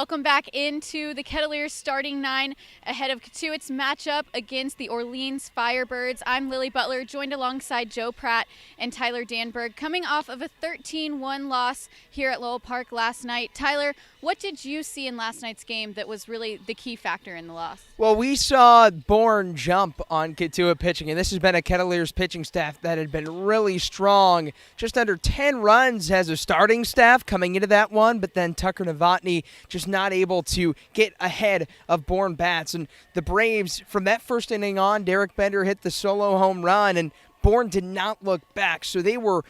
welcome back into the Kettleers starting nine ahead of Cotuit's matchup against the Orleans Firebirds. I'm Lily Butler, joined alongside Joe Pratt and Tyler Danberg, coming off of a 13-1 loss here at Lowell Park last night. Tyler, what did you see in last night's game that was really the key factor in the loss? Well, we saw Bourne jump on Cotuit pitching, and this has been a Kettleers pitching staff that had been really strong. Just under 10 runs as a starting staff coming into that one, but then Tucker Novotny just not able to get ahead of Bourne bats. And the Braves, from that first inning on, Derek Bender hit the solo home run, and Bourne did not look back. So they were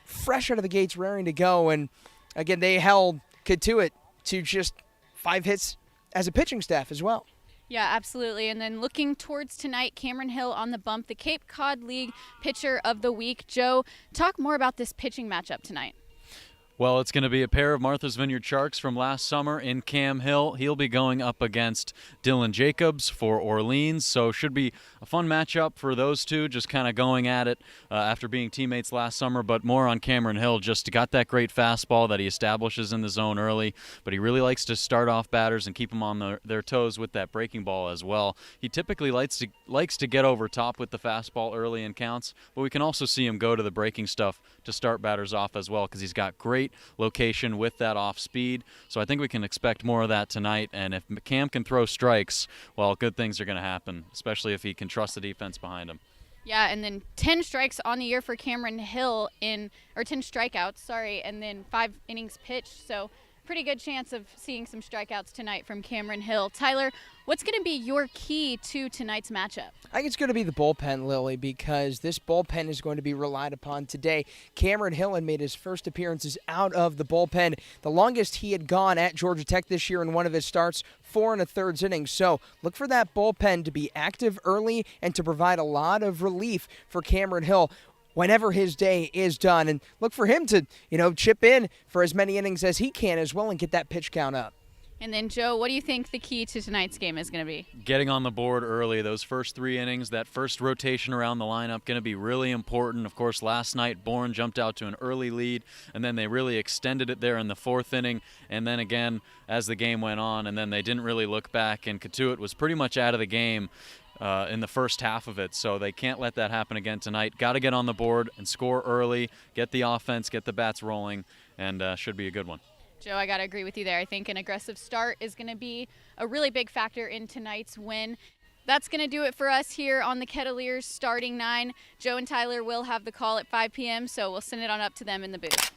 fresh out of the gates, raring to go. And again, they held Cotuit to just 5 hits as a pitching staff as well. Yeah, absolutely. And then looking towards tonight, Cameron Hill on the bump, the Cape Cod League Pitcher of the Week. Joe, talk more about this pitching matchup tonight. Well, it's going to be a pair of Martha's Vineyard Sharks from last summer in Cam Hill. He'll be going up against Dylan Jacobs for Orleans, so should be a fun matchup for those two, just kind of going at it after being teammates last summer, but more on Cameron Hill. Just got that great fastball that he establishes in the zone early, but he really likes to start off batters and keep them on their toes with that breaking ball as well. He typically likes to get over top with the fastball early in counts, but we can also see him go to the breaking stuff to start batters off as well because he's got great location with that off speed. So I think we can expect more of that tonight. And if Cam can throw strikes, well, good things are going to happen, especially if he can trust the defense behind him. Yeah, and then 10 strikes on the year for Cameron Hill 10 strikeouts, and then 5 innings pitched. So pretty good chance of seeing some strikeouts tonight from Cameron Hill. Tyler, what's going to be your key to tonight's matchup? I think it's going to be the bullpen, Lily, because this bullpen is going to be relied upon today. Cameron Hill had made his first appearances out of the bullpen. The longest he had gone at Georgia Tech this year in one of his starts, 4 1/3 innings. So look for that bullpen to be active early and to provide a lot of relief for Cameron Hill whenever his day is done. And look for him to, chip in for as many innings as he can as well and get that pitch count up. And then, Joe, what do you think the key to tonight's game is going to be? Getting on the board early. Those first 3 innings, that first rotation around the lineup, going to be really important. Of course, last night, Bourne jumped out to an early lead, and then they really extended it there in the 4th inning, and then again as the game went on, and then they didn't really look back, and Cotuit was pretty much out of the game in the first half of it, so they can't let that happen again tonight. Got to get on the board and score early, get the offense, get the bats rolling, and should be a good one. Joe, I got to agree with you there. I think an aggressive start is going to be a really big factor in tonight's win. That's going to do it for us here on the Kettleers starting 9. Joe and Tyler will have the call at 5 p.m., so we'll send it on up to them in the booth.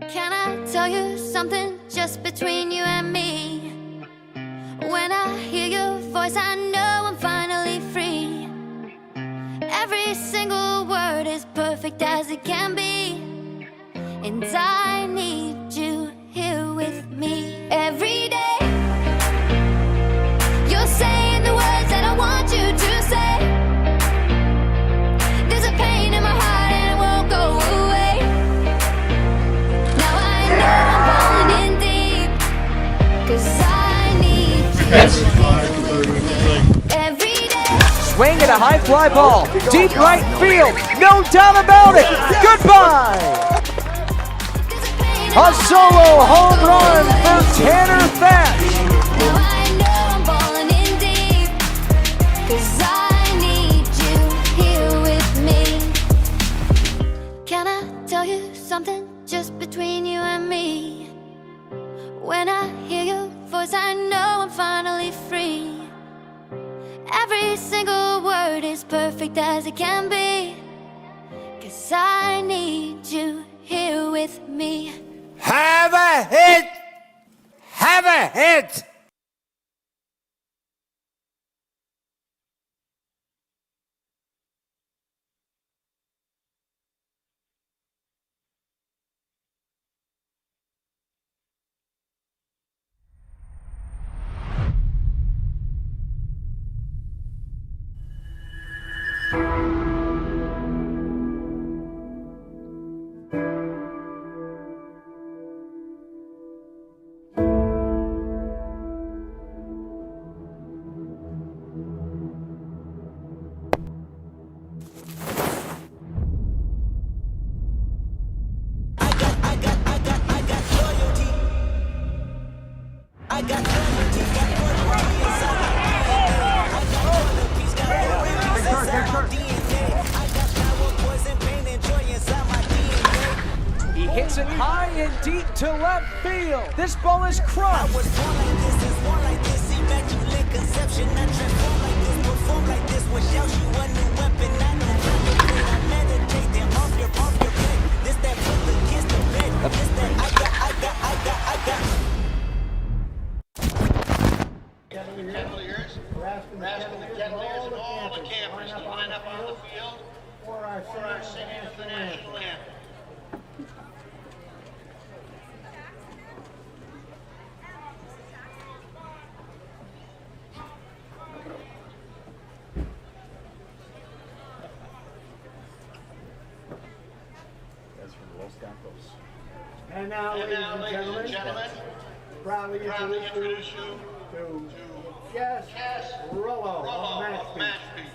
Can I tell you something just between you and me? When I hear your voice, I know I'm finally free. Every single word is perfect as it can be, and I need you here with me every day. You're saying the words that I want you to say. There's a pain in my heart and it won't go away. Now I know I'm falling in deep, 'cause I need you every day. Swing at a high fly ball, deep right field, no doubt about it. Goodbye. A solo home run for Tanner Thatch. Now I know I'm falling in deep, 'cause I need you here with me. Can I tell you something just between you and me? When I hear your voice, I know I'm finally free. Every single word is perfect as it can be, 'cause I need you here with me. Have a hit! Have a hit! Park. He hits it high and deep to left field. This ball is crushed. Kettleers, asking the Kettleers and all the campers to line up on the field for our singing of the national anthem. And now, ladies and gentlemen, proudly introduce you to Jess Rollo of Mashpee.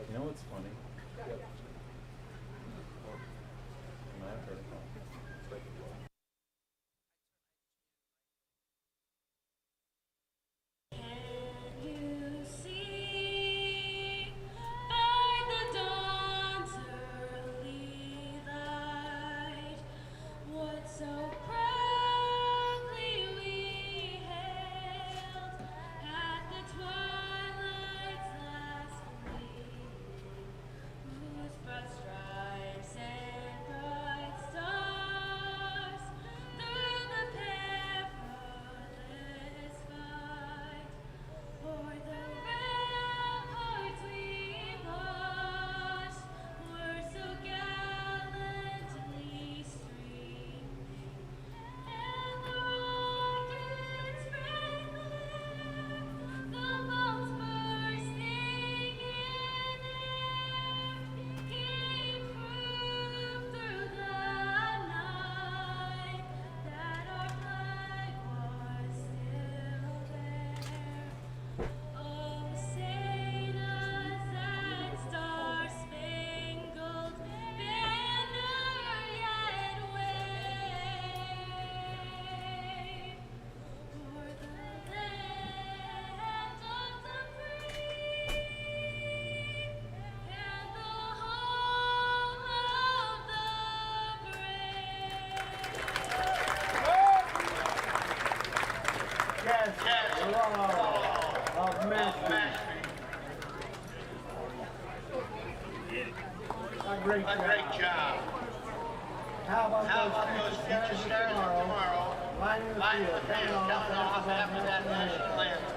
You know what's funny? A great job. How about those future stars tomorrow lining the field, coming off after that national anthem?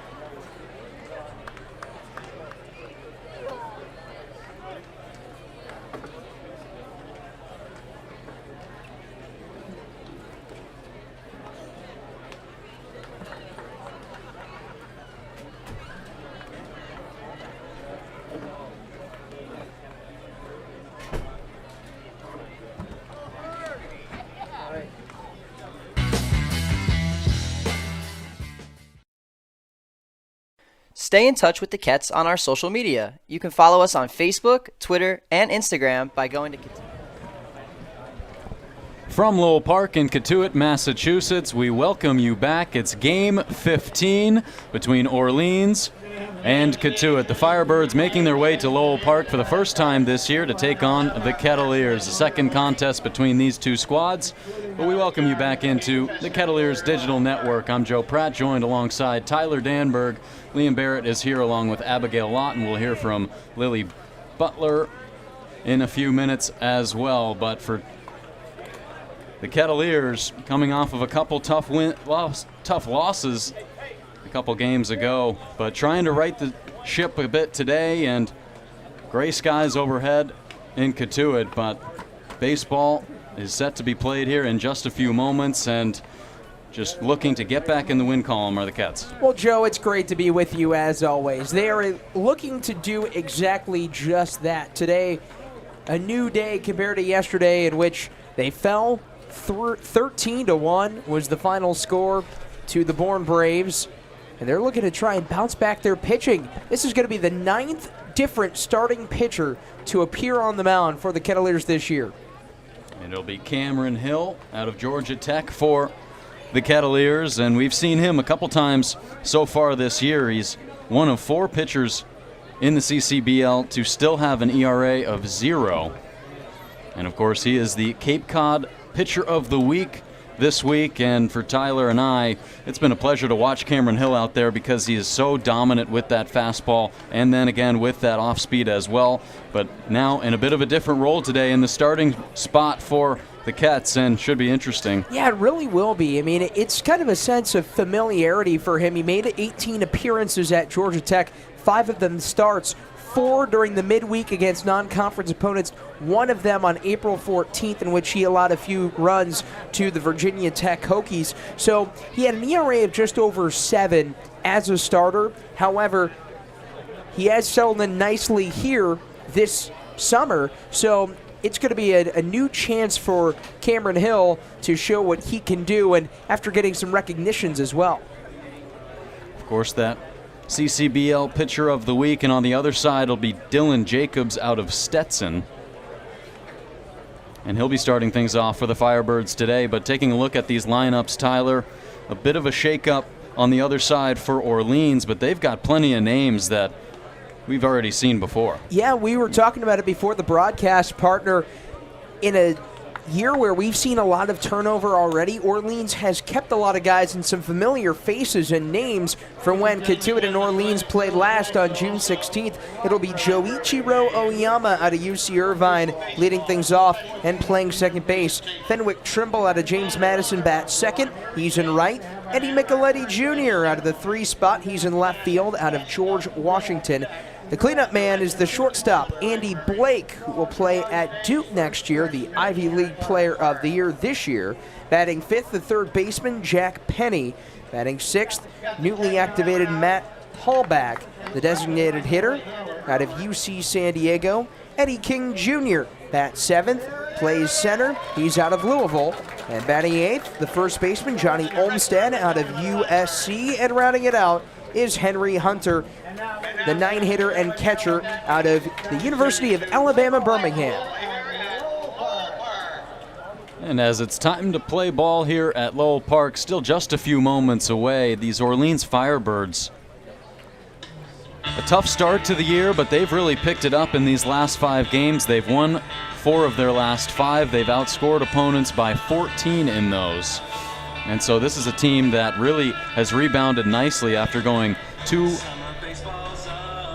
Stay in touch with the Kets on our social media. You can follow us on Facebook, Twitter, and Instagram by going to From Lowell Park in Cotuit, Massachusetts, we welcome you back. It's Game 15 between Orleans and Cotuit. The Firebirds making their way to Lowell Park for the first time this year to take on the Kettleers. The second contest between these two squads. But we welcome you back into the Kettleers Digital Network. I'm Joe Pratt, joined alongside Tyler Danberg. Liam Barrett is here along with Abigail Lawton. We'll hear from Lily Butler in a few minutes as well. But for the Kettleers, coming off of a couple tough losses a couple games ago, but trying to right the ship a bit today, and gray skies overhead in Cotuit, but baseball is set to be played here in just a few moments, and just looking to get back in the win column are the Cats. Well, Joe, it's great to be with you as always. They are looking to do exactly just that. Today, a new day compared to yesterday in which they fell 13-1 was the final score to the Bourne Braves. And they're looking to try and bounce back their pitching. This is going to be the 9th different starting pitcher to appear on the mound for the Kettleers this year. And it'll be Cameron Hill out of Georgia Tech for the Kettleers, and we've seen him a couple times so far this year. He's one of 4 pitchers in the CCBL to still have an ERA of 0. And of course, he is the Cape Cod Pitcher of the Week this week. And for Tyler and I, it's been a pleasure to watch Cameron Hill out there because he is so dominant with that fastball and then again with that off speed as well. But now in a bit of a different role today in the starting spot for the Kets, and should be interesting. Yeah, it really will be. I mean, it's kind of a sense of familiarity for him. He made 18 appearances at Georgia Tech, 5 of them starts, 4 during the midweek against non-conference opponents, 1 of them on April 14th, in which he allowed a few runs to the Virginia Tech Hokies. So he had an ERA of just over 7 as a starter. However, he has settled in nicely here this summer. So it's going to be a new chance for Cameron Hill to show what he can do, and after getting some recognitions as well. Of course, that CCBL Pitcher of the Week, and on the other side will be Dylan Jacobs out of Stetson. And he'll be starting things off for the Firebirds today. But taking a look at these lineups, Tyler, a bit of a shakeup on the other side for Orleans, but they've got plenty of names that we've already seen before. Yeah, we were talking about it before the broadcast, partner. In a year where we've seen a lot of turnover already, Orleans has kept a lot of guys and some familiar faces and names from when Cotuit and Orleans played last on June 16th. It'll be Joichiro Oyama out of UC Irvine leading things off and playing second base. Fenwick Trimble out of James Madison bats second. He's in right. Eddie Micheletti Jr. out of the 3 spot. He's in left field out of George Washington. The cleanup man is the shortstop, Andy Blake, who will play at Duke next year, the Ivy League Player of the Year this year. Batting 5th, the third baseman, Jack Penny. Batting 6th, newly activated Matt Hallback, the designated hitter out of UC San Diego. Eddie King Jr. bats 7th, plays center. He's out of Louisville. And batting 8th, the first baseman, Johnny Olmstead out of USC. And rounding it out is Henry Hunter, the 9-hitter and catcher out of the University of Alabama, Birmingham. And as it's time to play ball here at Lowell Park, still just a few moments away, these Orleans Firebirds. A tough start to the year, but they've really picked it up in these last 5 games. They've won 4 of their last 5. They've outscored opponents by 14 in those. And so this is a team that really has rebounded nicely after going 2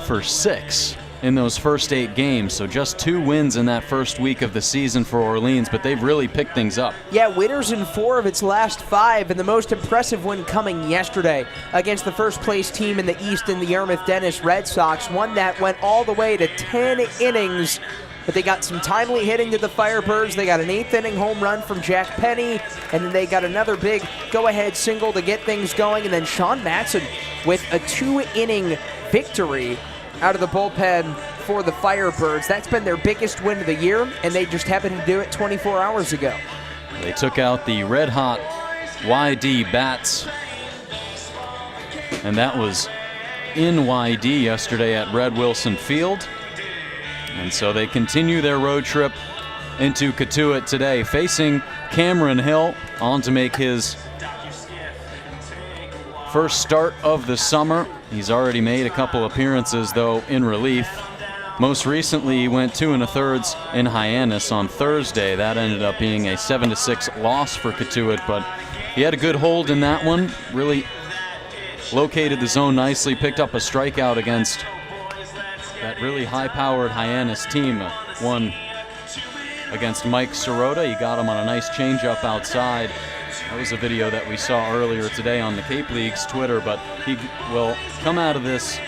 for 6 in those first 8 games. So just 2 wins in that first week of the season for Orleans, but they've really picked things up. Yeah, winners in 4 of its last 5, and the most impressive win coming yesterday against the first place team in the East in the Yarmouth Dennis Red Sox, one that went all the way to 10 innings. But they got some timely hitting to the Firebirds. They got an 8th inning home run from Jack Penny, and then they got another big go-ahead single to get things going. And then Sean Matson with a 2-inning victory out of the bullpen for the Firebirds. That's been their biggest win of the year, and they just happened to do it 24 hours ago. They took out the red-hot YD Bats, and that was in YD yesterday at Red Wilson Field. And so they continue their road trip into Cotuit today, facing Cameron Hill, on to make his first start of the summer. He's already made a couple appearances, though, in relief. Most recently, he went 2 1/3 in Hyannis on Thursday. That ended up being a 7-6 loss for Cotuit, but he had a good hold in that one. Really located the zone nicely, picked up a strikeout against that really high-powered Hyannis team. One against Mike Sirota. He got him on a nice changeup outside. That was a video that we saw earlier today on the Cape League's Twitter, but he will come out of this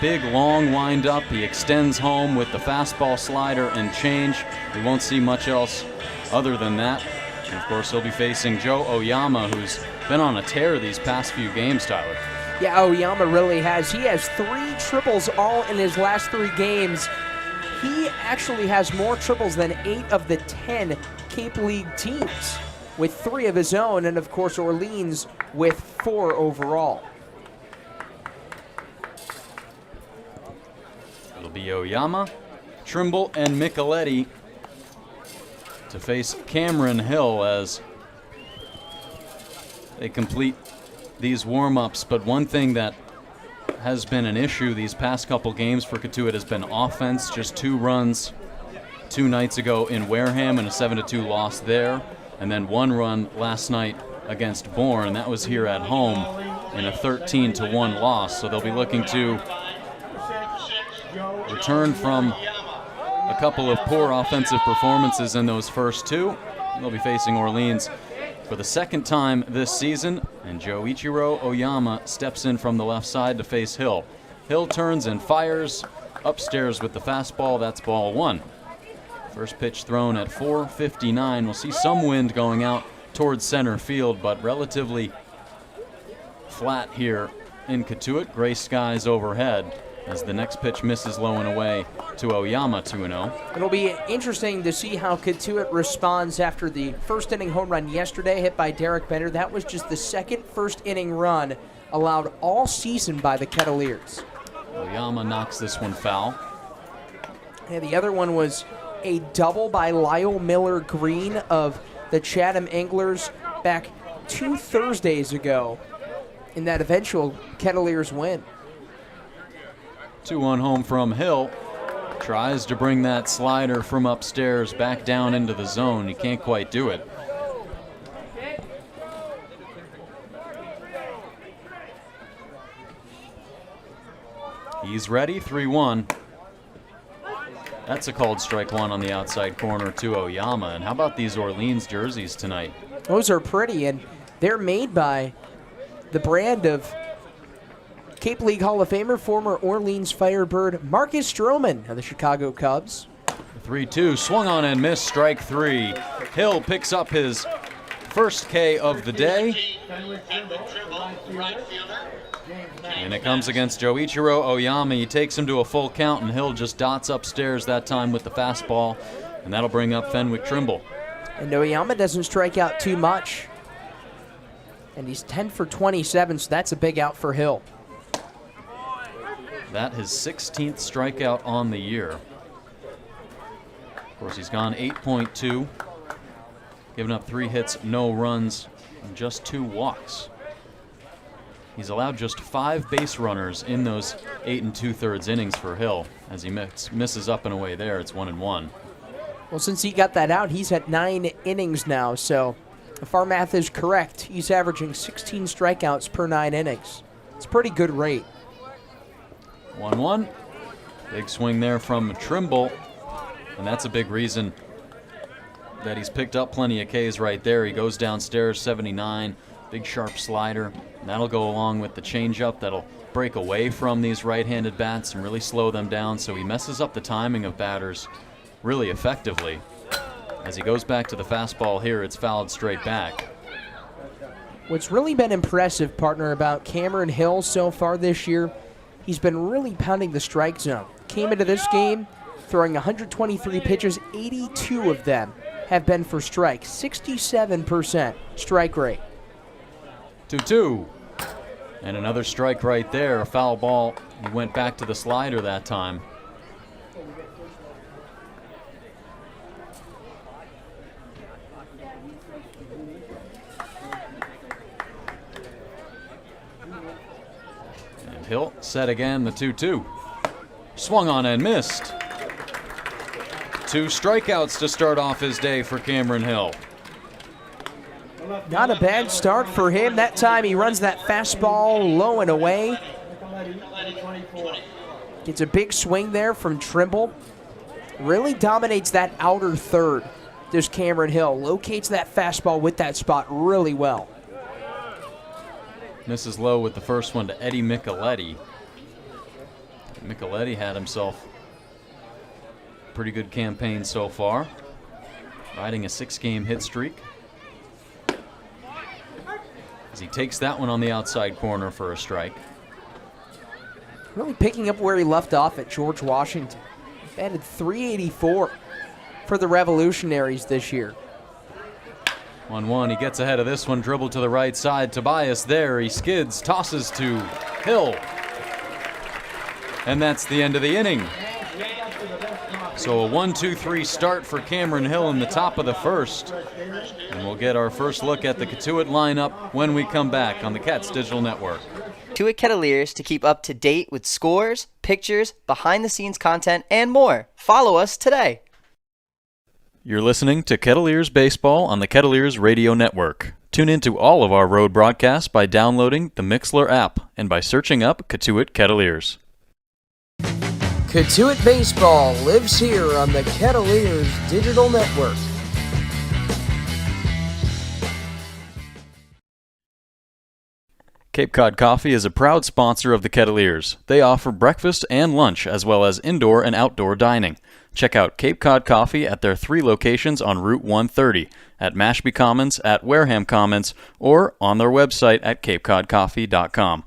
big, long wind-up. He extends home with the fastball, slider, and change. We won't see much else other than that. And of course, he'll be facing Joe Oyama, who's been on a tear these past few games, Tyler. Yeah, Oyama really has. He has 3 triples all in his last 3 games. He actually has more triples than 8 of the 10 Cape League teams, with 3 of his own, and of course Orleans with 4 overall. It'll be Oyama, Trimble, and Micheletti to face Cameron Hill as they complete these warm-ups. But one thing that has been an issue these past couple games for Cotuit has been offense. Just 2 runs 2 nights ago in Wareham and a 7-2 loss there. And then 1 run last night against Bourne. That was here at home in a 13-1 loss. So they'll be looking to return from a couple of poor offensive performances in those first 2. They'll be facing Orleans for the 2nd time this season, and Joichiro Oyama steps in from the left side to face Hill. Hill turns and fires upstairs with the fastball. That's ball 1. First pitch thrown at 4:59. We'll see some wind going out towards center field, but relatively flat here in Cotuit. Gray skies overhead as the next pitch misses low and away to Oyama, 2-0. It'll be interesting to see how Cotuit responds after the first inning home run yesterday hit by Derek Bender. That was just the second first inning run allowed all season by the Kettleers. Oyama knocks this one foul. And the other one was a double by Lyle Miller Green of the Chatham Anglers back 2 Thursdays ago in that eventual Kettleers win. 2-1 home from Hill. Tries to bring that slider from upstairs back down into the zone. He can't quite do it. He's ready, 3-1. That's a called strike 1 on the outside corner to Oyama. And how about these Orleans jerseys tonight? Those are pretty, and they're made by the brand of Cape League Hall of Famer, former Orleans Firebird Marcus Stroman of the Chicago Cubs. 3-2, swung on and missed, strike 3. Hill picks up his first K of the day. And it comes against Joichiro Oyama. He takes him to a full count, and Hill just dots upstairs that time with the fastball, and that'll bring up Fenwick Trimble. And Oyama doesn't strike out too much. And he's 10 for 27, so that's a big out for Hill. That his 16th strikeout on the year. Of course, he's gone 8.2, given up 3 hits, no runs, and just 2 walks. He's allowed just 5 base runners in those 8 2/3 innings for Hill. As he misses up and away there, it's 1-1. Well, since he got that out, he's at 9 innings now, so if our math is correct, he's averaging 16 strikeouts per 9 innings. It's a pretty good rate. 1-1. Big swing there from Trimble, and that's a big reason that he's picked up plenty of Ks right there. He goes downstairs, 79, big sharp slider. And that'll go along with the changeup that'll break away from these right-handed bats and really slow them down, so he messes up the timing of batters really effectively. As he goes back to the fastball here, it's fouled straight back. What's really been impressive, partner, about Cameron Hill so far this year, he's been really pounding the strike zone. Came into this game throwing 123 pitches, 82 of them have been for strike, 67% strike rate. 2-2. And another strike right there, a foul ball. He went back to the slider that time. And Hill set again, the 2-2. Swung on and missed. 2 strikeouts to start off his day for Cameron Hill. Not a bad start for him. That time he runs that fastball low and away. Gets a big swing there from Trimble. Really dominates that outer third. This Cameron Hill locates that fastball with that spot really well. Misses low with the first one to Eddie Micheletti. Micheletti had himself a pretty good campaign so far, riding a 6-game hit streak. As he takes that one on the outside corner for a strike. Really picking up where he left off at George Washington. Batted .384 for the Revolutionaries this year. 1-1, he gets ahead of this one, dribble to the right side. Tobias there, he skids, tosses to Hill. And that's the end of the inning. So a 1-2-3 start for Cameron Hill in the top of the first. And we'll get our first look at the Cotuit lineup when we come back on the Cats Digital Network. Cotuit Kettleers to keep up to date with scores, pictures, behind-the-scenes content, and more. Follow us today. You're listening to Kettleers Baseball on the Kettleers Radio Network. Tune into all of our road broadcasts by downloading the Mixlr app and by searching up Cotuit Kettleers. Cotuit Baseball lives here on the Kettleers Digital Network. Cape Cod Coffee is a proud sponsor of the Kettleers. They offer breakfast and lunch as well as indoor and outdoor dining. Check out Cape Cod Coffee at their 3 locations on Route 130, at Mashpee Commons, at Wareham Commons, or on their website at capecodcoffee.com.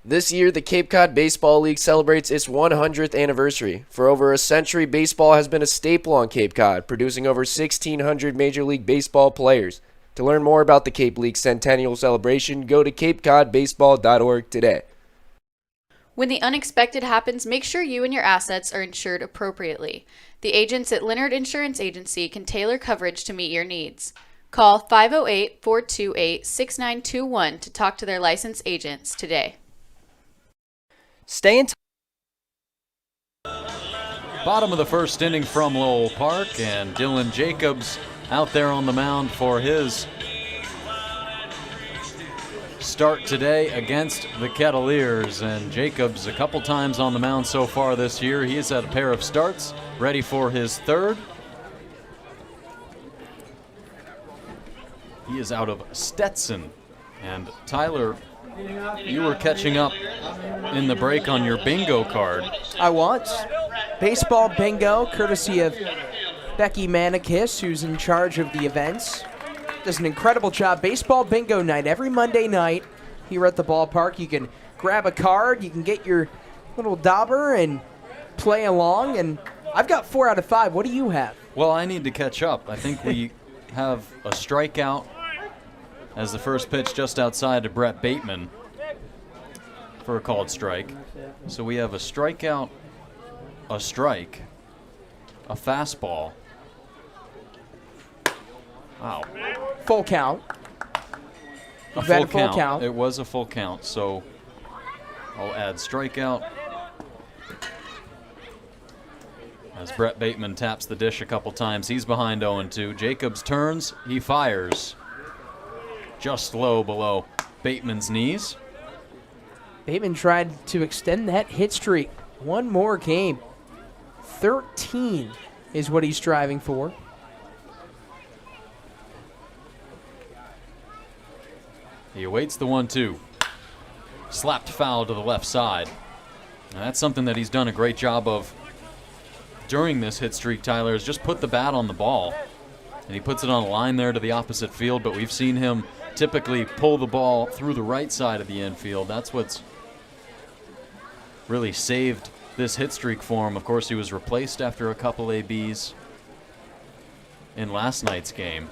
This year, the Cape Cod Baseball League celebrates its 100th anniversary. For over a century, baseball has been a staple on Cape Cod, producing over 1,600 Major League Baseball players. To learn more about the Cape League Centennial Celebration, go to capecodbaseball.org today. When the unexpected happens, make sure you and your assets are insured appropriately. The agents at Leonard Insurance Agency can tailor coverage to meet your needs. Call 508-428-6921 to talk to their licensed agents today. Stay in touch. Bottom of the first inning from Lowell Park, and Dylan Jacobs out there on the mound for his start today against the Kettleers. And Jacobs a couple times on the mound so far this year. He has had a pair of starts, ready for his third. He is out of Stetson. And Tyler, you were catching up in the break on your bingo card. I was. Baseball bingo, courtesy of Becky Manikis, who's in charge of the events. Does an incredible job. Baseball bingo night every Monday night here at the ballpark. You can grab a card, you can get your little dauber and play along. And I've got 4 out of 5. What do you have? Well, I need to catch up. I think we have a strikeout as the first pitch just outside to Brett Bateman for a called strike. So we have a strikeout, a strike, a fastball. Wow. Full count. A You've full had a count. It was a full count, so I'll add strikeout as Brett Bateman taps the dish a couple times. He's behind 0-2. Jacobs turns. He fires. Just low below Bateman's knees. Bateman tried to extend that hit streak. One more game. 13 is what he's striving for. He awaits the 1-2. Slapped foul to the left side. Now that's something that he's done a great job of during this hit streak, Tyler, is just put the bat on the ball. And he puts it on a line there to the opposite field, but we've seen him typically pull the ball through the right side of the infield. That's what's really saved this hit streak for him. Of course, he was replaced after a couple ABs in last night's game.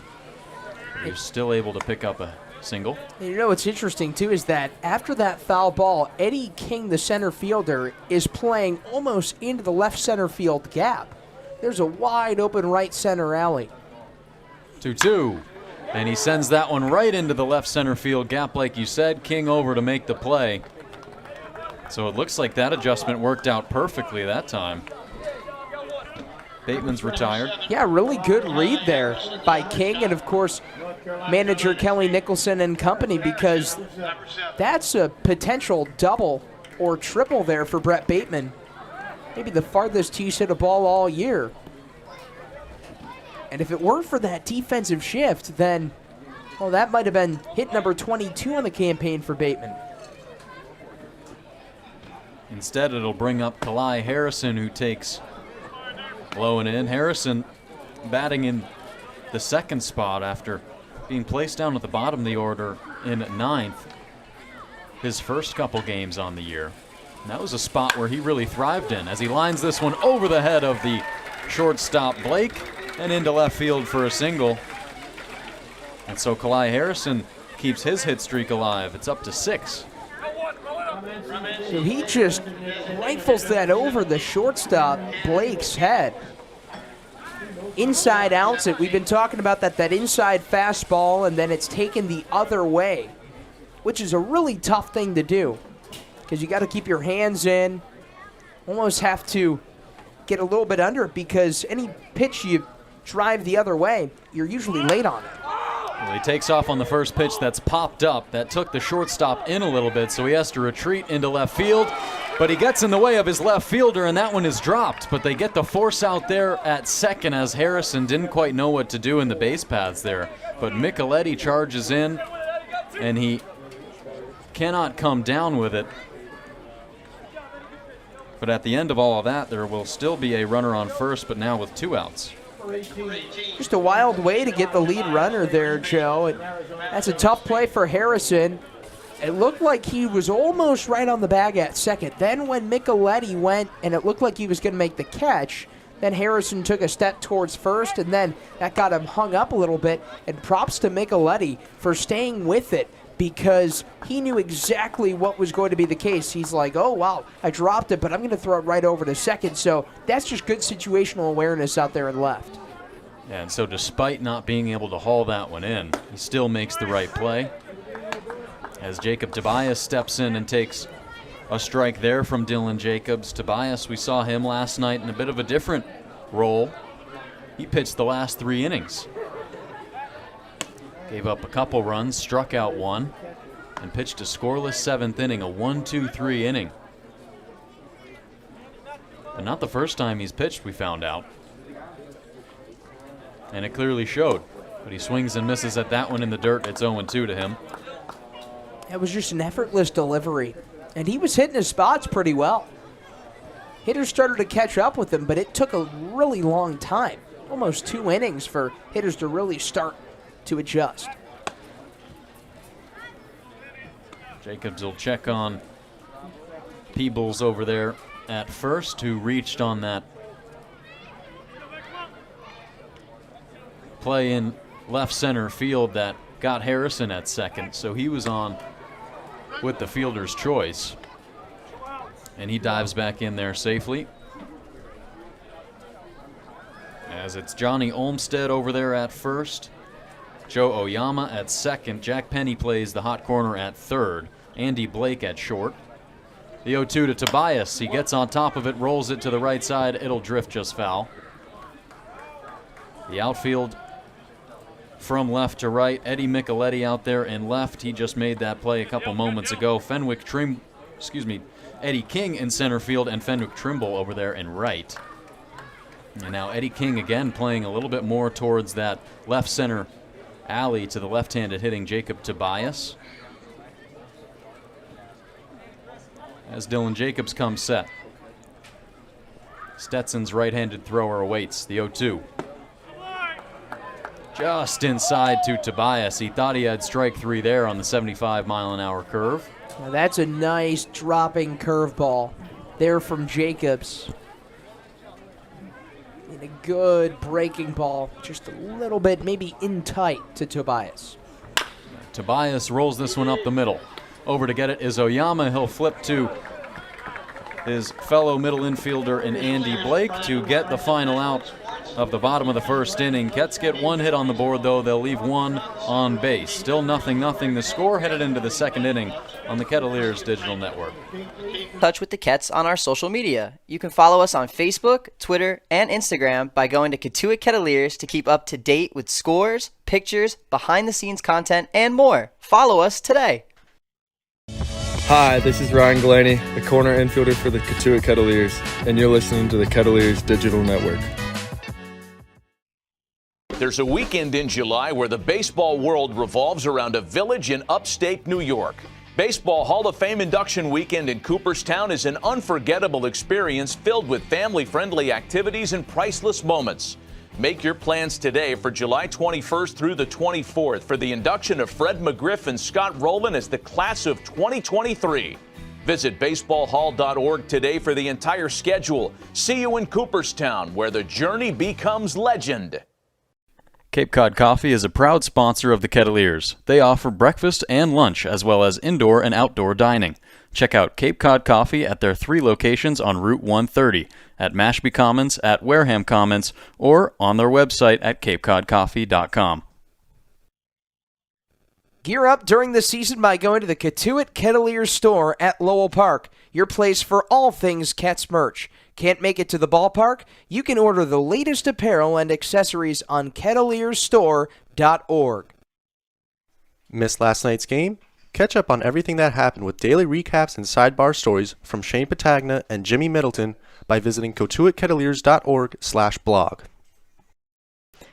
He was still able to pick up a single. And you know what's interesting, too, is that after that foul ball, Eddie King, the center fielder, is playing almost into the left center field gap. There's a wide open right center alley. 2-2. And he sends that one right into the left center field gap, like you said. King over to make the play. So it looks like that adjustment worked out perfectly that time. Bateman's retired. Yeah, really good read there by King and, of course, manager Kelly Nicholson and company, because that's a potential double or triple there for Brett Bateman. Maybe the farthest he's hit a ball all year. And if it weren't for that defensive shift, then, well, that might have been hit number 22 on the campaign for Bateman. Instead, it'll bring up Kalai Harrison, who takes low and in. Harrison batting in the second spot after being placed down at the bottom of the order in 9th his first couple games on the year. And that was a spot where he really thrived in as he lines this one over the head of the shortstop Blake and into left field for a single. And so Kalai Harrison keeps his hit streak alive. It's up to 6. So he just rifles that over the shortstop, Blake's head. Inside outs it. We've been talking about that inside fastball, and then it's taken the other way, which is a really tough thing to do because you got to keep your hands in, almost have to get a little bit under it because any pitch you drive the other way, you're usually late on it. Well, he takes off on the first pitch that's popped up. That took the shortstop in a little bit, so he has to retreat into left field. But he gets in the way of his left fielder, and that one is dropped. But they get the force out there at second as Harrison didn't quite know what to do in the base paths there. But Micheletti charges in, and he cannot come down with it. But at the end of all of that, there will still be a runner on first, but now with 2 outs. Just a wild way to get the lead runner there, Joe. That's a tough play for Harrison. It looked like he was almost right on the bag at second. Then when Micheletti went and it looked like he was going to make the catch, then Harrison took a step towards first, and then that got him hung up a little bit. And props to Micheletti for staying with it because he knew exactly what was going to be the case. He's like, oh, wow, I dropped it, but I'm going to throw it right over to second. So that's just good situational awareness out there in left. Yeah, and so despite not being able to haul that one in, he still makes the right play. As Jacob Tobias steps in and takes a strike there from Dylan Jacobs. Tobias, we saw him last night in a bit of a different role. He pitched the last 3 innings. Gave up a couple runs, struck out 1, and pitched a scoreless 7th inning, a 1-2-3 inning. But not the first time he's pitched, we found out. And it clearly showed. But he swings and misses at that one in the dirt. It's 0-2 to him. It was just an effortless delivery. And he was hitting his spots pretty well. Hitters started to catch up with him, but it took a really long time. Almost 2 innings for hitters to really start to adjust. Jacobs will check on Peebles over there at first, who reached on that play in left center field that got Harrison at second, so he was on with the fielder's choice. And he dives back in there safely. As it's Johnny Olmstead over there at first. Joe Oyama at second. Jack Penny plays the hot corner at third. Andy Blake at short. The 0-2 to Tobias. He gets on top of it, rolls it to the right side. It'll drift just foul. The outfield from left to right. Eddie Micheletti out there in left. He just made that play a couple moments ago. Eddie King in center field and Fenwick Trimble over there in right. And now Eddie King again playing a little bit more towards that left center alley to the left-handed hitting Jacob Tobias. As Dylan Jacobs comes set. Stetson's right-handed thrower awaits the 0-2. Just inside to Tobias. He thought he had strike 3 there on the 75-mile-an-hour curve. Now that's a nice dropping curveball there from Jacobs. And a good breaking ball, just a little bit maybe in tight to Tobias. Tobias rolls this one up the middle. Over to get it is Oyama. He'll flip to his fellow middle infielder in Andy Blake to get the final out of the bottom of the first inning. Cats get 1 hit on the board, though. They'll leave 1 on base. Still 0-0. The score headed into the second inning on the Kettleers Digital Network. Touch with the Kets on our social media. You can follow us on Facebook, Twitter, and Instagram by going to Cotuit Kettleers to keep up to date with scores, pictures, behind-the-scenes content, and more. Follow us today. Hi, this is Ryan Galaney, the corner infielder for the Cotuit Kettleers, and you're listening to the Kettleers Digital Network. There's a weekend in July where the baseball world revolves around a village in upstate New York. Baseball Hall of Fame induction weekend in Cooperstown is an unforgettable experience filled with family-friendly activities and priceless moments. Make your plans today for July 21st through the 24th for the induction of Fred McGriff and Scott Rowland as the class of 2023. Visit baseballhall.org today for the entire schedule. See you in Cooperstown, where the journey becomes legend. Cape Cod Coffee is a proud sponsor of the Kettleers. They offer breakfast and lunch, as well as indoor and outdoor dining. Check out Cape Cod Coffee at their 3 locations on Route 130, at Mashpee Commons, at Wareham Commons, or on their website at capecodcoffee.com. Gear up during the season by going to the Cotuit Kettleers store at Lowell Park, your place for all things Cats merch. Can't make it to the ballpark? You can order the latest apparel and accessories on kettleersstore.org. Missed last night's game? Catch up on everything that happened with daily recaps and sidebar stories from Shane Patagna and Jimmy Middleton by visiting cotuitkettleers.org/blog.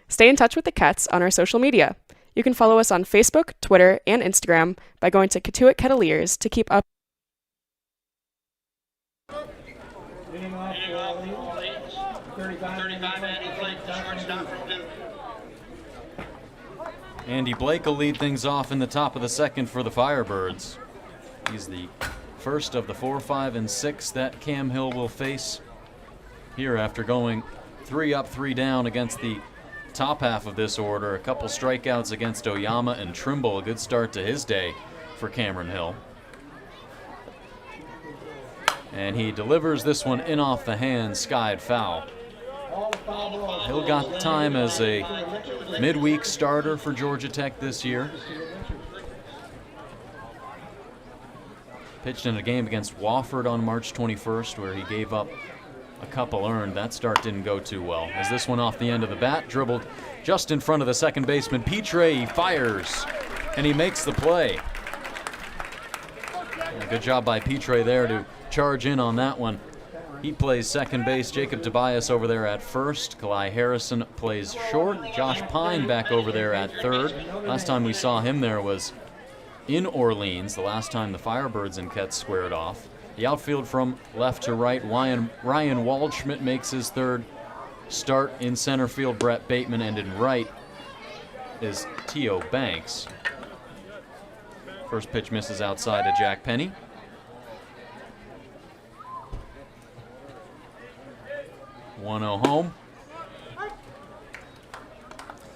Stay in touch with the Cats on our social media. You can follow us on Facebook, Twitter, and Instagram by going to Cotuit Kettleers to keep up. Leading off for Orleans, 35 Andy Blake, shortstop from Duke. Andy Blake will lead things off in the top of the second for the Firebirds. He's the first of the 4, 5, and 6 that Cam Hill will face here after going 3 up, 3 down against the top half of this order. A couple strikeouts against Oyama and Trimble. A good start to his day for Cameron Hill. And he delivers this one in off the hand, skied foul. Hill got time as a midweek starter for Georgia Tech this year. Pitched in a game against Wofford on March 21st where he gave up a couple earned. That start didn't go too well. As this one off the end of the bat, dribbled just in front of the second baseman, Petre. He fires, and he makes the play. And a good job by Petre there to charge in on that one. He plays second base. Jacob Tobias over there at first. Kalai Harrison plays short. Josh Pine back over there at third. Last time we saw him there was in Orleans, the last time the Firebirds and Kets squared off. The outfield from left to right, Ryan Waldschmidt makes his third start in center field. Brett Bateman, and in right is T.O. Banks. First pitch misses outside to Jack Penny. 1-0 home.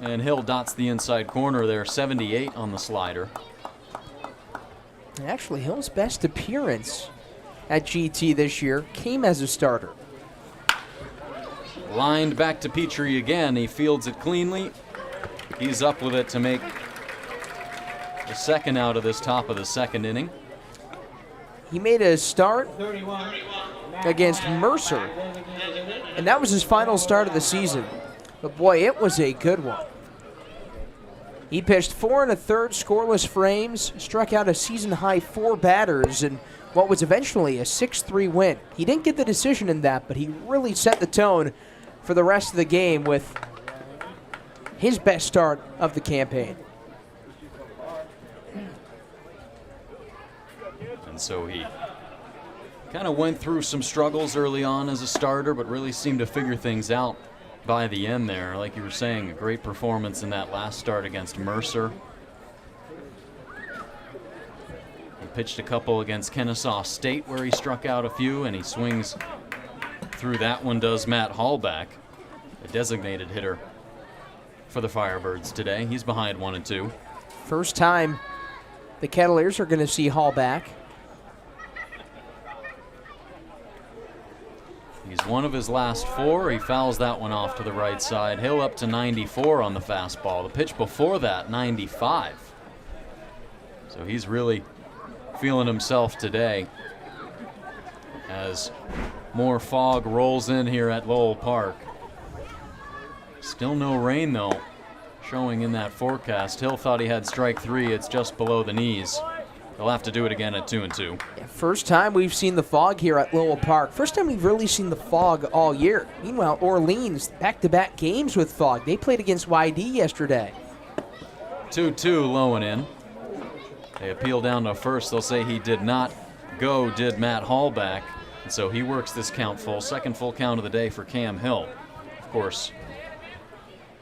And Hill dots the inside corner there, 78 on the slider. Actually, Hill's best appearance at GT this year came as a starter. Lined back to Petrie again. He fields it cleanly. He's up with it to make the second out of this top of the second inning. He made a start against Mercer, and that was his final start of the season. But boy, it was a good one. He pitched 4 1/3 scoreless frames, struck out a season-high 4 batters, and what was eventually a 6-3 win. He didn't get the decision in that, but he really set the tone for the rest of the game with his best start of the campaign. And so he kind of went through some struggles early on as a starter, but really seemed to figure things out by the end there. Like you were saying, a great performance in that last start against Mercer. He pitched a couple against Kennesaw State where he struck out a few, and he swings through that one, does Matt Hallback, a designated hitter for the Firebirds today. He's behind 1-2. First time the Kettleers are going to see Hallback. He's one of his last 4. He fouls that one off to the right side. Hill up to 94 on the fastball. The pitch before that, 95. So he's really feeling himself today as more fog rolls in here at Lowell Park. Still no rain, though, showing in that forecast. Hill thought he had strike 3. It's just below the knees. They'll have to do it again at 2-2. Yeah, first time we've seen the fog here at Lowell Park. First time we've really seen the fog all year. Meanwhile, Orleans, back-to-back games with fog. They played against YD yesterday. 2-2, low and in. They appeal down to first. They'll say he did not go, did Matt Hallback. And so he works this count full. Second full count of the day for Cam Hill. Of course,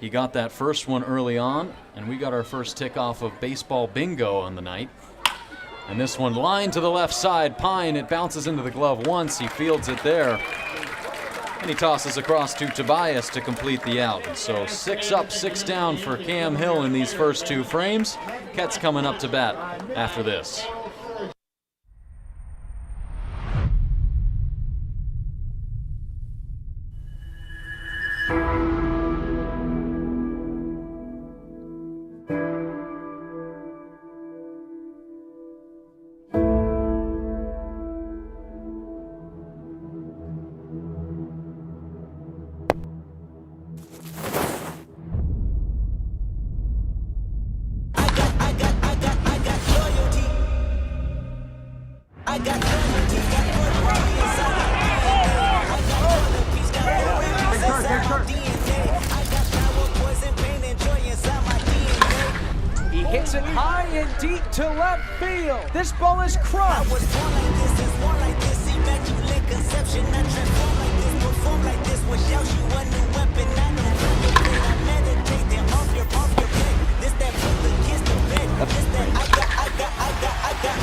he got that first one early on, and we got our first tick off of baseball bingo on the night. And this one lined to the left side. Pine, it bounces into the glove once. He fields it there. And he tosses across to Tobias to complete the out. And so 6 up, 6 down for Cam Hill in these first 2 frames. Ket's coming up to bat after this. to left field. This ball is crushed. I was born like this, is born like this. Immaculate conception, I transform like this, perform like this. Was out you a new weapon, I know replicate. I meditate, then off your plate. This that pull against the bed. This that I got.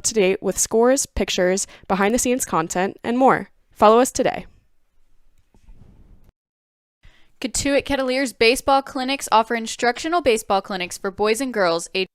To date with scores, pictures, behind the scenes content, and more. Follow us today. Cotuit Kettleers baseball clinics offer instructional baseball clinics for boys and girls aged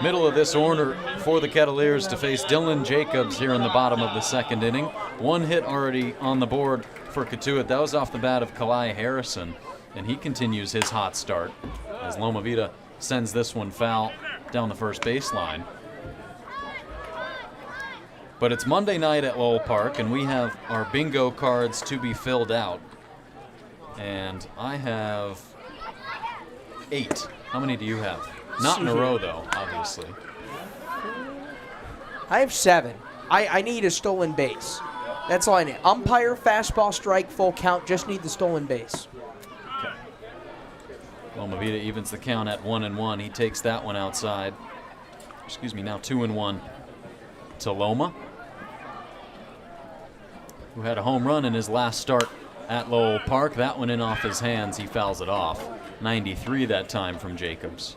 Middle of this order for the Kettleers to face Dylan Jacobs here in the bottom of the second inning. One hit already on the board for Cotuit. That was off the bat of Kalai Harrison, and he continues his hot start as Loma Vida sends this one foul down the first baseline. But it's Monday night at Lowell Park, and we have our bingo cards to be filled out. And I have 8. How many do you have? Not in a row, though, obviously. I have 7. I need a stolen base. That's all I need. Umpire, fastball, strike, full count. Just need the stolen base. Okay. Loma Vida evens the count at 1-1. He takes that one outside. Excuse me, now 2-1 to Loma, who had a home run in his last start at Lowell Park. That one in off his hands. He fouls it off. 93 that time from Jacobs.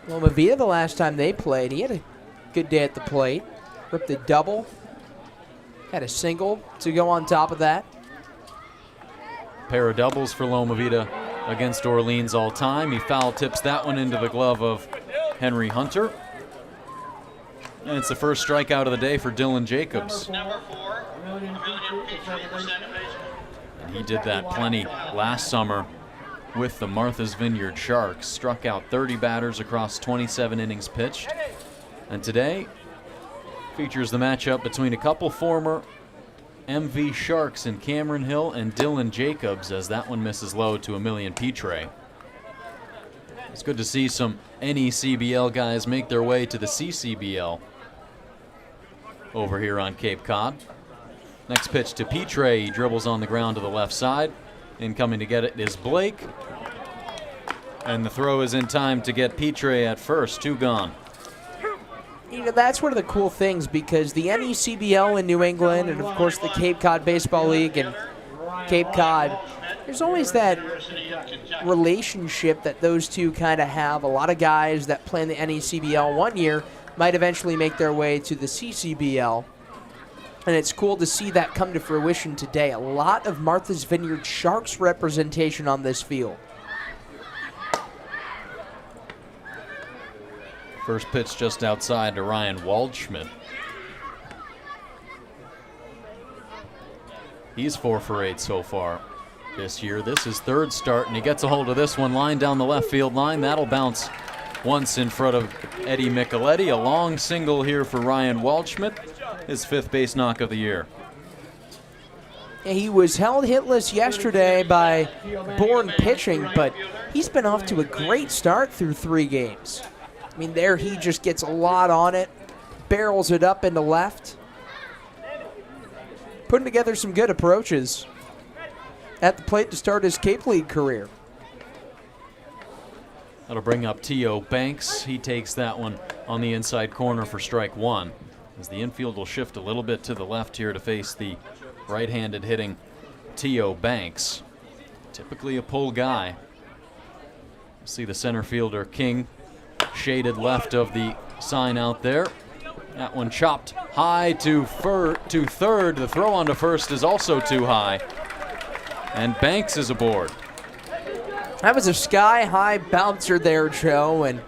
Loma Vida, the last time they played, he had a good day at the plate. Ripped a double. Had a single to go on top of that. Pair of doubles for Loma Vida against Orleans all time. He foul tips that one into the glove of Henry Hunter. And it's the first strikeout of the day for Dylan Jacobs. Number 4, Emilian Petrie, the second baseman. And he did that plenty last summer with the Martha's Vineyard Sharks. Struck out 30 batters across 27 innings pitched. And today features the matchup between a couple former MV Sharks in Cameron Hill and Dylan Jacobs, as that one misses low to Emilian Petrie. It's good to see some NECBL guys make their way to the CCBL over here on Cape Cod. Next pitch to Petrie. He dribbles on the ground to the left side. Incoming to get it is Blake. And the throw is in time to get Petrie at first. 2 gone. You know, that's one of the cool things, because the NECBL in New England and, of course, the Cape Cod Baseball League and Cape Cod, there's always that relationship that those two kind of have. A lot of guys that play in the NECBL one year might eventually make their way to the CCBL. And it's cool to see that come to fruition today. A lot of Martha's Vineyard Sharks representation on this field. First pitch just outside to Ryan Waldschmidt. He's 4 for 8 so far this year. This is third start, and he gets a hold of this one, line down the left field line. That'll bounce once in front of Eddie Micheletti. A long single here for Ryan Waldschmidt, his 5th base knock of the year. He was held hitless yesterday by Bourne pitching, but he's been off to a great start through 3 games. I mean, there he just gets a lot on it, barrels it up into left. Putting together some good approaches at the plate to start his Cape League career. That'll bring up T.O. Banks. He takes that one on the inside corner for strike 1. As the infield will shift a little bit to the left here to face the right-handed hitting T.O. Banks. Typically a pull guy. See the center fielder King shaded left of the sign out there. That one chopped high to third. The throw on to first is also too high. And Banks is aboard. That was a sky-high bouncer there, Joe, and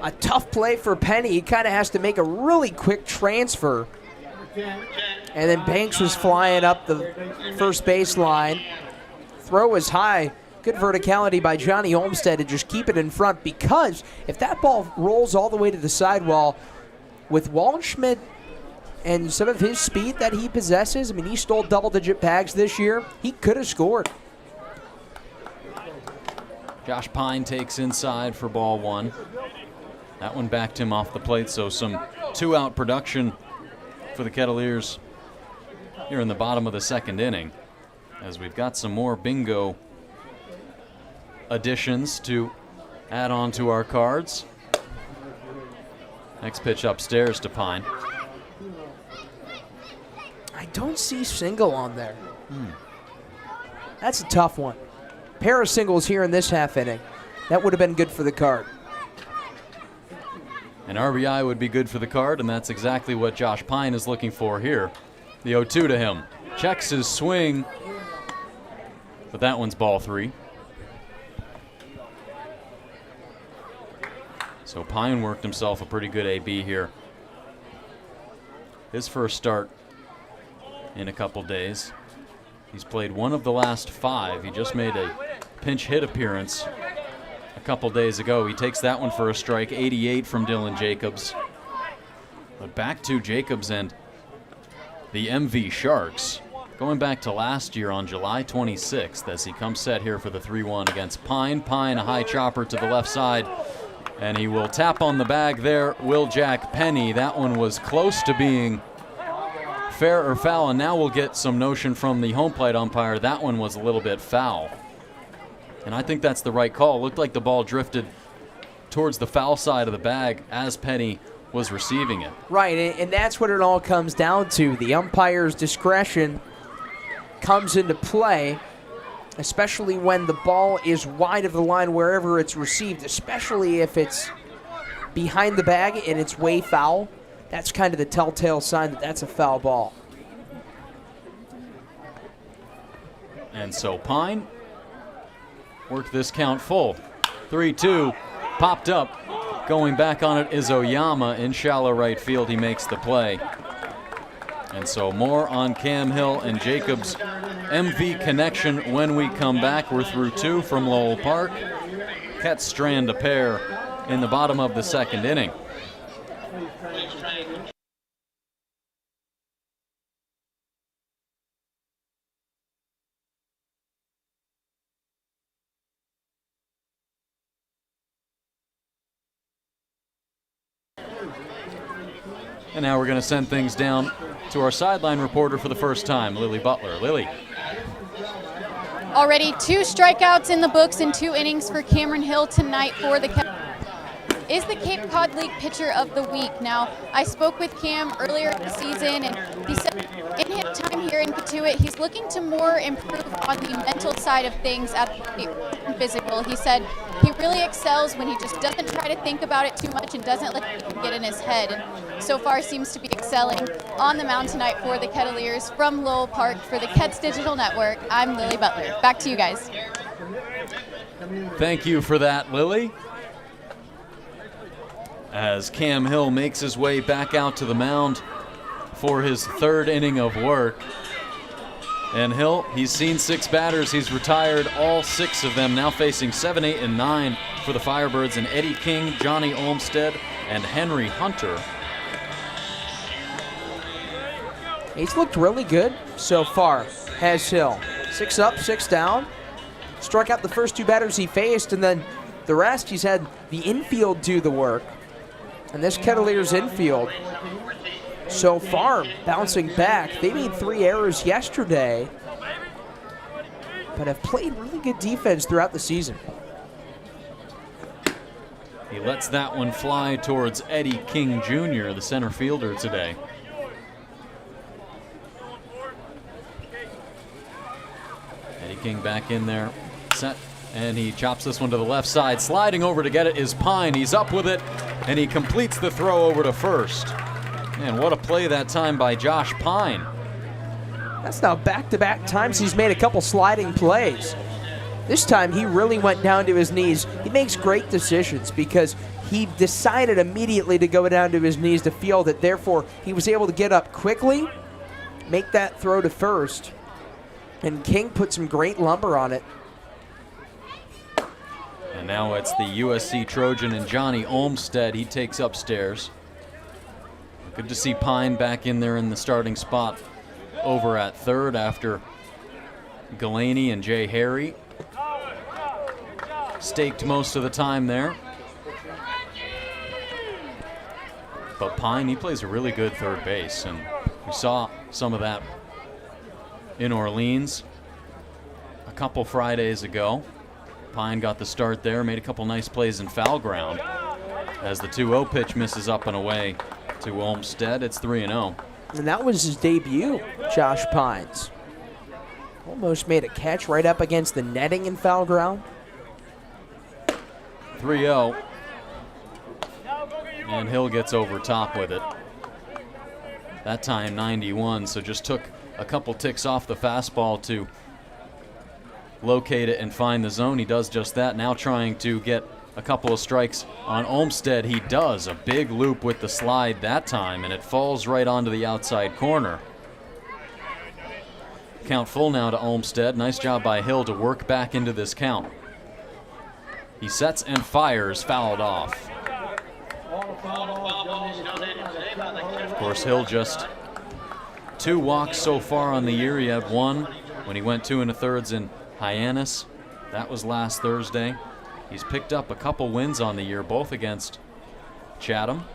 a tough play for Penny. He kind of has to make a really quick transfer. And then Banks was flying up the first baseline. Throw was high. Good verticality by Johnny Olmstead to just keep it in front, because if that ball rolls all the way to the sidewall, with Waldschmidt and some of his speed that he possesses, I mean, he stole double-digit bags this year. He could have scored. Josh Pine takes inside for ball one. That one backed him off the plate, so some two-out production for the Kettleers here in the bottom of the second inning, as we've got some more bingo additions to add on to our cards. Next pitch upstairs to Pine. I don't see single on there. That's a tough one. Pair of singles here in this half inning. That would have been good for the card. An RBI would be good for the card, and that's exactly what Josh Pine is looking for here. The 0-2 to him. Checks his swing, but that one's ball three. So Pine worked himself a pretty good AB here. His first start in a couple days. He's played one of the last 5. He just made a pinch hit appearance a couple days ago. He takes that one for a strike, 88 from Dylan Jacobs. But back to Jacobs and the MV Sharks. Going back to last year on July 26th as he comes set here for the 3-1 against Pine. Pine, a high chopper to the left side, and he will tap on the bag there. Will Jack Penny. That one was close to being fair or foul, and now we'll get some notion from the home plate umpire. That one was a little bit foul. And I think that's the right call. It looked like the ball drifted towards the foul side of the bag as Penny was receiving it. Right, and that's what it all comes down to. The umpire's discretion comes into play, especially when the ball is wide of the line wherever it's received, especially if it's behind the bag and it's way foul. That's kind of the telltale sign that that's a foul ball. And so Pine worked this count full. 3-2, popped up. Going back on it is Oyama in shallow right field. He makes the play. And so more on Cam Hill and Jacobs' MV connection when we come back. We're through 2 from Lowell Park. Ketts strand a pair in the bottom of the second inning. And now we're going to send things down to our sideline reporter for the first time, Lily Butler. Lily. Already 2 strikeouts in the books in 2 innings for Cameron Hill tonight for the is the Cape Cod League Pitcher of the Week. Now, I spoke with Cam earlier in the season, and he said in his time here in Cotuit, he's looking to more improve on the mental side of things at the physical. He said he really excels when he just doesn't try to think about it too much and doesn't let it get in his head. And so far seems to be excelling on the mound tonight for the Kettleers. From Lowell Park for the Ketts Digital Network, I'm Lily Butler. Back to you guys. Thank you for that, Lily. As Cam Hill makes his way back out to the mound for his 3rd inning of work. And Hill, he's seen 6 batters. He's retired all 6 of them, now facing 7, 8, and 9 for the Firebirds, and Eddie King, Johnny Olmstead, and Henry Hunter. He's looked really good so far, has Hill. 6 up, 6 down. Struck out the first 2 batters he faced, and then the rest he's had the infield do the work. And this Kettleers infield, so far, bouncing back. They made 3 errors yesterday, but have played really good defense throughout the season. He lets that one fly towards Eddie King Jr., the center fielder today. Eddie King back in there, set. And he chops this one to the left side. Sliding over to get it is Pine. He's up with it, and he completes the throw over to first. Man, what a play that time by Josh Pine. That's now back-to-back times he's made a couple sliding plays. This time he really went down to his knees. He makes great decisions because he decided immediately to go down to his knees to field it. Therefore, he was able to get up quickly, make that throw to first, and King put some great lumber on it. And now it's the USC Trojan and Johnny Olmstead. He takes upstairs. Good to see Pine back in there in the starting spot over at 3rd after Galaney and Jay Harry. staked most of the time there. But Pine, he plays a really good third base, and we saw some of that in Orleans a couple Fridays ago. Pine got the start there, made a couple nice plays in foul ground. As the 2-0 pitch misses up and away to Olmsted, it's 3-0. And that was his debut, Josh Pines. Almost made a catch right up against the netting in foul ground. 3-0. And Hill gets over top with it. That time 91, so just took a couple ticks off the fastball to locate it and find the zone. He does just that, now trying to get a couple of strikes on Olmsted. He does a big loop with the slide that time, and it falls right onto the outside corner. Count full now to Olmsted. Nice job by Hill to work back into this count. He sets and fires, fouled off. Of course, Hill just 2 walks so far on the year. He had 1 when he went 2 1/3 in Hyannis. That was last Thursday. He's picked up a couple wins on the year, both against Chatham.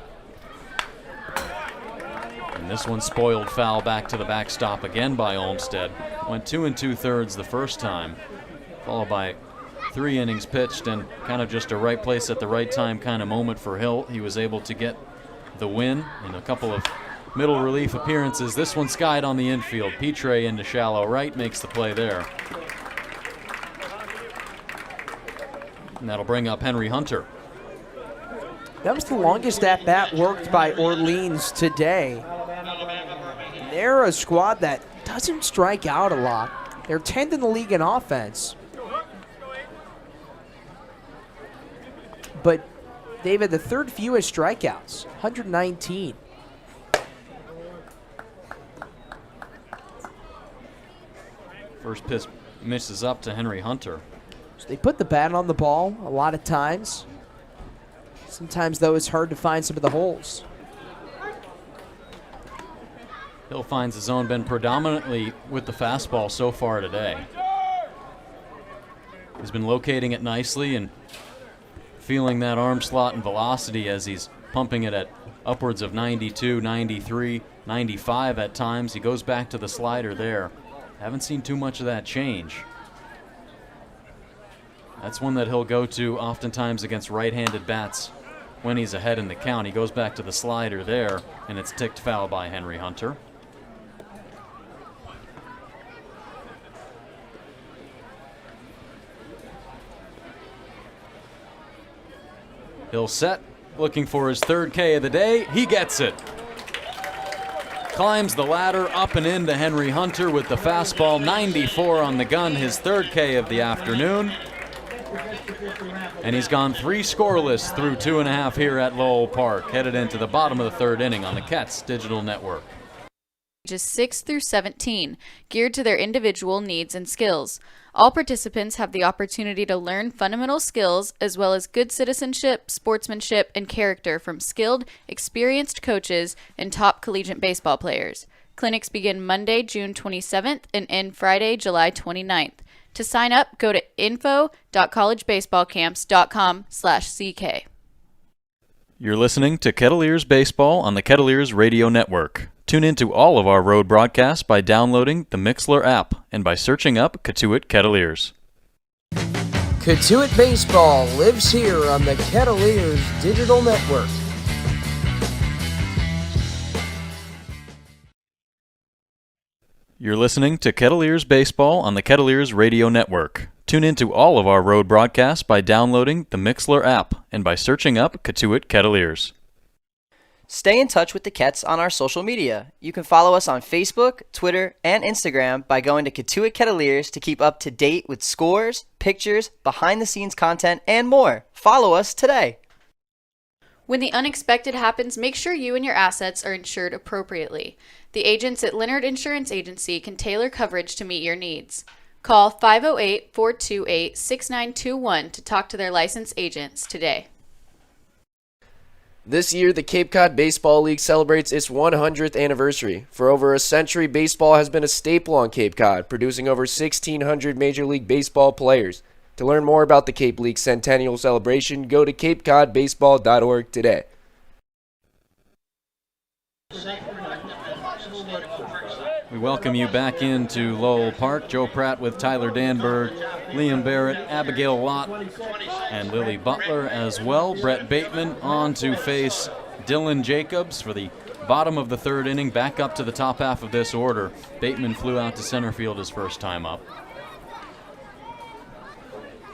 And this one spoiled foul back to the backstop again by Olmsted. Went 2 2/3 the first time, followed by 3 innings pitched, and kind of just a right place at the right time kind of moment for Hill. He was able to get the win in a couple of middle relief appearances. This one skied on the infield. Petre into shallow right, makes the play there. And that'll bring up Henry Hunter. That was the longest at-bat worked by Orleans today. They're a squad that doesn't strike out a lot. They're 10th in the league in offense. But they've had the 3rd fewest strikeouts, 119. First pitch misses up to Henry Hunter. So they put the bat on the ball a lot of times. Sometimes, though, it's hard to find some of the holes. Hill finds the zone, been predominantly with the fastball so far today. He's been locating it nicely and feeling that arm slot and velocity as he's pumping it at upwards of 92, 93, 95 at times. He goes back to the slider there. Haven't seen too much of that change. That's one that he'll go to oftentimes against right-handed bats when he's ahead in the count. He goes back to the slider there, and it's ticked foul by Henry Hunter. Hill set, looking for his 3rd K of the day. He gets it. Climbs the ladder up and into Henry Hunter with the fastball, 94 on the gun, his 3rd K of the afternoon. And he's gone 3 scoreless through 2 1/2 here at Lowell Park, headed into the bottom of the 3rd inning on the Cats Digital Network. Ages 6 through 17, geared to their individual needs and skills. All participants have the opportunity to learn fundamental skills as well as good citizenship, sportsmanship, and character from skilled, experienced coaches and top collegiate baseball players. Clinics begin Monday, June 27th and end Friday, July 29th. To sign up, go to info.collegebaseballcamps.com/CK. You're listening to Kettleers Baseball on the Kettleers Radio Network. Tune in to all of our road broadcasts by downloading the Mixlr app and by searching up Cotuit Kettleers. Cotuit Baseball lives here on the Kettleers Digital Network. You're listening to Kettleers Baseball on the Kettleers Radio Network. Tune in to all of our road broadcasts by downloading the Mixlr app and by searching up Cotuit Kettleers. Stay in touch with the Kets on our social media. You can follow us on Facebook, Twitter, and Instagram by going to Cotuit Kettleers to keep up to date with scores, pictures, behind-the-scenes content, and more. Follow us today. When the unexpected happens, make sure you and your assets are insured appropriately. The agents at Leonard Insurance Agency can tailor coverage to meet your needs. Call 508-428-6921 to talk to their licensed agents today. This year, the Cape Cod Baseball League celebrates its 100th anniversary. For over a century, baseball has been a staple on Cape Cod, producing over 1,600 Major League Baseball players. To learn more about the Cape League Centennial Celebration, go to capecodbaseball.org today. We welcome you back into Lowell Park. Joe Pratt with Tyler Danberg, Liam Barrett, Abigail Lott, and Lily Butler as well. Brett Bateman on to face Dylan Jacobs for the bottom of the third inning, back up to the top half of this order. Bateman flew out to center field his first time up.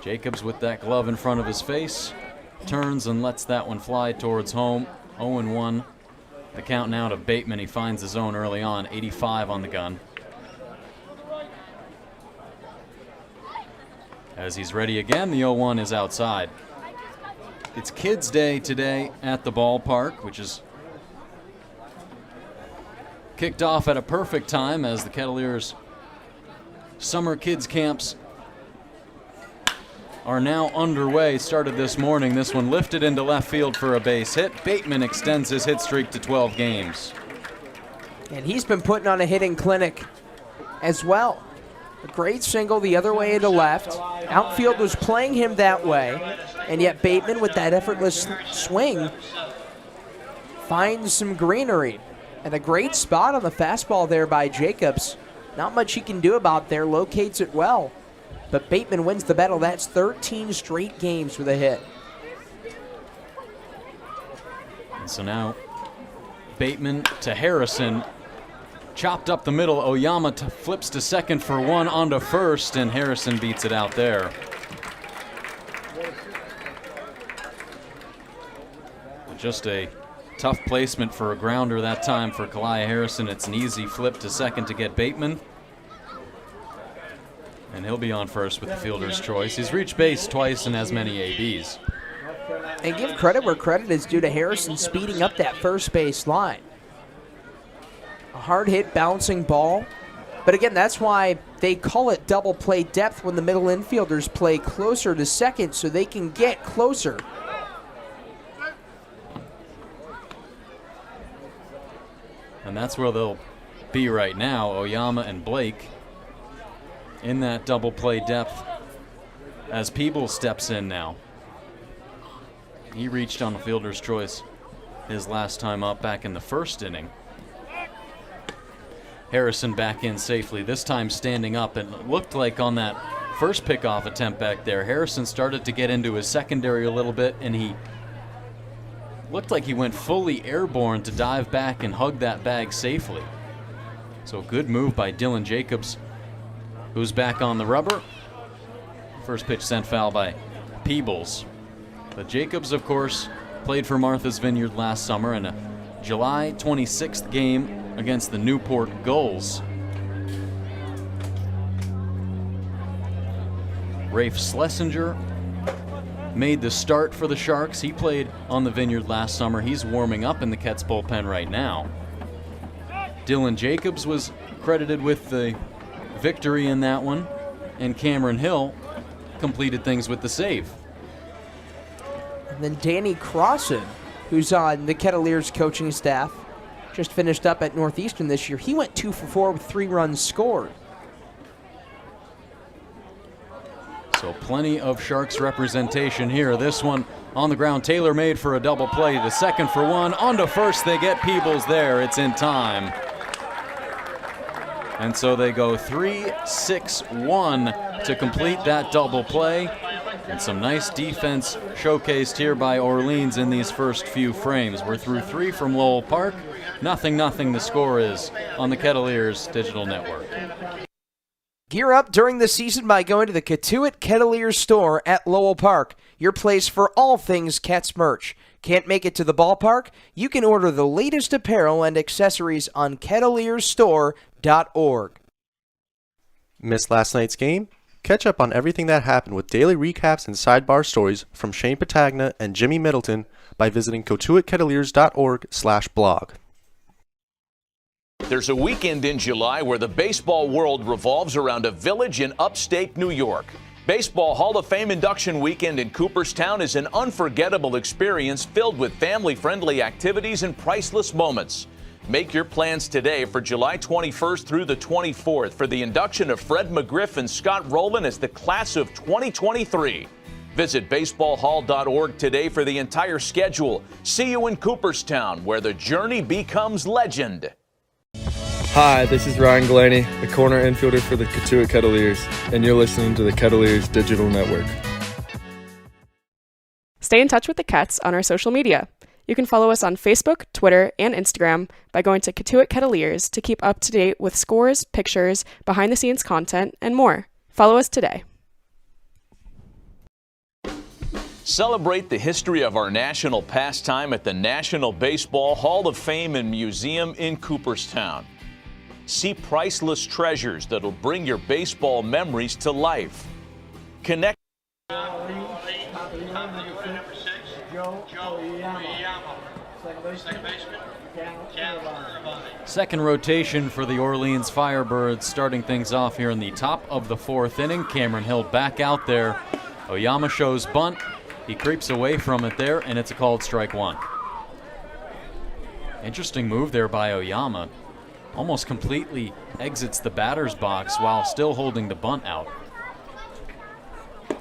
Jacobs with that glove in front of his face, turns and lets that one fly towards home. 0-1. The count now to Bateman. He finds the zone early on, 85 on the gun. As he's ready again, the 0-1 is outside. It's Kids Day today at the ballpark, which is kicked off at a perfect time as the Kettleers summer kids camps are now underway. Started this morning. This one lifted into left field for a base hit. Bateman extends his hit streak to 12 games. And he's been putting on a hitting clinic as well. A great single the other way to left. Outfield was playing him that way, and yet Bateman with that effortless swing finds some greenery. And a great spot on the fastball there by Jacobs. Not much he can do about there, locates it well. But Bateman wins the battle. That's 13 straight games with a hit. And so now Bateman to Harrison. Chopped up the middle. Oyama flips to second for one, onto first, and Harrison beats it out there. Just a tough placement for a grounder that time for Kalia Harrison. It's an easy flip to second to get Bateman. And he'll be on first with the fielder's choice. He's reached base twice and has many ABs. And give credit where credit is due to Harrison speeding up that first base line. A hard hit bouncing ball. But again, that's why they call it double play depth when the middle infielders play closer to second so they can get closer. And that's where they'll be right now, Oyama and Blake in that double play depth as Peebles steps in now. He reached on the fielder's choice his last time up back in the first inning. Harrison back in safely, this time standing up, and it looked like on that first pickoff attempt back there, Harrison started to get into his secondary a little bit, and he looked like he went fully airborne to dive back and hug that bag safely. So good move by Dylan Jacobs, who's back on the rubber. First pitch sent foul by Peebles. But Jacobs, of course, played for Martha's Vineyard last summer in a July 26th game against the Newport Gulls. Rafe Schlesinger made the start for the Sharks. He played on the Vineyard last summer. He's warming up in the Ketts bullpen right now. Dylan Jacobs was credited with the victory in that one, and Cameron Hill completed things with the save. And then Danny Crossan, who's on the Kettleers coaching staff, just finished up at Northeastern this year. He went 2 for 4 with 3 runs scored. So plenty of Sharks representation here. This one on the ground. Taylor made for a double play to second for one. On to first, they get Peebles there. It's in time. And so they go 3-6-1 to complete that double play. And some nice defense showcased here by Orleans in these first few frames. We're through 3 from Lowell Park. 0-0 the score is on the Kettleers Digital Network. Gear up during the season by going to the Cotuit Kettleers store at Lowell Park, your place for all things Ketts merch. Can't make it to the ballpark? You can order the latest apparel and accessories on kettlierstore.org. Missed last night's game? Catch up on everything that happened with daily recaps and sidebar stories from Shane Patagna and Jimmy Middleton by visiting cotuitkettleers.org/blog. There's a weekend in July where the baseball world revolves around a village in upstate New York. Baseball Hall of Fame induction weekend in Cooperstown is an unforgettable experience filled with family-friendly activities and priceless moments. Make your plans today for July 21st through the 24th for the induction of Fred McGriff and Scott Rowland as the class of 2023. Visit baseballhall.org today for the entire schedule. See you in Cooperstown, where the journey becomes legend. Hi, this is Ryan Glaney, the corner infielder for the Cotuit Kettleers, and you're listening to the Kettleers Digital Network. Stay in touch with the Cats on our social media. You can follow us on Facebook, Twitter, and Instagram by going to Cotuit Kettleers to keep up to date with scores, pictures, behind-the-scenes content, and more. Follow us today. Celebrate the history of our national pastime at the National Baseball Hall of Fame and Museum in Cooperstown. See priceless treasures that'll bring your baseball memories to life. Connect. Second rotation for the Orleans Firebirds, starting things off here in the top of the fourth inning. Cameron Hill back out there. Oyama shows bunt. He creeps away from it there, and it's a called strike one. Interesting move there by Oyama. Almost completely exits the batter's box while still holding the bunt out.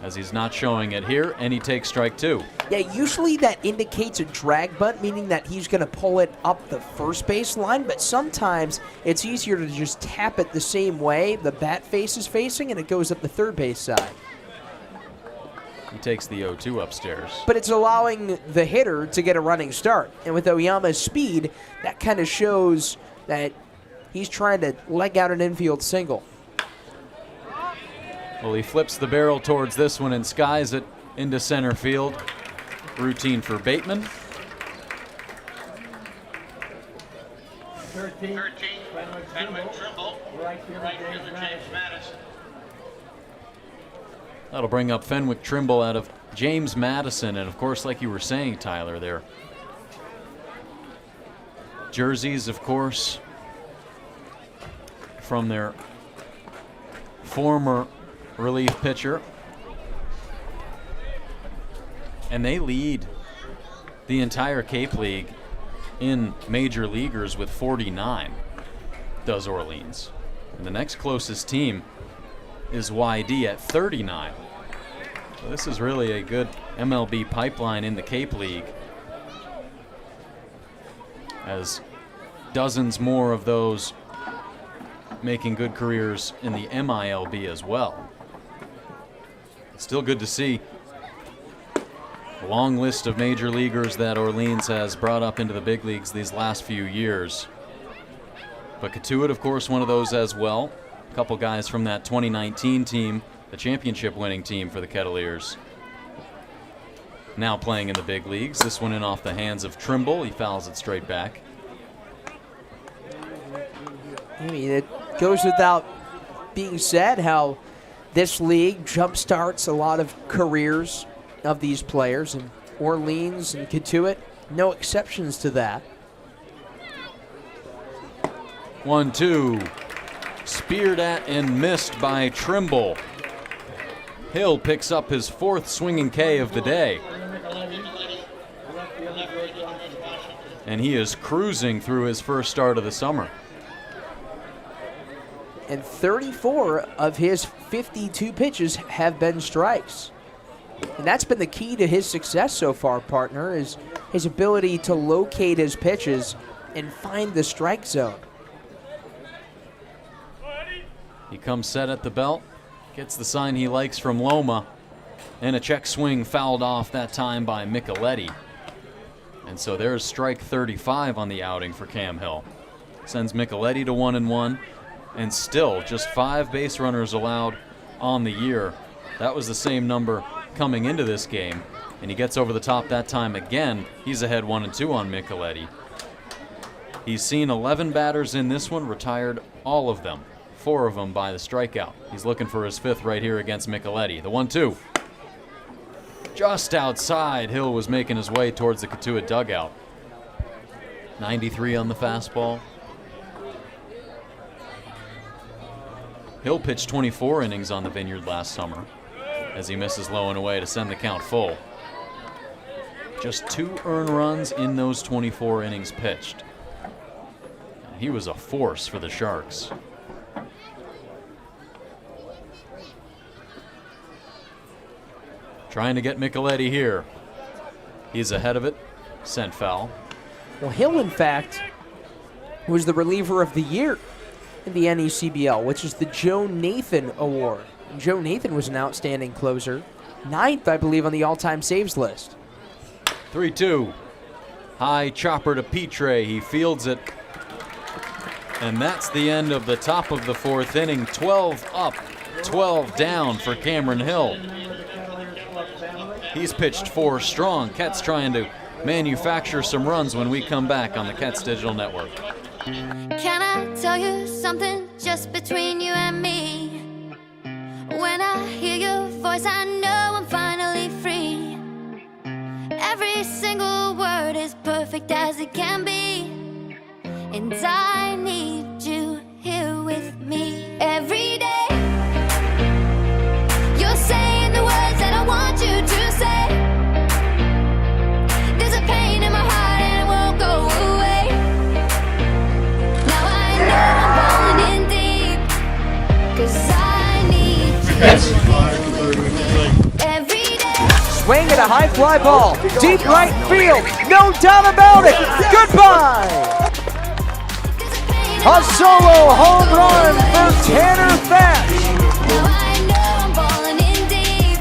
As he's not showing it here, and he takes strike two. Yeah, usually that indicates a drag bunt, meaning that he's going to pull it up the first base line, but sometimes it's easier to just tap it the same way the bat face is facing, and it goes up the third base side. He takes the 0-2 upstairs. But it's allowing the hitter to get a running start. And with Oyama's speed, that kind of shows that he's trying to leg out an infield single. Well, he flips the barrel towards this one and skies it into center field. Routine for Bateman. 13, Fenwick Trimble, right fielder James Madison. That'll bring up Fenwick Trimble out of James Madison. And, of course, like you were saying, Tyler, their jerseys, of course, from their former relief pitcher. And they lead the entire Cape League in major leaguers with 49, does Orleans. And the next closest team is YD at 39. So this is really a good MLB pipeline in the Cape League, as dozens more of those making good careers in the MILB as well. It's still good to see a long list of major leaguers that Orleans has brought up into the big leagues these last few years. But Cotuit, of course, one of those as well. A couple guys from that 2019 team, the championship winning team for the Kettleers, now playing in the big leagues. This one in off the hands of Trimble. He fouls it straight back. I mean, it goes without being said how this league jumpstarts a lot of careers of these players, and Orleans and Cotuit, no exceptions to that. 1-2. Speared at and missed by Trimble. Hill picks up his fourth swinging K of the day. And he is cruising through his first start of the summer. And 34 of his 52 pitches have been strikes. And that's been the key to his success so far, partner, is his ability to locate his pitches and find the strike zone. He comes set at the belt, gets the sign he likes from Loma, and a check swing fouled off that time by Micheletti. And so there's strike 35 on the outing for Cam Hill. Sends Micheletti to 1-1, and still just 5 base runners allowed on the year. That was the same number coming into this game, and he gets over the top that time again. He's ahead 1-2 on Micheletti. He's seen 11 batters in this one, retired all of them. 4 of them by the strikeout. He's looking for his 5th right here against Micheletti. The 1-2. Just outside. Hill was making his way towards the Cotuit dugout. 93 on the fastball. Hill pitched 24 innings on the Vineyard last summer as he misses low and away to send the count full. Just 2 earned runs in those 24 innings pitched. He was a force for the Sharks. Trying to get Micheletti here. He's ahead of it. Sent foul. Well, Hill, in fact, was the reliever of the year in the NECBL, which is the Joe Nathan Award. And Joe Nathan was an outstanding closer. 9th, I believe, on the all-time saves list. 3-2. High chopper to Petre. He fields it. And that's the end of the top of the 4th inning. 12 up, 12 down for Cameron Hill. He's pitched 4 strong. Ket's trying to manufacture some runs when we come back on the Ket's Digital Network. Can I tell you something just between you and me? When I hear your voice, I know I'm finally free. Every single word is perfect as it can be. And I need you here with me every day. You're saying the words that I want you to say. There's a pain in my heart and it won't go away. Now I know I'm falling in deep, 'cause I need you every day. Swing at a high fly ball. Deep right field. No doubt about it. Goodbye. A solo home run for Tanner Thatch. Now I know I'm falling in deep,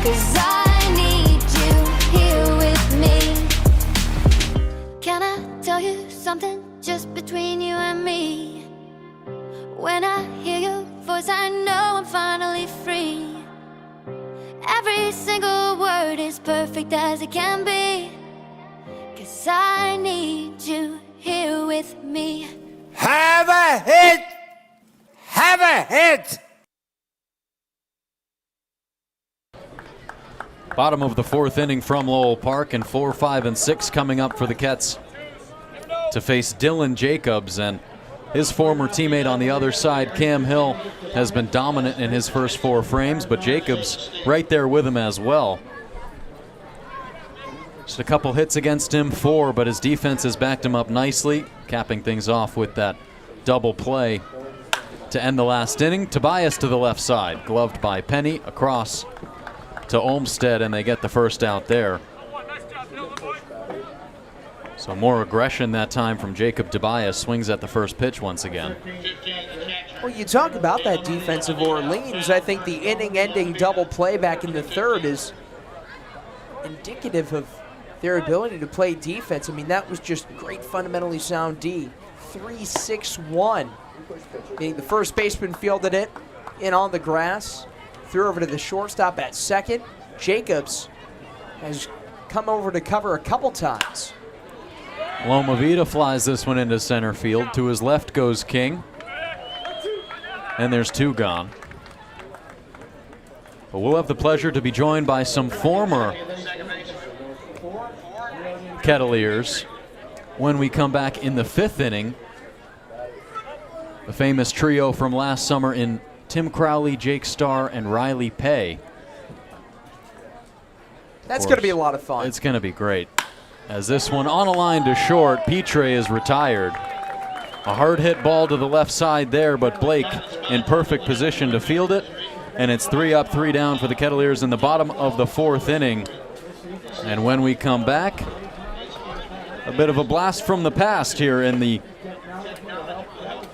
'cause I need you here with me. Can I tell you something just between you and me? When I hear your voice, I know I'm finally free. Every single word is perfect as it can be, 'cause I need you here with me. Have a hit! Have a hit! Bottom of the 4th inning from Lowell Park, and 4, 5, and 6 coming up for the Kets to face Dylan Jacobs. And his former teammate on the other side, Cam Hill, has been dominant in his first 4 frames, but Jacobs right there with him as well. Just a couple hits against him, 4, but his defense has backed him up nicely, capping things off with that double play to end the last inning. Tobias to the left side, gloved by Penny, across to Olmstead, and they get the first out there. So more aggression that time from Jacob Tobias. Swings at the first pitch once again. Well, you talk about that defense of Orleans. I think the inning-ending double play back in the 3rd is indicative of their ability to play defense. I mean, that was just great fundamentally sound D. 3-6-1. The first baseman fielded it in on the grass, threw over to the shortstop at second. Jacobs has come over to cover a couple times. Loma Vida flies this one into center field. To his left goes King. And there's 2 gone. But we'll have the pleasure to be joined by some former Kettleers when we come back in the 5th inning. The famous trio from last summer in Tim Crowley, Jake Starr, and Riley Pay. That's going to be a lot of fun. It's going to be great. As this one on a line to short, Petre is retired. A hard hit ball to the left side there, but Blake in perfect position to field it. And it's 3 up, 3 down for the Kettleers in the bottom of the 4th inning. And when we come back, a bit of a blast from the past here in the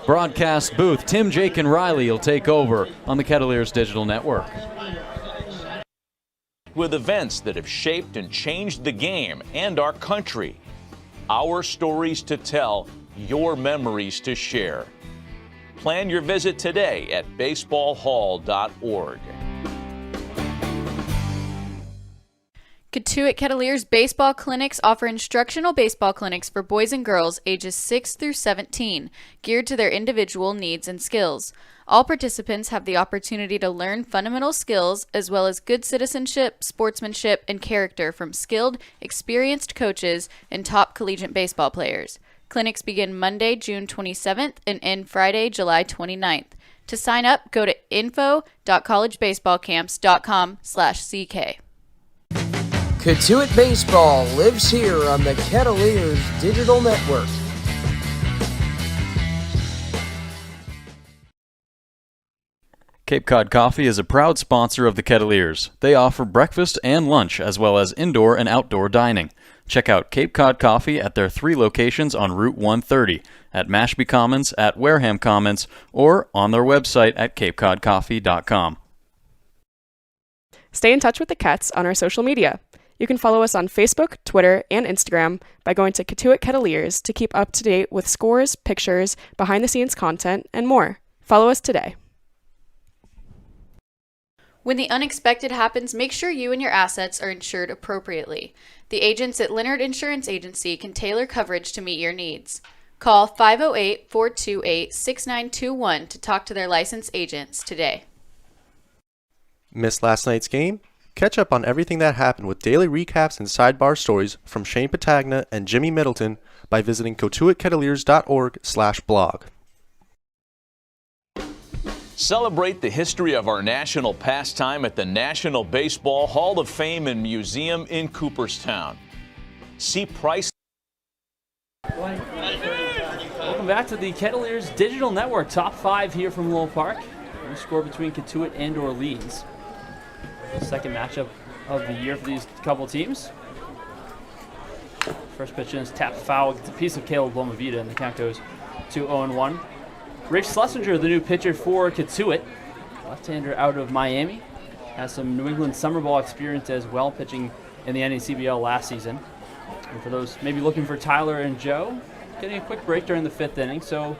broadcast booth. Tim, Jake, and Riley will take over on the Kettleers Digital Network. With events that have shaped and changed the game and our country. Our stories to tell, your memories to share. Plan your visit today at baseballhall.org. Cotuit Kettleers baseball clinics offer instructional baseball clinics for boys and girls ages 6 through 17, geared to their individual needs and skills. All participants have the opportunity to learn fundamental skills as well as good citizenship, sportsmanship, and character from skilled, experienced coaches and top collegiate baseball players. Clinics begin Monday, June 27th and end Friday, July 29th. To sign up, go to info.collegebaseballcamps.com/CK. Cotuit Baseball lives here on the Kettleers Digital Network. Cape Cod Coffee is a proud sponsor of the Kettleers. They offer breakfast and lunch, as well as indoor and outdoor dining. Check out Cape Cod Coffee at their 3 locations on Route 130, at Mashpee Commons, at Wareham Commons, or on their website at capecodcoffee.com. Stay in touch with the Cats on our social media. You can follow us on Facebook, Twitter, and Instagram by going to Cotuit Kettleers to keep up to date with scores, pictures, behind-the-scenes content, and more. Follow us today. When the unexpected happens, make sure you and your assets are insured appropriately. The agents at Leonard Insurance Agency can tailor coverage to meet your needs. Call 508-428-6921 to talk to their licensed agents today. Missed last night's game? Catch up on everything that happened with daily recaps and sidebar stories from Shane Patagna and Jimmy Middleton by visiting cotuitkettleers.org/blog. Celebrate the history of our national pastime at the National Baseball Hall of Fame and Museum in Cooperstown. See price. Welcome back to the Kettleers Digital Network Top 5 here from Lowell Park. We score between Cotuit and Orleans. Second matchup of the year for these couple teams. First pitch in is tapped foul. It's a piece of Caleb Lomavita, and the count goes to 0-1. Rich Schlesinger, the new pitcher for Cotuit, left-hander out of Miami, has some New England summer ball experience as well, pitching in the NACBL last season. And for those maybe looking for Tyler and Joe, getting a quick break during the 5th inning. So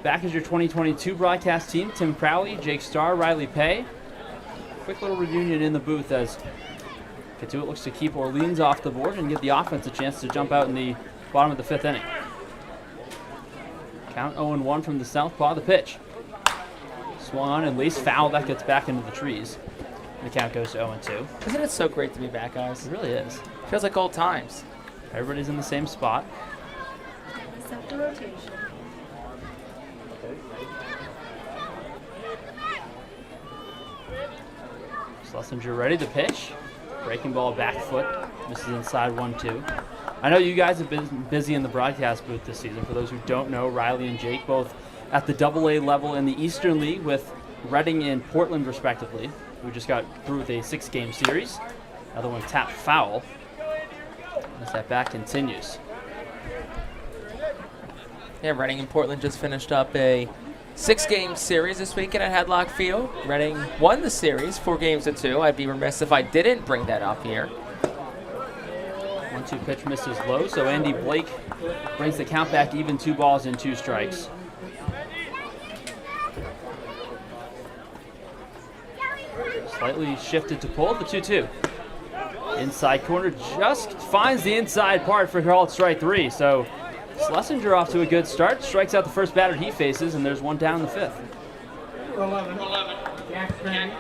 back as your 2022 broadcast team, Tim Crowley, Jake Starr, Riley Pay. Quick little reunion in the booth as Cotuit looks to keep Orleans off the board and give the offense a chance to jump out in the bottom of the 5th inning. Count 0-1 from the southpaw. The pitch swung on and laced foul. That gets back into the trees. The count goes to 0-2. Isn't it so great to be back, guys? It really is. Feels like old times. Everybody's in the same spot. Except the rotation. Schlesinger ready. The pitch. Breaking ball, back foot. Misses inside 1-2. I know you guys have been busy in the broadcast booth this season. For those who don't know, Riley and Jake both at the AA level in the Eastern League with Reading and Portland respectively. We just got through with a 6-game series. Another one tapped foul as that bat continues. Yeah, Reading and Portland just finished up a 6-game series this weekend at Hadlock Field. Reading won the series 4-2. I'd be remiss if I didn't bring that up here. 1-2 pitch misses low, so Andy Blake brings the count back even, 2 balls and 2 strikes. Slightly shifted to pull, the 2-2. Inside corner just finds the inside part for called strike 3, so Schlesinger off to a good start, strikes out the first batter he faces, and there's one down in the 5th. 11. Jack Benny,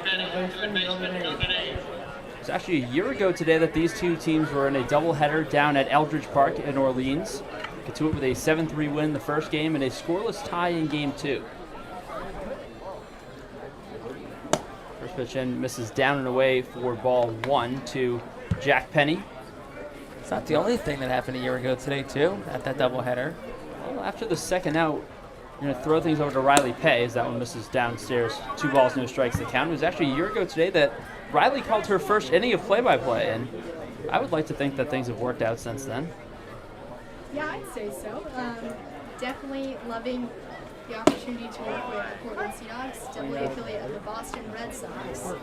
It's actually a year ago today that these two teams were in a doubleheader down at Eldridge Park in Orleans. Cotuit with a 7-3 win the first game and a scoreless tie in game 2. First pitch in misses down and away for ball 1 to Jack Penny. It's not the only thing that happened a year ago today, too, at that doubleheader. Well, after the second out, you're going to throw things over to Riley Pay as that one misses downstairs. 2 balls, no strikes the count. It was actually a year ago today that Riley called her first inning of play-by-play, and I would like to think that things have worked out since then. Yeah, I'd say so. Definitely loving the opportunity to work with the Portland Seahawks, double-A affiliate of the Boston Red Sox.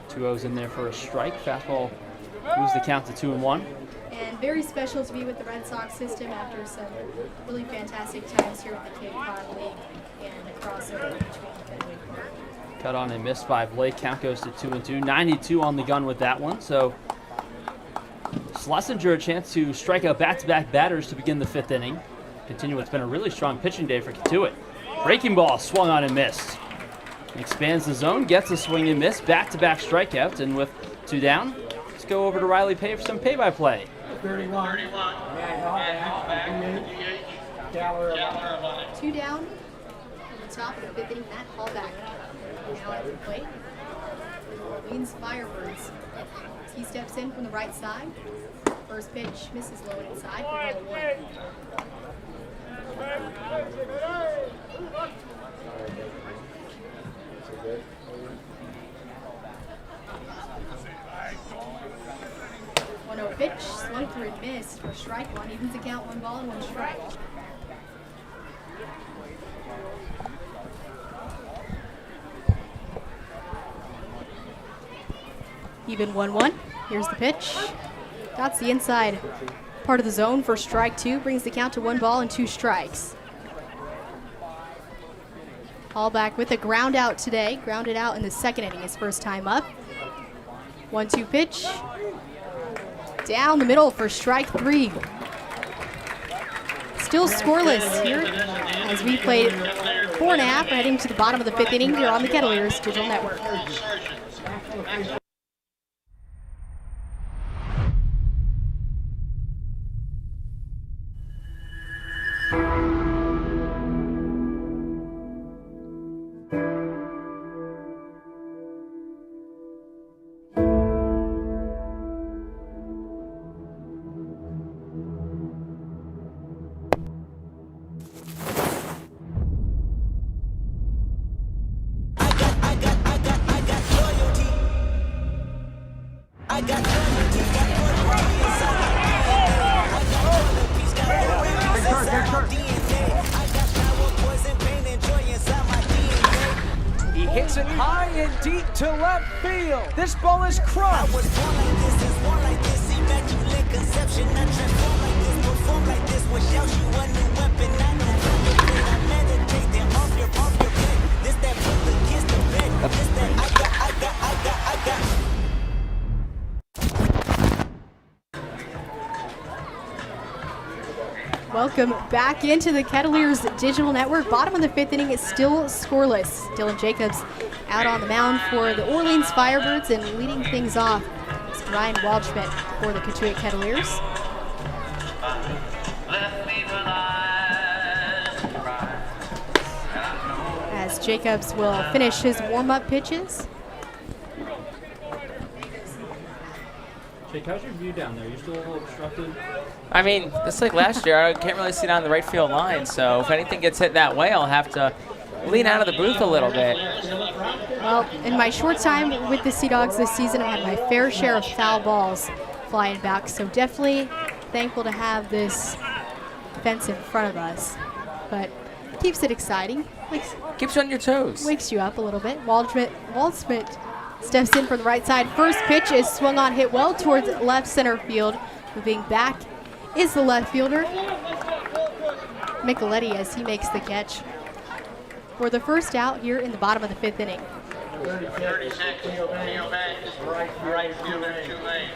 2-0s in there for a strike. Fastball moves the count to 2-1. And very special to be with the Red Sox system after some really fantastic times here with the Cape Cod League and the crossover between Fenway Park. Cut on and missed by Blake. Count goes to 2-2. 92 on the gun with that one. So Schlesinger a chance to strike out back-to-back batters to begin the 5th inning. Continue what's been a really strong pitching day for Cotuit. Breaking ball swung on and missed. Expands the zone, gets a swing and miss. Back-to-back strikeouts, and with 2 down, let's go over to Riley Pay for some play-by-play. 31. 2 down on the top of the 5th inning. Matt Hallback now at the plate. Orleans Firebirds. He steps in from the right side. First pitch misses low and inside for ball 1. missed for strike one. Evens the count, 1 ball and 1 strike. Even 1-1. Here's the pitch. That's the inside part of the zone for strike 2. Brings the count to 1 ball and 2 strikes. All back with a ground out today. Grounded out in the second inning, his first time up. 1-2 pitch. Down the middle for strike 3. Still scoreless here as we played 4.5. We're heading to the bottom of the 5th inning here on the Kettleers Digital Network. He hits it high and deep to left field. This ball is crushed. Welcome back into the Kettleers Digital Network. Bottom of the 5th inning is still scoreless. Dylan Jacobs out on the mound for the Orleans Firebirds, and leading things off is Ryan Waldschmidt for the Cotuit Kettleers. As Jacobs will finish his warm-up pitches. Jake, how's your view down there? You're still a little obstructed? I mean, just like last year, I can't really see down the right field line, so if anything gets hit that way, I'll have to lean out of the booth a little bit. Well, in my short time with the Sea Dogs this season, I had my fair share of foul balls flying back, so definitely thankful to have this fence in front of us. But keeps it exciting. Keeps you on your toes. Wakes you up a little bit. Waldschmidt steps in from the right side. First pitch is swung on, hit well towards left center field. Moving back is the left fielder, Micheletti, as he makes the catch for the first out here in the bottom of the 5th inning. 36, right fielder, 2 lane.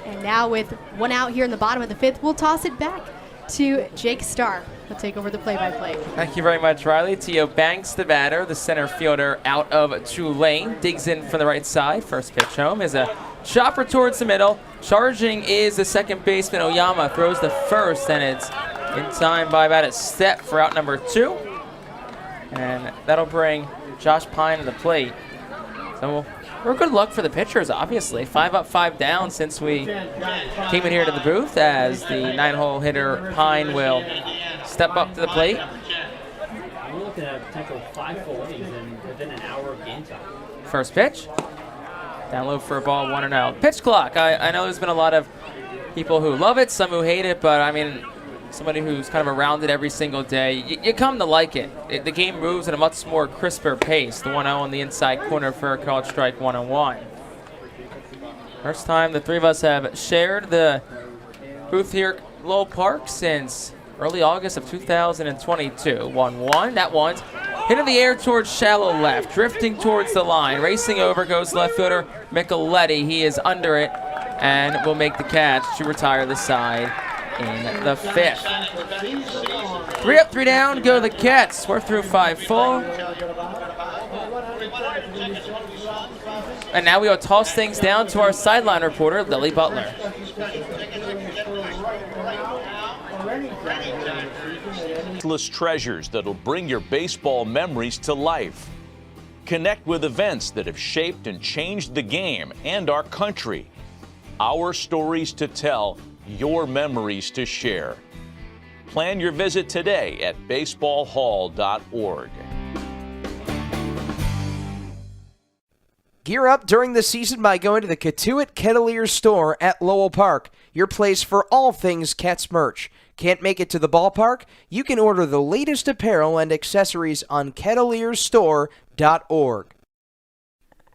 And now with 1 out here in the bottom of the 5th, we'll toss it back to Jake Starr. He'll take over the play-by-play. Thank you very much, Riley. Tio Banks, the batter, the center fielder out of Tulane, digs in from the right side. First pitch home is a chopper towards the middle. Charging is the second baseman, Oyama, throws the first, and it's in time by about a step for out number 2. And that'll bring Josh Pine to the plate. So we're good luck for the pitchers, obviously. 5 up, 5 down since we came in here to the booth, as the 9-hole hitter Pine will step up to the plate. We're looking at a potential 5 full innings within an hour of game time. First pitch. Down low for a ball, 1-0. Pitch clock. I know there's been a lot of people who love it, some who hate it, but I mean, somebody who's kind of around it every single day, you come to like it. The game moves at a much more crisper pace. The 1-0 on the inside corner for a called strike, 1-1. First time the three of us have shared the booth here at Lowell Park since early August of 2022. 1-1. That one's hit in the air towards shallow left, drifting towards the line. Racing over goes left fielder Micheletti. He is under it and will make the catch to retire the side in the 5th. 3 up, 3 down, go the Cats. We're through 5 full. And now we will toss things down to our sideline reporter, Lily Butler. Treasures that'll bring your baseball memories to life. Connect with events that have shaped and changed the game and our country. Our stories to tell, your memories to share. Plan your visit today at baseballhall.org. Gear up during the season by going to the Cotuit Kettleers store at Lowell Park. your place for all things Cats merch. Can't make it to the ballpark? You can order the latest apparel and accessories on kettleersstore.org.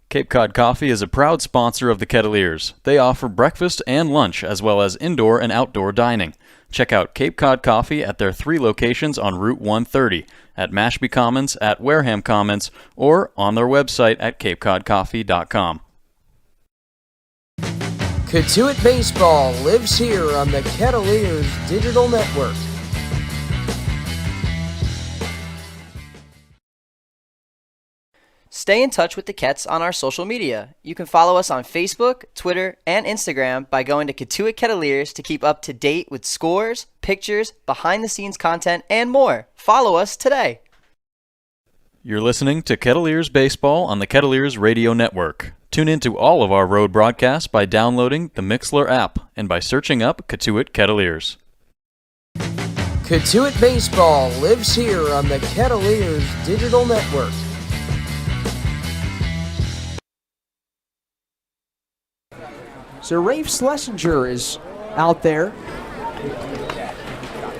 Cape Cod Coffee is a proud sponsor of the Kettleers. They offer breakfast and lunch, as well as indoor and outdoor dining. Check out Cape Cod Coffee at their 3 locations on Route 130, at Mashpee Commons, at Wareham Commons, or on their website at capecodcoffee.com. Cotuit Baseball lives here on the Kettleers Digital Network. Stay in touch with the Kets on our social media. You can follow us on Facebook, Twitter, and Instagram by going to Cotuit Kettleers to keep up to date with scores, pictures, behind-the-scenes content, and more. Follow us today. You're listening to Kettleers Baseball on the Kettleers Radio Network. Tune into all of our road broadcasts by downloading the Mixlr app and by searching up Cotuit Kettleers. Cotuit Baseball lives here on the Kettleers Digital Network. So Rafe Schlesinger is out there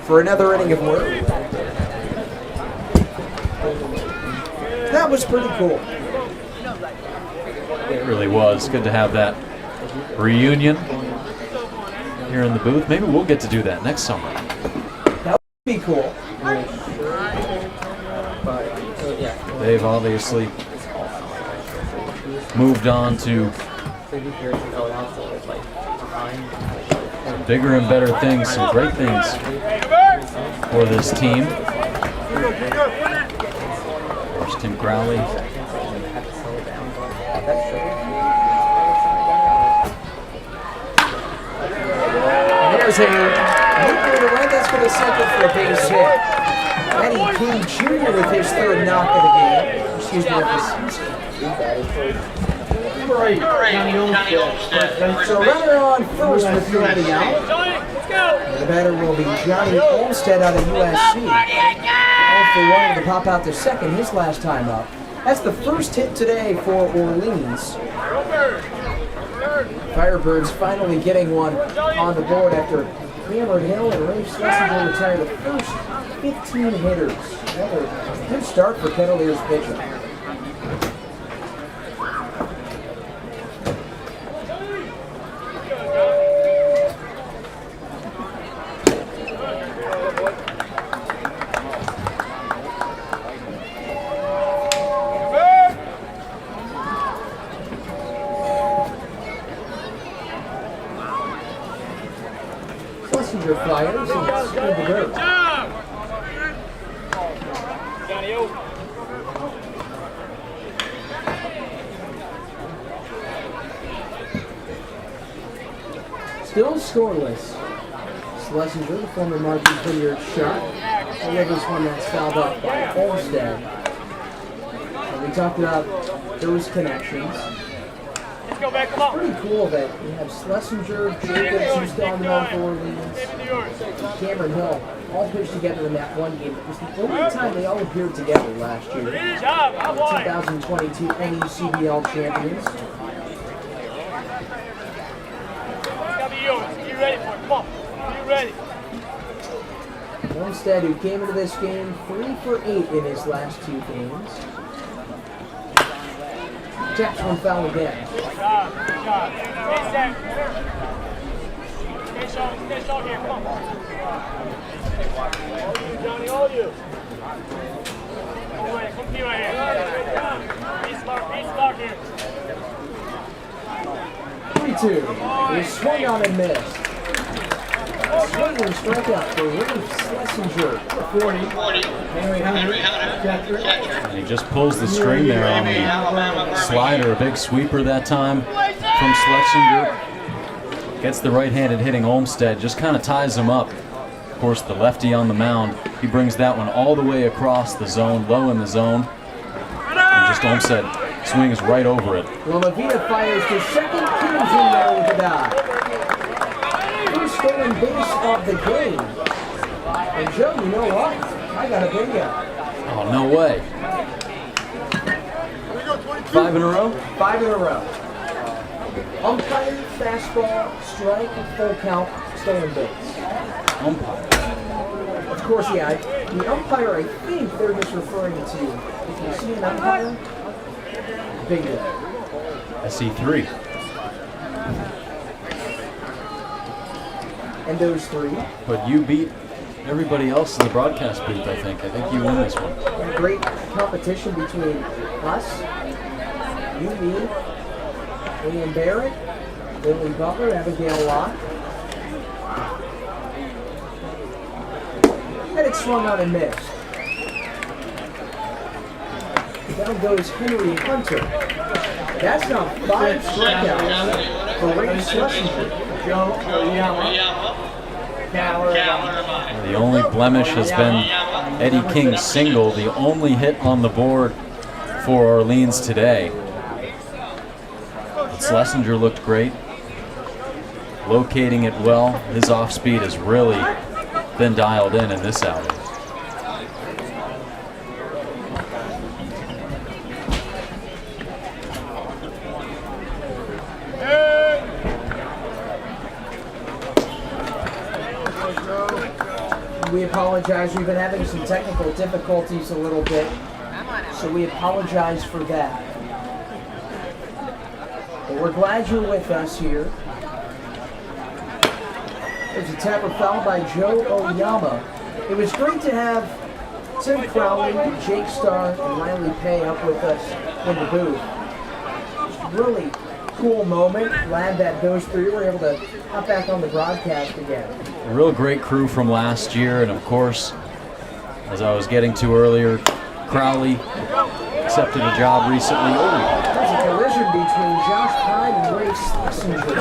for another inning of work. That was pretty cool. It really was. Good to have that reunion here in the booth. Maybe we'll get to do that next summer. That would be cool. They've obviously moved on to some bigger and better things, some great things for this team. There's Tim Crowley. And there's a movement around that's going to second for a base hit. Eddie King Jr. with his 3rd knock of the game. Excuse me, of the season. So runner on first with nobody out. The batter will be Johnny Olmstead out of USC. All for 1 to pop out to second his last time up. That's the first hit today for Orleans. Firebirds finally getting one on the board after Cameron Hill and Rafe Schlesinger retired the first 15 hitters. Another good start for Kettleers pitching. Schlesinger fires and it's good to go. Still scoreless. Schlesinger, the former Marquis Hilliard shot, delivers one that's fouled up by Olmstead. And we talked about those connections. It's pretty cool that you have Schlesinger, Jacobs, who's still on the mound for Orleans, Cameron Hill, all pitched together in that one game. It was the only time they all appeared together last year. The 2022 NECBL champions. Olmstead, who came into this game 3 for 8 in his last 2 games. Taps one foul again. He swung on and missed. Swinging strikeout for Rafe Schlesinger. 40. And he just pulls the string there on the slider. A big sweeper that time from Schlesinger. Gets the right-handed hitting Olmstead. Just kind of ties him up. Of course, the lefty on the mound. He brings that one all the way across the zone, low in the zone. And just Olmstead swings right over it. Well, Levita fires to second. King's in there with a dive. First stolen base of the game. And Joe, you know what? I got a video. Oh, no way. 5 in a row? 5 in a row. Umpire, fastball, strike, full count, stolen base. Umpire. Of course, yeah. The umpire, I think they're just referring to. If you see an umpire, bingo. I see 3. And those 3. But you beat everybody else in the broadcast booth, I think. I think you win this one. A great competition between us, you, me, William Barrett, Lily Butler, Abigail Locke. And it swung on and missed. Down goes Henry Hunter. That's now 5 strikeouts for Ray Schlesinger. The only blemish has been Eddie King's single, the only hit on the board for Orleans today. Schlesinger looked great, locating it well. His off-speed has really been dialed in this outing. We apologize. We've been having some technical difficulties a little bit, so we apologize for that. But we're glad you're with us here. There's a tapper foul by Joe Oyama. It was great to have Tim Crowley, Jake Starr, and Riley Pay up with us in the booth. Just really cool moment. Glad that those 3 were able to hop back on the broadcast again. A real great crew from last year, and of course, as I was getting to earlier, Crowley accepted a job recently. There's a collision between Josh Pine and Ray Schlesinger.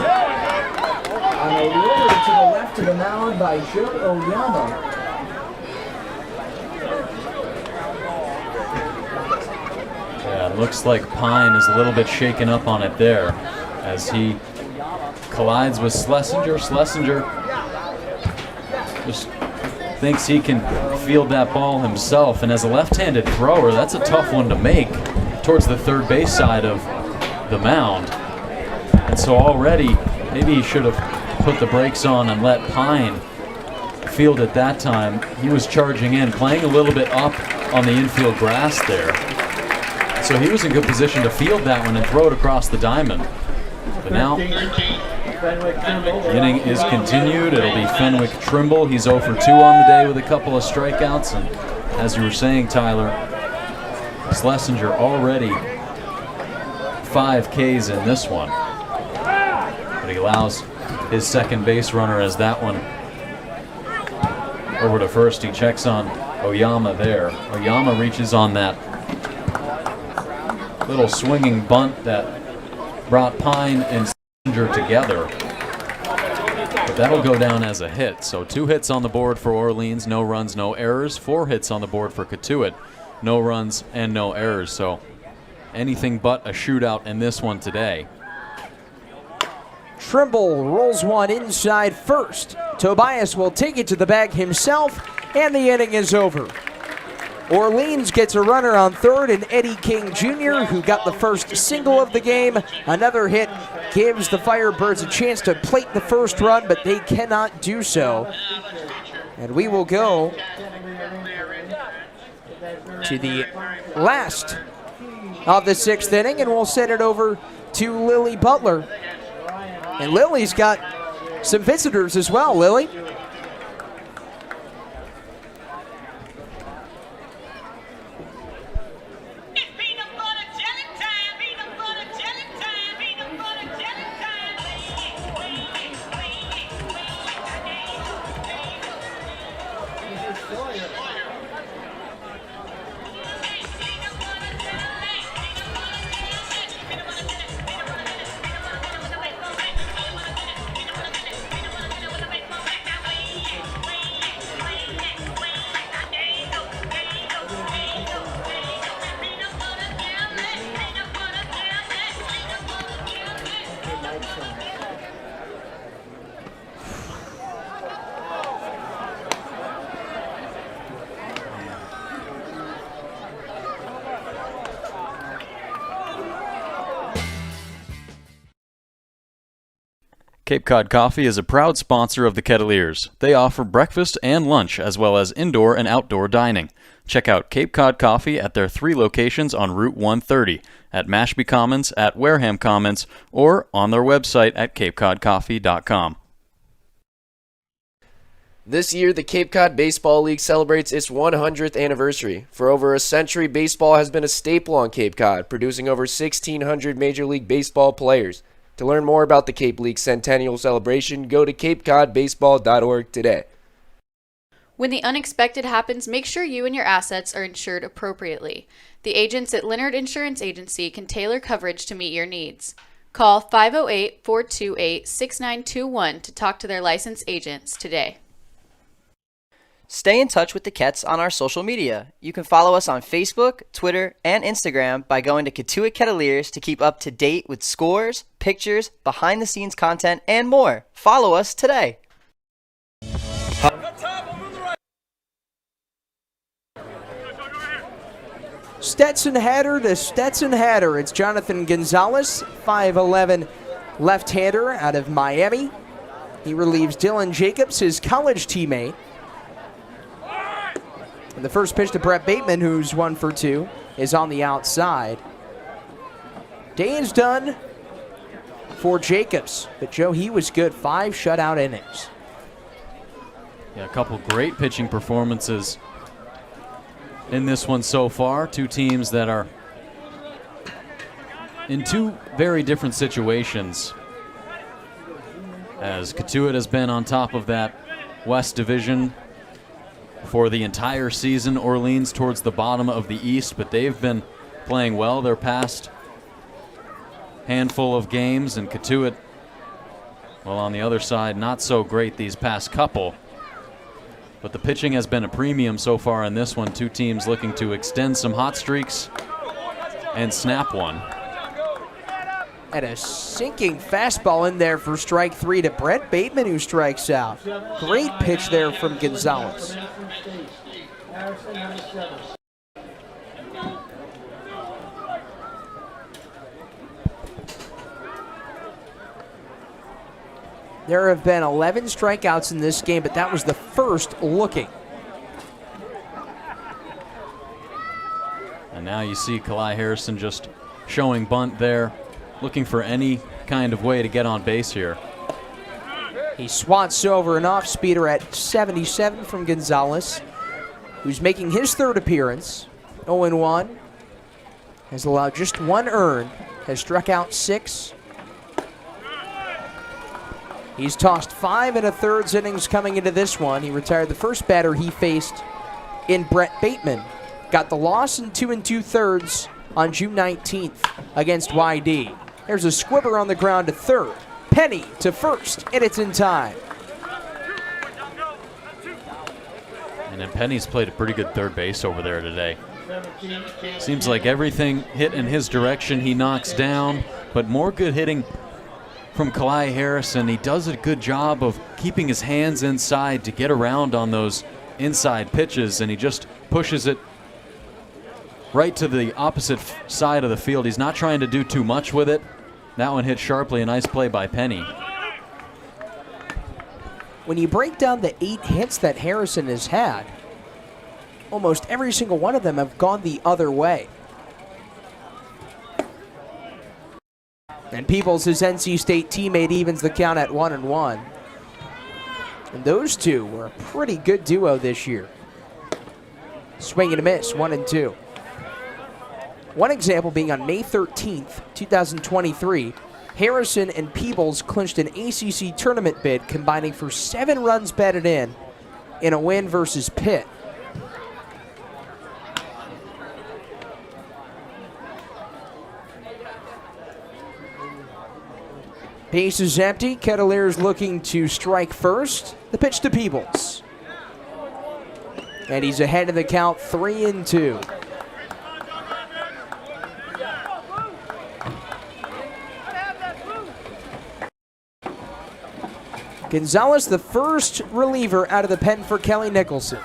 On a roller to the left of the mound by Joe Oyama. Yeah, it looks like Pine is a little bit shaken up on it there as he collides with Schlesinger. Schlesinger just thinks he can field that ball himself, and as a left-handed thrower, that's a tough one to make towards the third base side of the mound. And so already, maybe he should have put the brakes on and let Pine field at that time. He was charging in, playing a little bit up on the infield grass there. So he was in good position to field that one and throw it across the diamond. But now, the inning is continued. It'll be Fenwick Trimble. He's 0 for 2 on the day with a couple of strikeouts. And as you were saying, Tyler, Schlesinger already 5 Ks in this one. But he allows his second base runner as that one over to first. He checks on Oyama there. Oyama reaches on that little swinging bunt that brought Pine and Schlesinger together. But that'll go down as a hit. So 2 hits on the board for Orleans, no runs, no errors. 4 hits on the board for Cotuit, no runs and no errors. So anything but a shootout in this one today. Trimble rolls one inside first. Tobias will take it to the bag himself, and the inning is over. Orleans gets a runner on third, and Eddie King Jr., who got the first single of the game. Another hit gives the Firebirds a chance to plate the first run, but they cannot do so. And we will go to the last of the 6th inning, and we'll send it over to Lily Butler. And Lily's got some visitors as well. Lily? Cape Cod Coffee is a proud sponsor of the Kettleers. They offer breakfast and lunch, as well as indoor and outdoor dining. Check out Cape Cod Coffee at their 3 locations on Route 130, at Mashpee Commons, at Wareham Commons, or on their website at capecodcoffee.com. This year, the Cape Cod Baseball League celebrates its 100th anniversary. For over a century, baseball has been a staple on Cape Cod, producing over 1,600 Major League Baseball players. To learn more about the Cape League Centennial Celebration, go to capecodbaseball.org today. When the unexpected happens, make sure you and your assets are insured appropriately. The agents at Leonard Insurance Agency can tailor coverage to meet your needs. Call 508-428-6921 to talk to their licensed agents today. Stay in touch with the Kets on our social media. You can follow us on Facebook, Twitter, and Instagram by going to Cotuit Kettleers to keep up to date with scores, pictures, behind-the-scenes content, and more. Follow us today. Stetson Hatter to Stetson Hatter. It's Jonathan Gonzalez, 5'11", left-hander out of Miami. He relieves Dylan Jacobs, his college teammate. And the first pitch to Brett Bateman, who's 1 for 2, is on the outside. Day is done for Jacobs, but Joe, he was good. 5 shutout innings. Yeah, a couple great pitching performances in this one so far. Two teams that are in 2 very different situations, as Cotuit has been on top of that West Division for the entire season. Orleans towards the bottom of the East, but they've been playing well their past handful of games, and Cotuit, well, on the other side, not so great these past couple. But the pitching has been a premium so far in this one. 2 teams looking to extend some hot streaks and snap one. And a sinking fastball in there for strike 3 to Brett Bateman, who strikes out. Great pitch there from Gonzalez. There have been 11 strikeouts in this game, but that was the first looking. And now you see Kalai Harrison just showing bunt there, looking for any kind of way to get on base here. He swats over an off-speeder at 77 from Gonzalez, who's making his 3rd appearance. 0-1. Has allowed just 1 earned. Has struck out 6. He's tossed 5 1/3 innings coming into this one. He retired the first batter he faced in Brett Bateman. Got the loss in 2 2/3 on June 19th against YD. There's a squibber on the ground to 3rd. Penny to 1st, and it's in time. And then Penny's played a pretty good third base over there today. Seems like everything hit in his direction he knocks down, but more good hitting from Kalai Harrison. He does a good job of keeping his hands inside to get around on those inside pitches, and he just pushes it right to the opposite side of the field. He's not trying to do too much with it. That one hit sharply. A nice play by Penny. When you break down the 8 hits that Harrison has had, almost every single one of them have gone the other way. And Peoples, his NC State teammate, evens the count at 1-1. And those two were a pretty good duo this year. Swing and a miss, 1-2. One example being on May 13th, 2023, Harrison and Peebles clinched an ACC tournament bid, combining for 7 runs batted in a win versus Pitt. Base is empty. Kettleers looking to strike first. The pitch to Peebles. And he's ahead of the count, 3-2. Gonzalez, the first reliever out of the pen for Kelly Nicholson.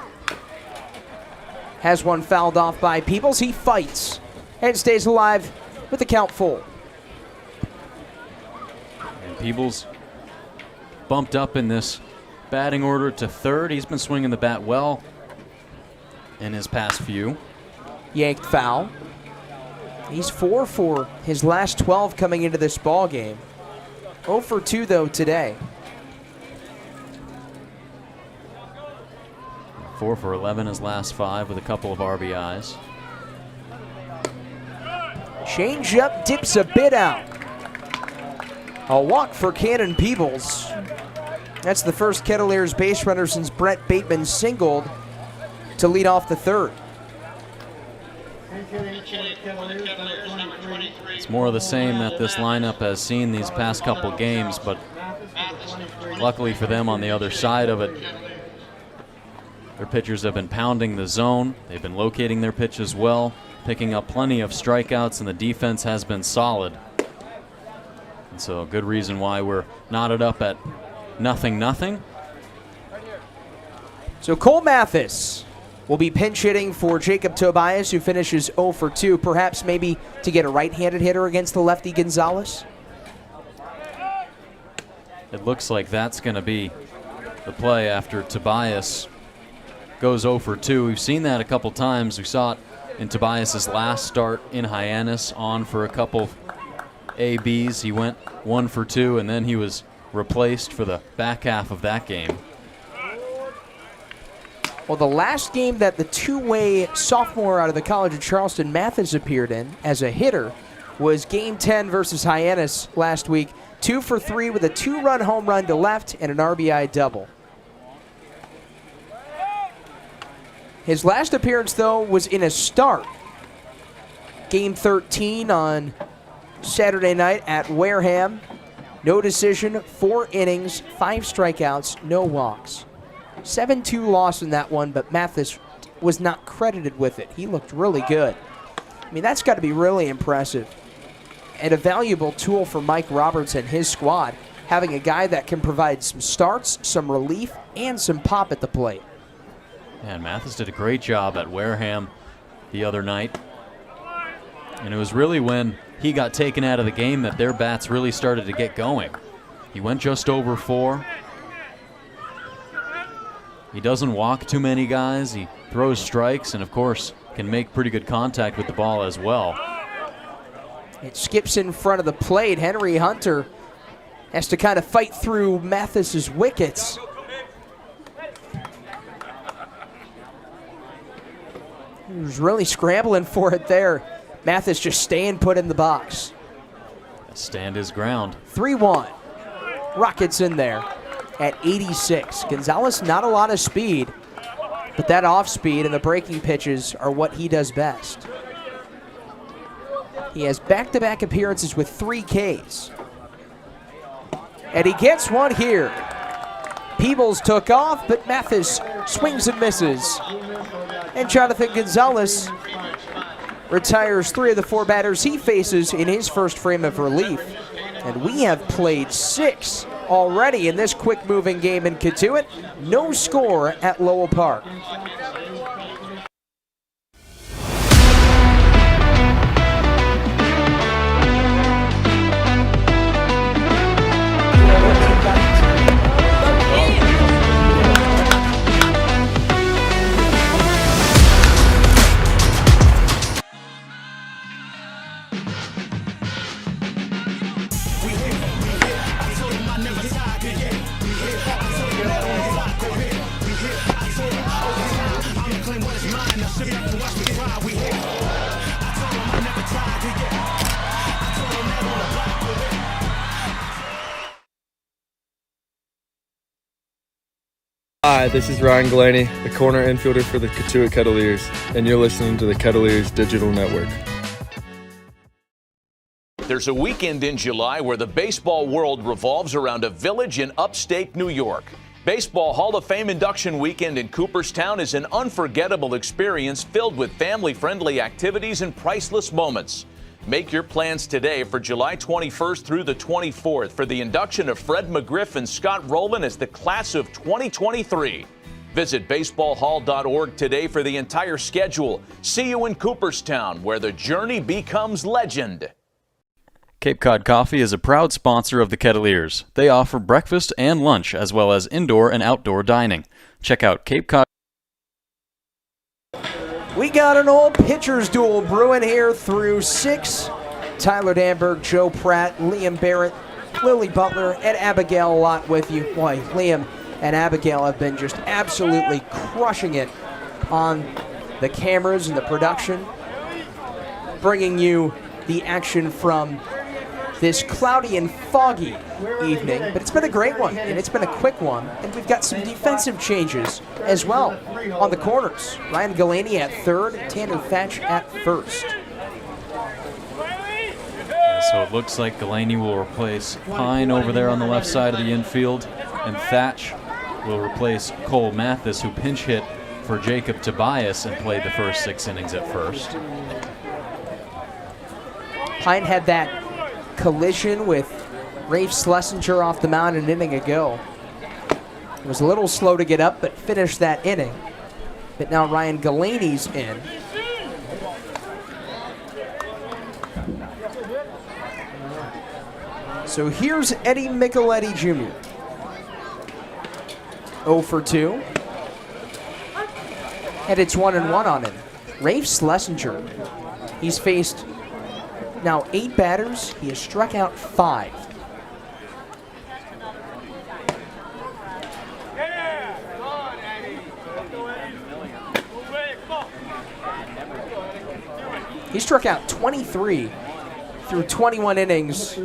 Has one fouled off by Peebles. He fights and stays alive with the count full. And Peebles bumped up in this batting order to third. He's been swinging the bat well in his past few. Yanked foul. He's 4 for his last 12 coming into this ball game. 0 for 2 though today. 4 for 11 his last 5 with a couple of RBIs. Change up, dips a bit out. A walk for Cannon Peebles. That's the first Kettleers base runner since Brett Bateman singled to lead off the third. It's more of the same that this lineup has seen these past couple games, but luckily for them on the other side of it, their pitchers have been pounding the zone. They've been locating their pitches well, picking up plenty of strikeouts, and the defense has been solid. And so a good reason why we're knotted up at 0-0. So Cole Mathis will be pinch hitting for Jacob Tobias, who finishes 0 for 2, perhaps maybe to get a right-handed hitter against the lefty Gonzalez. It looks like that's going to be the play after Tobias goes 0 for 2. We've seen that a couple times. We saw it in Tobias's last start in Hyannis, on for a couple ABs. He went 1 for 2, and then he was replaced for the back half of that game. Well, the last game that the two-way sophomore out of the College of Charleston, Mathis, appeared in as a hitter was Game 10 versus Hyannis last week. 2 for 3 with a 2-run home run to left and an RBI double. His last appearance, though, was in a start. Game 13 on Saturday night at Wareham. No decision, 4 innings, 5 strikeouts, no walks. 7-2 loss in that one, but Mathis was not credited with it. He looked really good. I mean, that's got to be really impressive. And a valuable tool for Mike Roberts and his squad, having a guy that can provide some starts, some relief, and some pop at the plate. And Mathis did a great job at Wareham the other night. And it was really when he got taken out of the game that their bats really started to get going. He went just over 4. He doesn't walk too many guys. He throws strikes and, of course, can make pretty good contact with the ball as well. It skips in front of the plate. Henry Hunter has to kind of fight through Mathis's wickets. He was really scrambling for it there. Mathis just staying put in the box. Stand his ground. 3-1. Rockets in there at 86. Gonzalez, not a lot of speed, but that off speed and the breaking pitches are what he does best. He has back-to-back appearances with 3 Ks. And he gets one here. Peebles took off, but Mathis swings and misses. And Jonathan Gonzalez retires 3 of the 4 batters he faces in his first frame of relief. And we have played 6 already in this quick-moving game in Cotuit. No score at Lowell Park. Hi, this is Ryan Glaney, the corner infielder for the Cotuit Kettleers, and you're listening to the Kettleers Digital Network. There's a weekend in July where the baseball world revolves around a village in upstate New York. Baseball Hall of Fame induction weekend in Cooperstown is an unforgettable experience filled with family-friendly activities and priceless moments. Make your plans today for July 21st through the 24th for the induction of Fred McGriff and Scott Rowland as the class of 2023. Visit baseballhall.org today for the entire schedule. See you in Cooperstown, where the journey becomes legend. Cape Cod Coffee is a proud sponsor of the Kettleers. They offer breakfast and lunch, as well as indoor and outdoor dining. Check out Cape Cod. We got an old pitcher's duel brewing here through 6. Tyler Danberg, Joe Pratt, Liam Barrett, Lily Butler, and Abigail Lott with you. Boy, Liam and Abigail have been just absolutely crushing it on the cameras and the production, bringing you the action from this cloudy and foggy evening, but it's been a great one, and it's been a quick one, and we've got some defensive changes as well on the corners. Ryan Galaney at third, Tanner Thatch at first. So it looks like Galaney will replace Pine over there on the left side of the infield, and Thatch will replace Cole Mathis, who pinch hit for Jacob Tobias and played the first 6 innings at first. Pine had that collision with Rafe Schlesinger off the mound an inning ago. It was a little slow to get up, but finished that inning. But now Ryan Galaney's in. So here's Eddie Micheletti Jr. 0 for 2. And it's 1-1 on him. Rafe Schlesinger, he's faced now 8 batters. He has struck out 5. He struck out 23 through 21 innings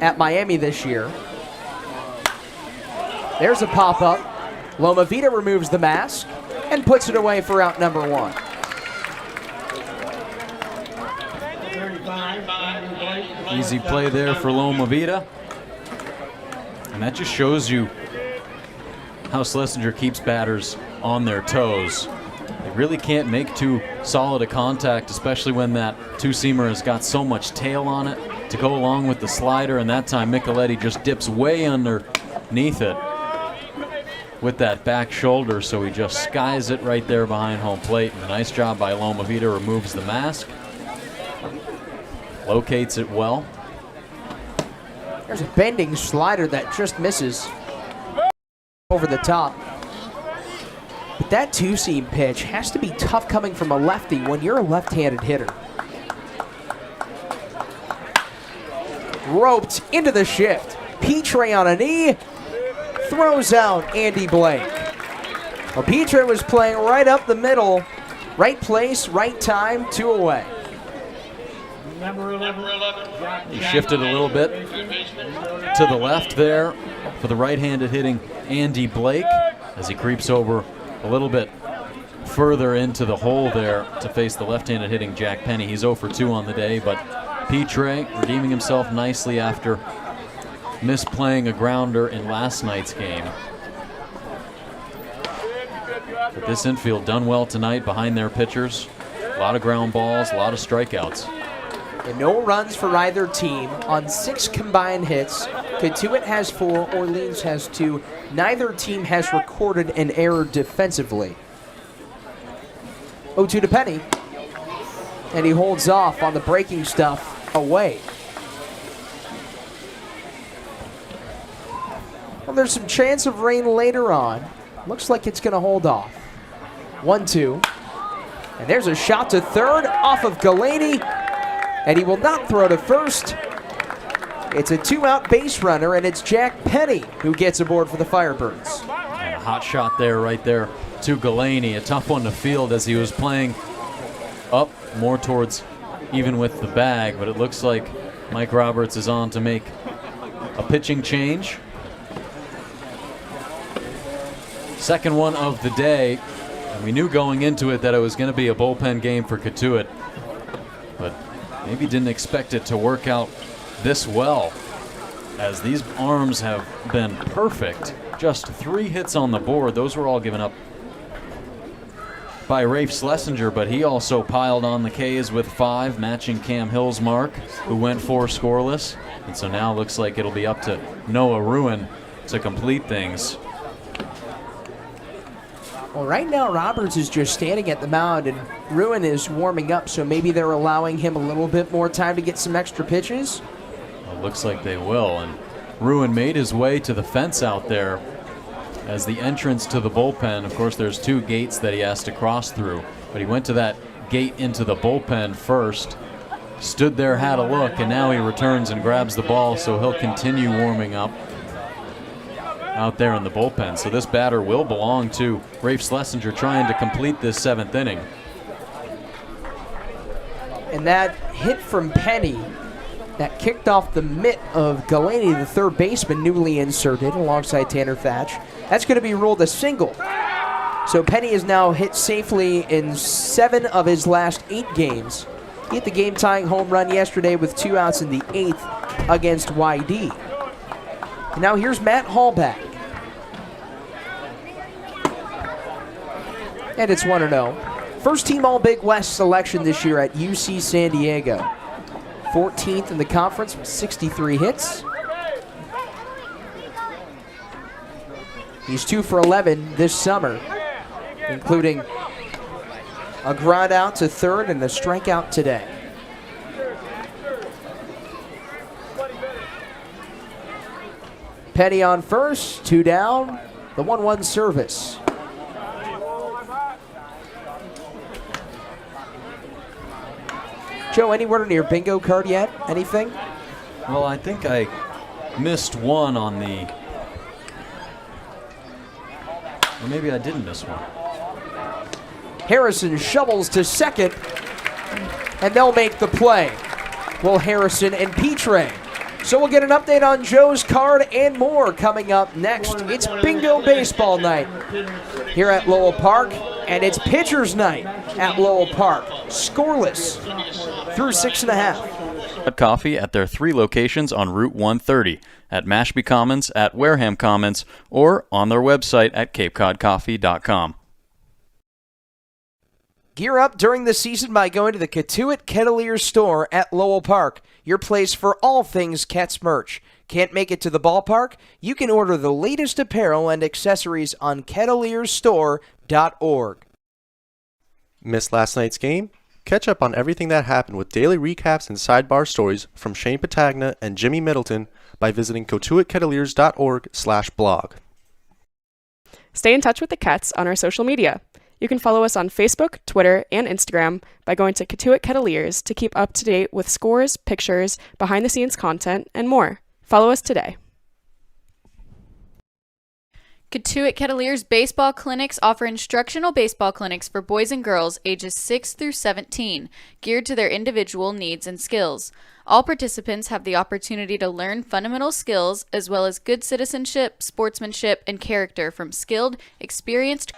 at Miami this year. There's a pop-up. Loma Vida removes the mask and puts it away for out number 1. Easy play there for Loma Vida. And that just shows you how Schlesinger keeps batters on their toes. They really can't make too solid a contact, especially when that two-seamer has got so much tail on it to go along with the slider, and that time Micheletti just dips way underneath it with that back shoulder, so he just skies it right there behind home plate. And a nice job by Loma Vida, removes the mask, locates it well. There's a bending slider that just misses over the top. But that two-seam pitch has to be tough coming from a lefty when you're a left-handed hitter. Roped into the shift. Petre on a knee. Throws out Andy Blake. Well, Petre was playing right up the middle. Right place, right time, 2 away. He shifted a little bit to the left there for the right-handed hitting Andy Blake as he creeps over a little bit further into the hole there to face the left-handed hitting Jack Penny. He's 0 for 2 on the day, but Petre redeeming himself nicely after misplaying a grounder in last night's game. But this infield done well tonight behind their pitchers. A lot of ground balls, a lot of strikeouts. And no runs for either team on 6 combined hits. Cotuit has 4, Orleans has 2. Neither team has recorded an error defensively. 0-2 to Penny. And he holds off on the breaking stuff away. Well, there's some chance of rain later on. Looks like it's going to hold off. 1-2. And there's a shot to third off of Galaney. And he will not throw to first. It's a 2-out base runner, and it's Jack Penny who gets aboard for the Firebirds. And a hot shot there, right there to Galaney. A tough one to field as he was playing up more towards even with the bag, but it looks like Mike Roberts is on to make a pitching change. Second one of the day, and we knew going into it that it was going to be a bullpen game for Cotuit, but maybe didn't expect it to work out this well, as these arms have been perfect. Just 3 hits on the board. Those were all given up by Rafe Schlesinger, but he also piled on the K's with 5, matching Cam Hill's mark, who went 4 scoreless. And so now looks like it'll be up to Noah Ruin to complete things. Well, right now Roberts is just standing at the mound and Ruin is warming up, so maybe they're allowing him a little bit more time to get some extra pitches. Well, looks like they will, and Ruin made his way to the fence out there as the entrance to the bullpen. Of course, there's 2 gates that he has to cross through, but he went to that gate into the bullpen first, stood there, had a look, and now he returns and grabs the ball, so he'll continue warming up out there in the bullpen. So this batter will belong to Rafe Schlesinger, trying to complete this 7th inning. And that hit from Penny that kicked off the mitt of Galaney, the third baseman, newly inserted alongside Tanner Thatch. That's going to be ruled a single. So Penny is now hit safely in 7 of his last 8 games. He hit the game-tying home run yesterday with 2 outs in the 8th against YD. And now here's Matt Hallback. And it's 1-0. First team All-Big West selection this year at UC San Diego. 14th in the conference with 63 hits. He's 2 for 11 this summer, including a ground out to third and a strikeout today. Petty on first, 2 down, the 1-1 service. Joe, any word on your bingo card yet? Anything? Well, I think I missed one on the... Or maybe I didn't miss one. Harrison shovels to second, and they'll make the play. Will Harrison and Petre. So we'll get an update on Joe's card and more coming up next. It's bingo baseball night here at Lowell Park, and it's pitcher's night at Lowell Park. Scoreless through 6.5. Coffee at their 3 locations on Route 130, at Mashpee Commons, at Wareham Commons, or on their website at capecodcoffee.com. Gear up during the season by going to the Cotuit Kettleers store at Lowell Park, your place for all things Cats merch. Can't make it to the ballpark? You can order the latest apparel and accessories on kettleersstore.org. Missed last night's game? Catch up on everything that happened with daily recaps and sidebar stories from Shane Patagna and Jimmy Middleton by visiting cotuitkettleers.org/blog. Stay in touch with the Cats on our social media. You can follow us on Facebook, Twitter, and Instagram by going to Cotuit Kettleers to keep up to date with scores, pictures, behind-the-scenes content, and more. Follow us today. Cotuit Kettleers baseball clinics offer instructional baseball clinics for boys and girls ages 6 through 17, geared to their individual needs and skills. All participants have the opportunity to learn fundamental skills as well as good citizenship, sportsmanship, and character from skilled, experienced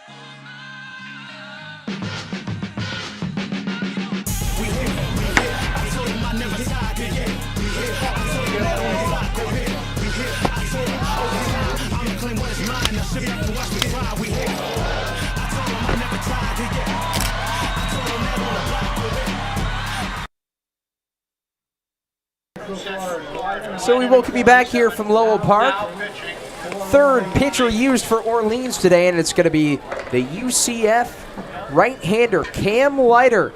So we welcome you back here from Lowell Park. Third pitcher used for Orleans today, and it's going to be the UCF right-hander Cam Leiter,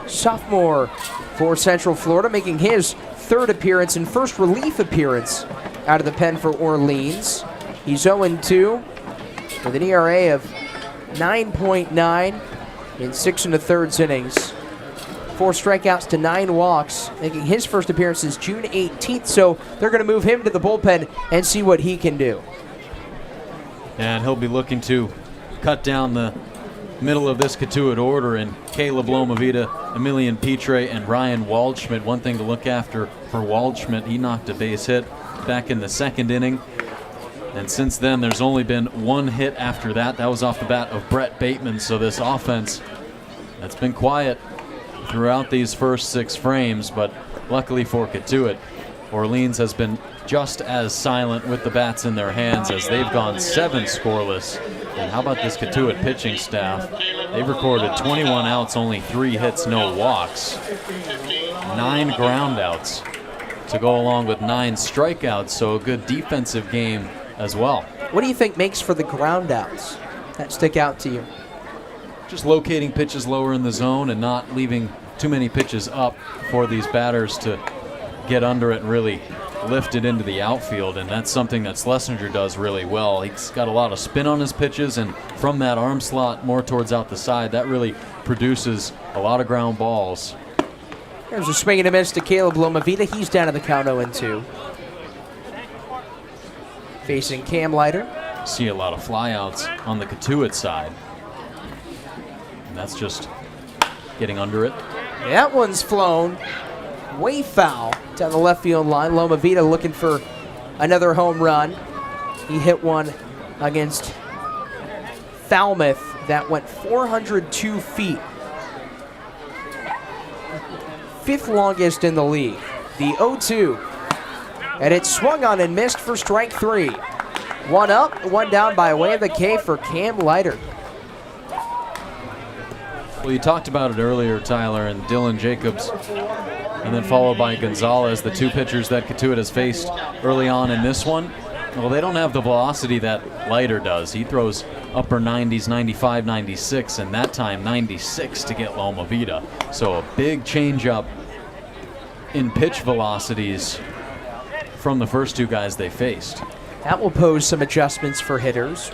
sophomore for Central Florida, making his 3rd appearance and first relief appearance out of the pen for Orleans. He's 0-2 with an ERA of 9.9 in 6 1/3 innings. 4 strikeouts to 9 walks, making his first appearance since June 18th. So they're going to move him to the bullpen and see what he can do. And he'll be looking to cut down the middle of this Cotuit order, and Caleb Lomavita, Emilian Petre, and Ryan Waldschmidt. One thing to look after for Waldschmidt, he knocked a base hit back in the 2nd inning. And since then, there's only been 1 hit after that. That was off the bat of Brett Bateman. So this offense, that's been quiet throughout these first 6 frames, but luckily for Cotuit, Orleans has been just as silent with the bats in their hands as they've gone 7 scoreless. And how about this Cotuit pitching staff? They've recorded 21 outs, only 3 hits, no walks. 9 ground outs to go along with 9 strikeouts, so a good defensive game as well. What do you think makes for the ground outs that stick out to you? just locating pitches lower in the zone and not leaving too many pitches up for these batters to get under it and really lift it into the outfield, and that's something that Schlesinger does really well. He's got a lot of spin on his pitches, and from that arm slot more towards out the side, that really produces a lot of ground balls. There's a swing and a miss to Caleb Lomavita. He's down to the count 0-2. Facing Cam Leiter. See a lot of flyouts on the Cotuit side, and that's just getting under it. That one's flown way foul down the left field line. Lomavita looking for another home run. He hit one against Falmouth that went 402 feet. Fifth longest in the league. The 0-2. And it swung on and missed for strike 3. One up, one down by way of the K for Cam Leiter. Well, you talked about it earlier, Tyler, and Dylan Jacobs, and then followed by Gonzalez, the two pitchers that Cotuit has faced early on in this one. Well, they don't have the velocity that Leiter does. He throws upper 90s, 95, 96, and that time 96 to get Lomavita. So a big changeup in pitch velocities from the first two guys they faced. That will pose some adjustments for hitters.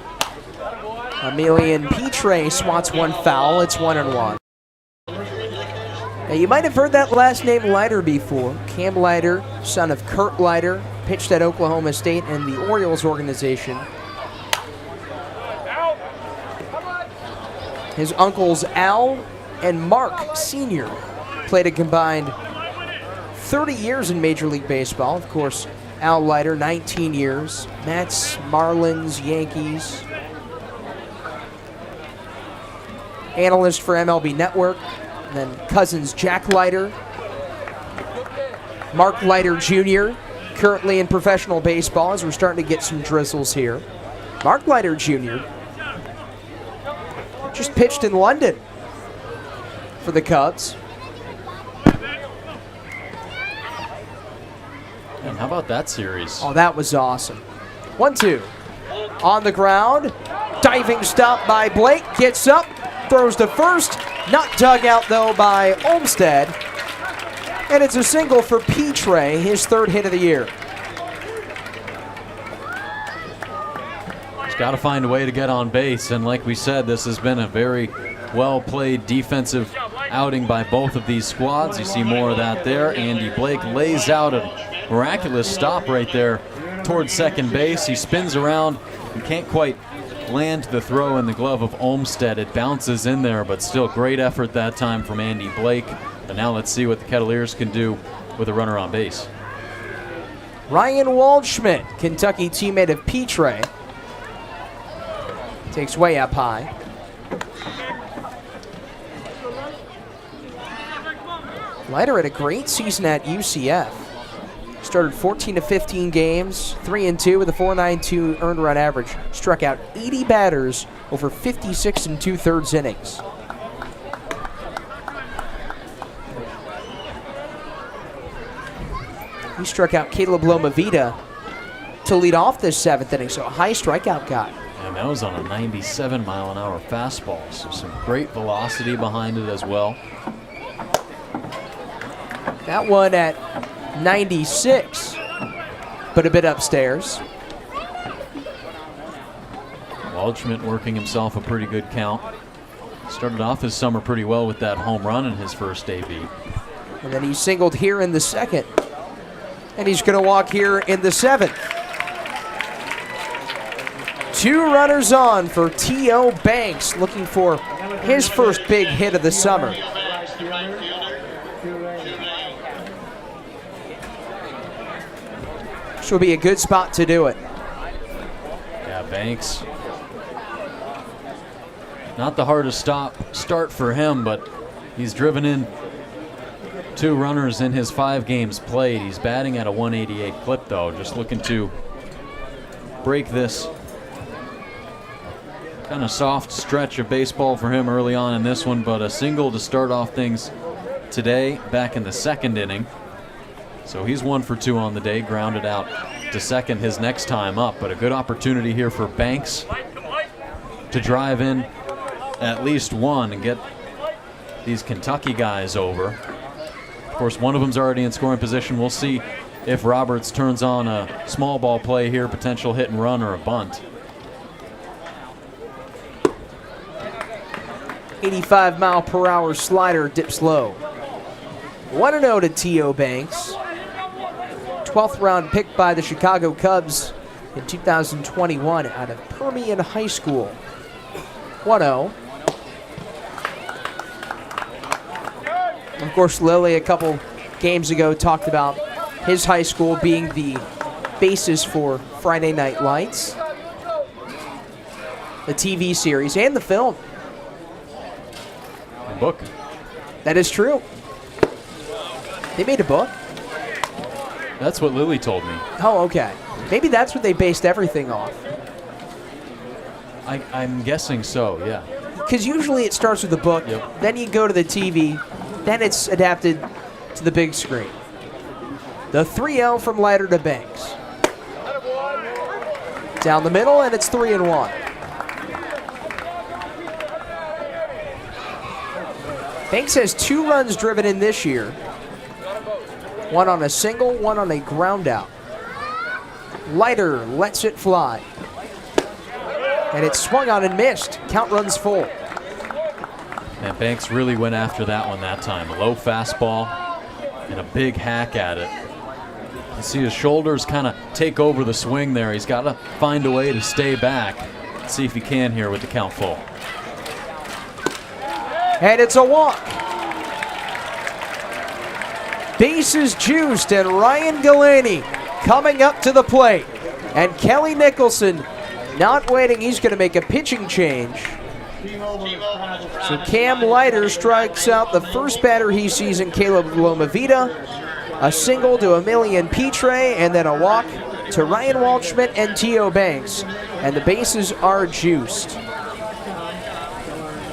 Emilian Petre swats one foul. It's 1-1. Now, you might have heard that last name Leiter before. Cam Leiter, son of Kurt Leiter, pitched at Oklahoma State and the Orioles organization. His uncles Al and Mark Sr. played a combined 30 years in Major League Baseball. Of course, Al Leiter, 19 years. Mets, Marlins, Yankees. Analyst for MLB Network. And then cousins Jack Leiter, Mark Leiter Jr., currently in professional baseball as we're starting to get some drizzles here. Mark Leiter Jr. just pitched in London for the Cubs. And how about that series? Oh, that was awesome. 1-2. On the ground. Diving stop by Blake. Gets up. Throws to first. Not dug out, though, by Olmstead. And it's a single for Petre, his third hit of the year. He's got to find a way to get on base. And like we said, this has been a very well-played defensive outing by both of these squads. You see more of that there. Andy Blake lays out a miraculous stop right there towards second base. He spins around and can't quite land the throw in the glove of Olmstead. It bounces in there, but still great effort that time from Andy Blake. And now let's see what the Kettleers can do with a runner on base. Ryan Waldschmidt, Kentucky teammate of Petre, takes way up high. Leiter had a great season at UCF. Started 14 to 15 games, 3-2 with a 4.92 earned run average. Struck out 80 batters over 56 2/3 innings. He struck out Caleb Lomavita to lead off this seventh inning, so a high strikeout guy. And that was on a 97-mile-an-hour fastball, so some great velocity behind it as well. That one at 96, but a bit upstairs. Waldschmidt working himself a pretty good count. Started off his summer pretty well with that home run in his first debut. And then he singled here in the second. And he's going to walk here in the seventh. Two runners on for T.O. Banks, looking for his first big hit of the summer. This will be a good spot to do it. Yeah, Banks. Not the hardest start for him, but he's driven in two runners in his 5 games played. He's batting at a 188 clip, though, just looking to break this kind of soft stretch of baseball for him early on in this one, but a single to start off things today back in the second inning. So he's 1 for 2 on the day, grounded out to second his next time up, but a good opportunity here for Banks to drive in at least one and get these Kentucky guys over. Of course, one of them's already in scoring position. We'll see if Roberts turns on a small ball play here, potential hit and run or a bunt. 85-mile-per-hour slider dips low. 1-0 to T.O. Banks. 12th round pick by the Chicago Cubs in 2021 out of Permian High School. 1-0. Of course, Lily a couple games ago talked about his high school being the basis for Friday Night Lights, the TV series, and the film. The book. That is true. They made a book. That's what Lily told me. Oh, okay. Maybe that's what they based everything off. I'm guessing so, yeah. Because usually it starts with the book, then you go to the TV, then it's adapted to the big screen. The 3-0 from Leiter to Banks. Down the middle, and it's 3-1. Banks has 2 runs driven in this year. 1 on a single, 1 on a ground out. Leiter lets it fly. And it's swung on and missed. Count runs full. And Banks really went after that one that time. A low fastball and a big hack at it. You see his shoulders kind of take over the swing there. He's got to find a way to stay back. Let's see if he can here with the count full. And it's a walk. Bases juiced, and Ryan Galaney coming up to the plate. And Kelly Nicholson not waiting. He's going to make a pitching change. So Cam Leiter strikes out the first batter he sees in Caleb Lomavita. A single to Emilian Petre, and then a walk to Ryan Waldschmidt and T.O. Banks. And the bases are juiced.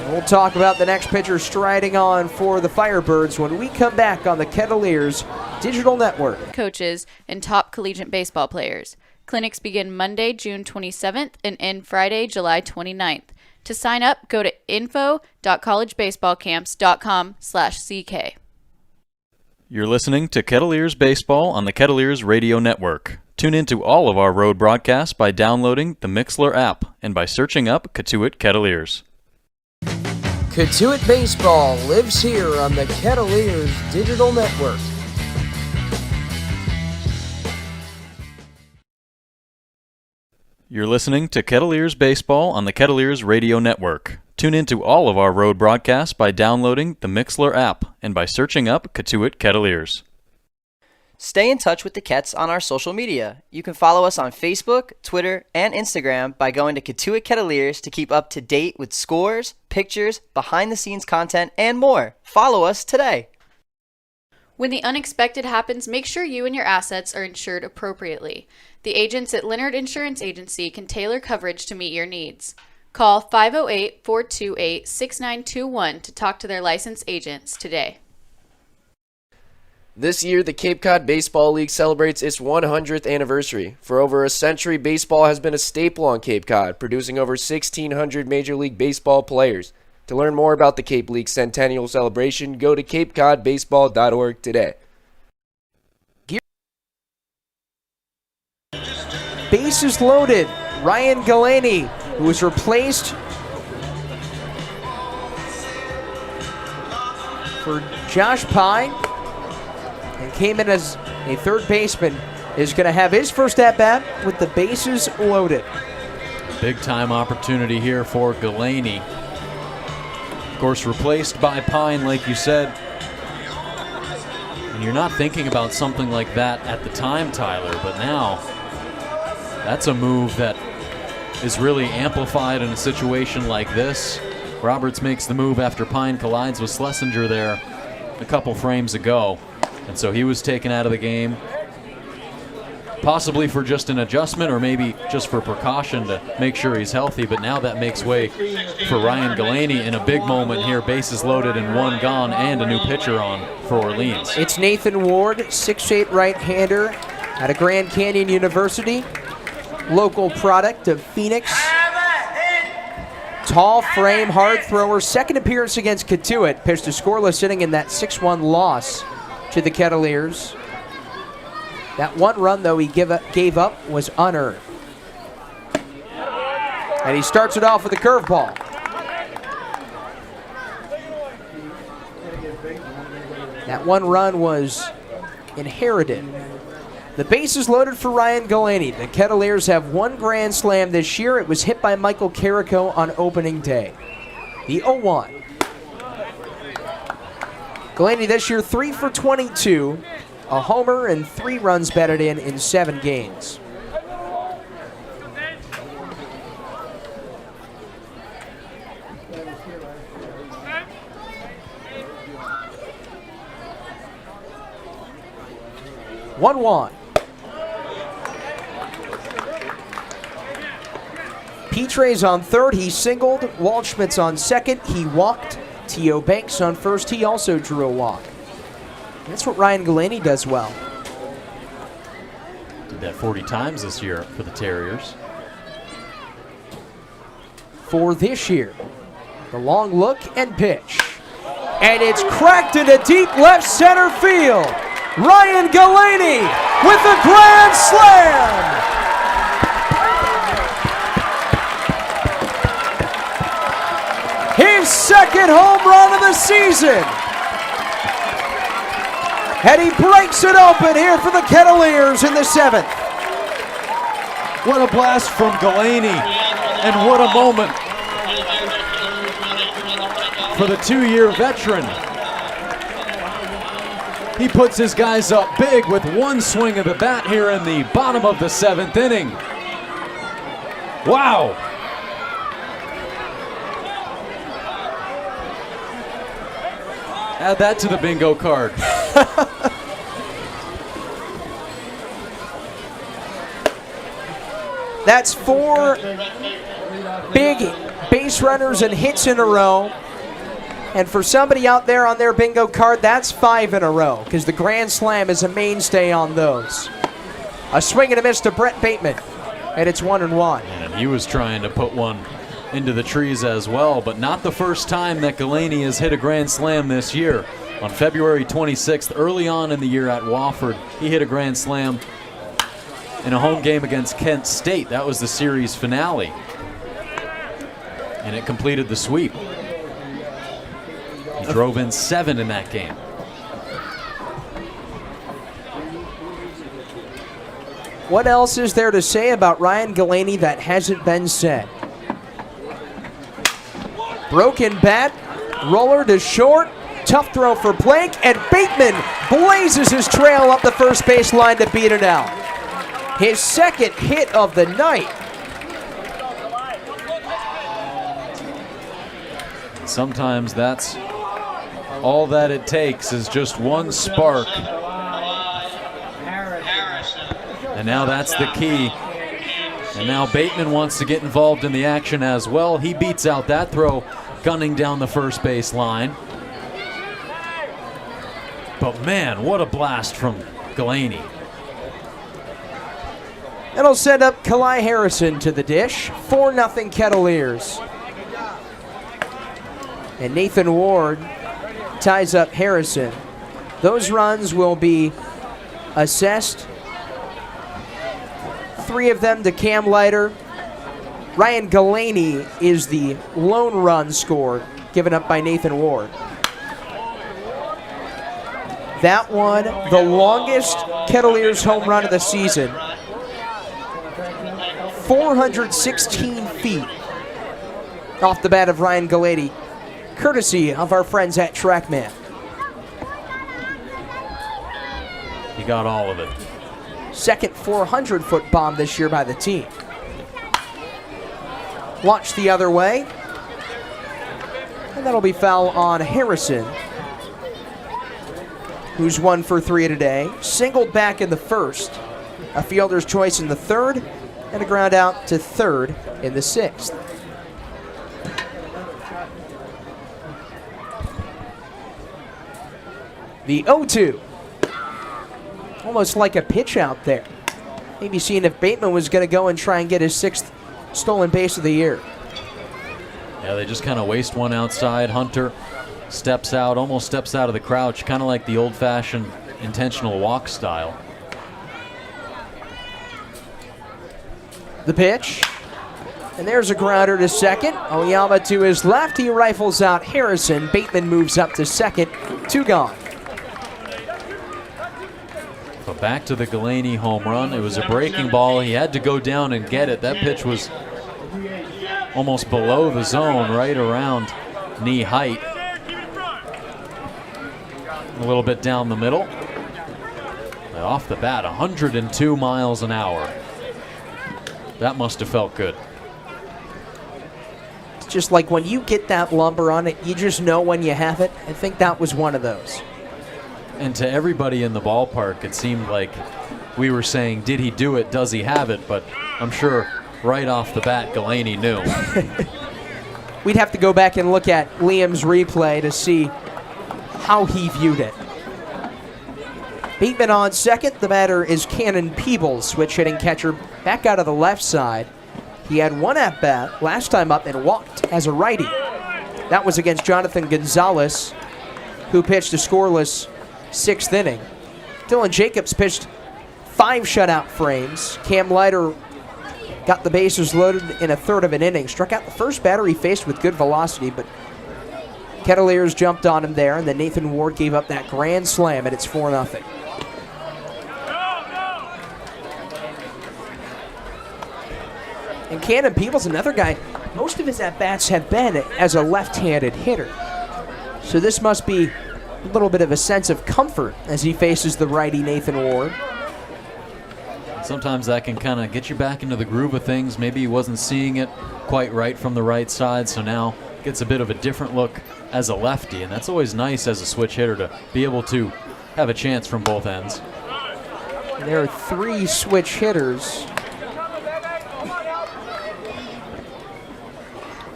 We'll talk about the next pitcher striding on for the Firebirds when we come back on the Kettleers Digital Network. Coaches and top collegiate baseball players. Clinics begin Monday, June 27th and end Friday, July 29th. To sign up, go to info.collegebaseballcamps.com/CK. You're listening to Kettleers Baseball on the Kettleers Radio Network. Tune into all of our road broadcasts by downloading the Mixlr app and by searching up Cotuit Kettleers. Cotuit Baseball lives here on the Kettleers Digital Network. You're listening to Kettleers Baseball on the Kettleers Radio Network. Tune into all of our road broadcasts by downloading the Mixlr app and by searching up Cotuit Kettleers. Stay in touch with the Kets on our social media. You can follow us on Facebook, Twitter, and Instagram by going to Cotuit Kettleers to keep up to date with scores, pictures, behind-the-scenes content, and more. Follow us today. When the unexpected happens, make sure you and your assets are insured appropriately. The agents at Leonard Insurance Agency can tailor coverage to meet your needs. Call 508-428-6921 to talk to their licensed agents today. This year, the Cape Cod Baseball League celebrates its 100th anniversary. For over a century, baseball has been a staple on Cape Cod, producing over 1,600 Major League Baseball players. To learn more about the Cape League centennial celebration, go to capecodbaseball.org today. Bases loaded. Ryan Galaney, who was replaced for Josh Pine and came in as a third baseman, is going to have his first at-bat with the bases loaded. Big-time opportunity here for Galaney. Of course, replaced by Pine, like you said. And you're not thinking about something like that at the time, Tyler, but now that's a move that is really amplified in a situation like this. Roberts makes the move after Pine collides with Schlesinger there a couple frames ago. And so he was taken out of the game, possibly for just an adjustment or maybe just for precaution to make sure he's healthy. But now that makes way for Ryan Galaney in a big moment here. Bases loaded and one gone and a new pitcher on for Orleans. It's Nathan Ward, 6'8" right-hander out of Grand Canyon University. Local product of Phoenix. Tall frame, hard thrower, second appearance against Cotuit. Pitched a scoreless inning in that 6-1 loss to the Kettleers. That one run, though, he gave up was unearned. And he starts it off with a curveball. That one run was inherited. The base is loaded for Ryan Galaney. The Kettleers have one grand slam this year. It was hit by Michael Carrico on opening day. The 0-1. Galaney this year 3 for 22, a homer and 3 runs batted in 7 games. One. Petre's on third, he singled. Waldschmidt's on second, he walked. T.O. Banks on first, he also drew a walk. That's what Ryan Galaney does well. Did that 40 times this year for the Terriers. For this year, the long look and pitch. And it's cracked into deep left center field. Ryan Galaney with a grand slam! His second home run of the season. And he breaks it open here for the Kettleers in the 7th. What a blast from Galaney, and what a moment for the 2-year veteran. He puts his guys up big with one swing of the bat here in the bottom of the 7th inning. Wow. Add that to the bingo card. That's 4 big base runners and hits in a row. And for somebody out there on their bingo card, that's 5 in a row, because the grand slam is a mainstay on those. A swing and a miss to Brett Bateman, and it's 1-1. And he was trying to put one into the trees as well, but not the first time that Galaney has hit a grand slam this year. On February 26th, early on in the year at Wofford, he hit a grand slam in a home game against Kent State. That was the series finale, and it completed the sweep. He drove in 7 in that game. What else is there to say about Ryan Galaney that hasn't been said? Broken bat, roller to short, tough throw for Plank, and Bateman blazes his trail up the first base line to beat it out. His second hit of the night. Sometimes that's all that it takes, is just one spark. And now that's the key. And now Bateman wants to get involved in the action as well. He beats out that throw, gunning down the first base line. But man, what a blast from Galaney. That'll send up Kalai Harrison to the dish. 4-0 Kettleers. And Nathan Ward ties up Harrison. Those runs will be assessed. 3 of them to Cam Leiter. Ryan Galaney is the lone run scored, given up by Nathan Ward. That one, the longest Kettleers home run of the season. 416 feet off the bat of Ryan Galaney, courtesy of our friends at TrackMan. He got all of it. Second 400-foot bomb this year by the team. Launched the other way. And that'll be foul on Harrison, who's 1 for 3 today. Singled back in the first. A fielder's choice in the third. And a ground out to third in the 6th. The 0-2. Almost like a pitch out there. Maybe seeing if Bateman was going to go and try and get his 6th stolen base of the year. Yeah, they just kind of waste one outside. Hunter steps out, almost steps out of the crouch, kind of like the old-fashioned intentional walk style. The pitch. And there's a grounder to second. Oyama to his left. He rifles out Harrison. Bateman moves up to second. 2 gone. But back to the Galaney home run. It was a breaking ball. He had to go down and get it. That pitch was almost below the zone, right around knee height. A little bit down the middle. But off the bat, 102 miles an hour. That must have felt good. It's just like when you get that lumber on it, you just know when you have it. I think that was one of those. And to everybody in the ballpark, it seemed like we were saying, did he do it? Does he have it? But I'm sure right off the bat, Galaney knew. We'd have to go back and look at Liam's replay to see how he viewed it. Bateman on second. The batter is Cannon Peebles, switch hitting catcher, back out of the left side. He had one at bat last time up and walked as a righty. That was against Jonathan Gonzalez, who pitched a scoreless 6th inning. Dylan Jacobs pitched 5 shutout frames. Cam Leiter got the bases loaded in a third of an inning. Struck out the first batter he faced with good velocity, but Kettleers jumped on him there, and then Nathan Ward gave up that grand slam, and it's 4-0. And Cannon Peebles, another guy, most of his at-bats have been as a left-handed hitter. So this must be a little bit of a sense of comfort as he faces the righty Nathan Ward. Sometimes that can kind of get you back into the groove of things. Maybe he wasn't seeing it quite right from the right side, so now gets a bit of a different look as a lefty, and that's always nice as a switch hitter to be able to have a chance from both ends. There are 3 switch hitters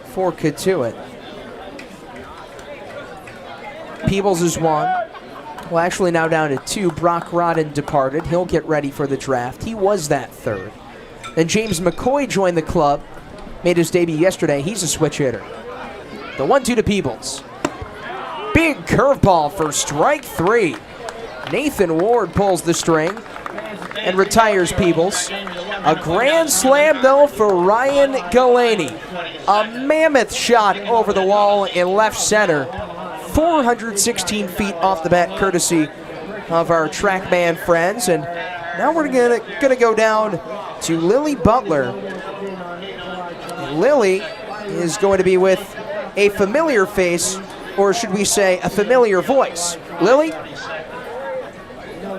for Cotuit. Peebles is 1. Well, actually now down to 2. Brock Rodden departed. He'll get ready for the draft. He was that 3rd. Then James McCoy joined the club. Made his debut yesterday. He's a switch hitter. The 1-2 to Peebles. Big curveball for strike 3. Nathan Ward pulls the string and retires Peebles. A grand slam, though, for Ryan Galaney. A mammoth shot over the wall in left center. 416 feet off the bat, courtesy of our TrackMan friends. And now we're gonna go down to Lily Butler. And Lily is going to be with a familiar face, or should we say a familiar voice. Lily?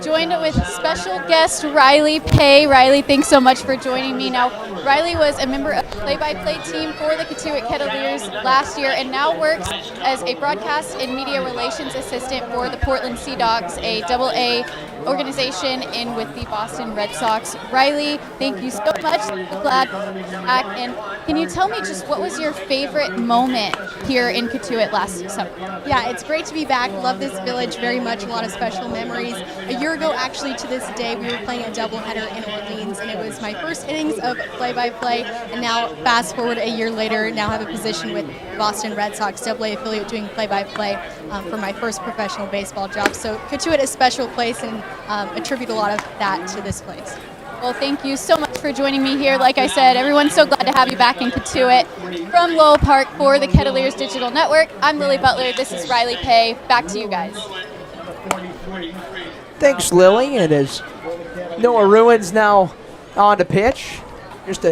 Joined with special guest Riley Pay. Riley, thanks so much for joining me. Now, Riley was a member of the play-by-play team for the Cotuit Kettleers last year and now works as a broadcast and media relations assistant for the Portland Sea Dogs, a AA organization in with the Boston Red Sox. Riley, thank you so much. Glad to be back. And can you tell me just what was your favorite moment here in Cotuit last summer? Yeah, it's great to be back. Love this village very much. A lot of special memories. A year ago, actually, to this day, we were playing a doubleheader in Orleans, and it was my first innings of play-by-play. And now, fast forward a year later, now have a position with Boston Red Sox, AA affiliate, doing play-by-play for my first professional baseball job. So Cotuit is a special place, and attribute a lot of that to this place. Well, thank you so much for joining me here. Like I said, everyone's so glad to have you back in Cotuit. From Lowell Park for the Kettleers Digital Network, I'm Lily Butler. This is Riley Pay. Back to you guys. Thanks, Lily. And as Noah Ruins now on to pitch, just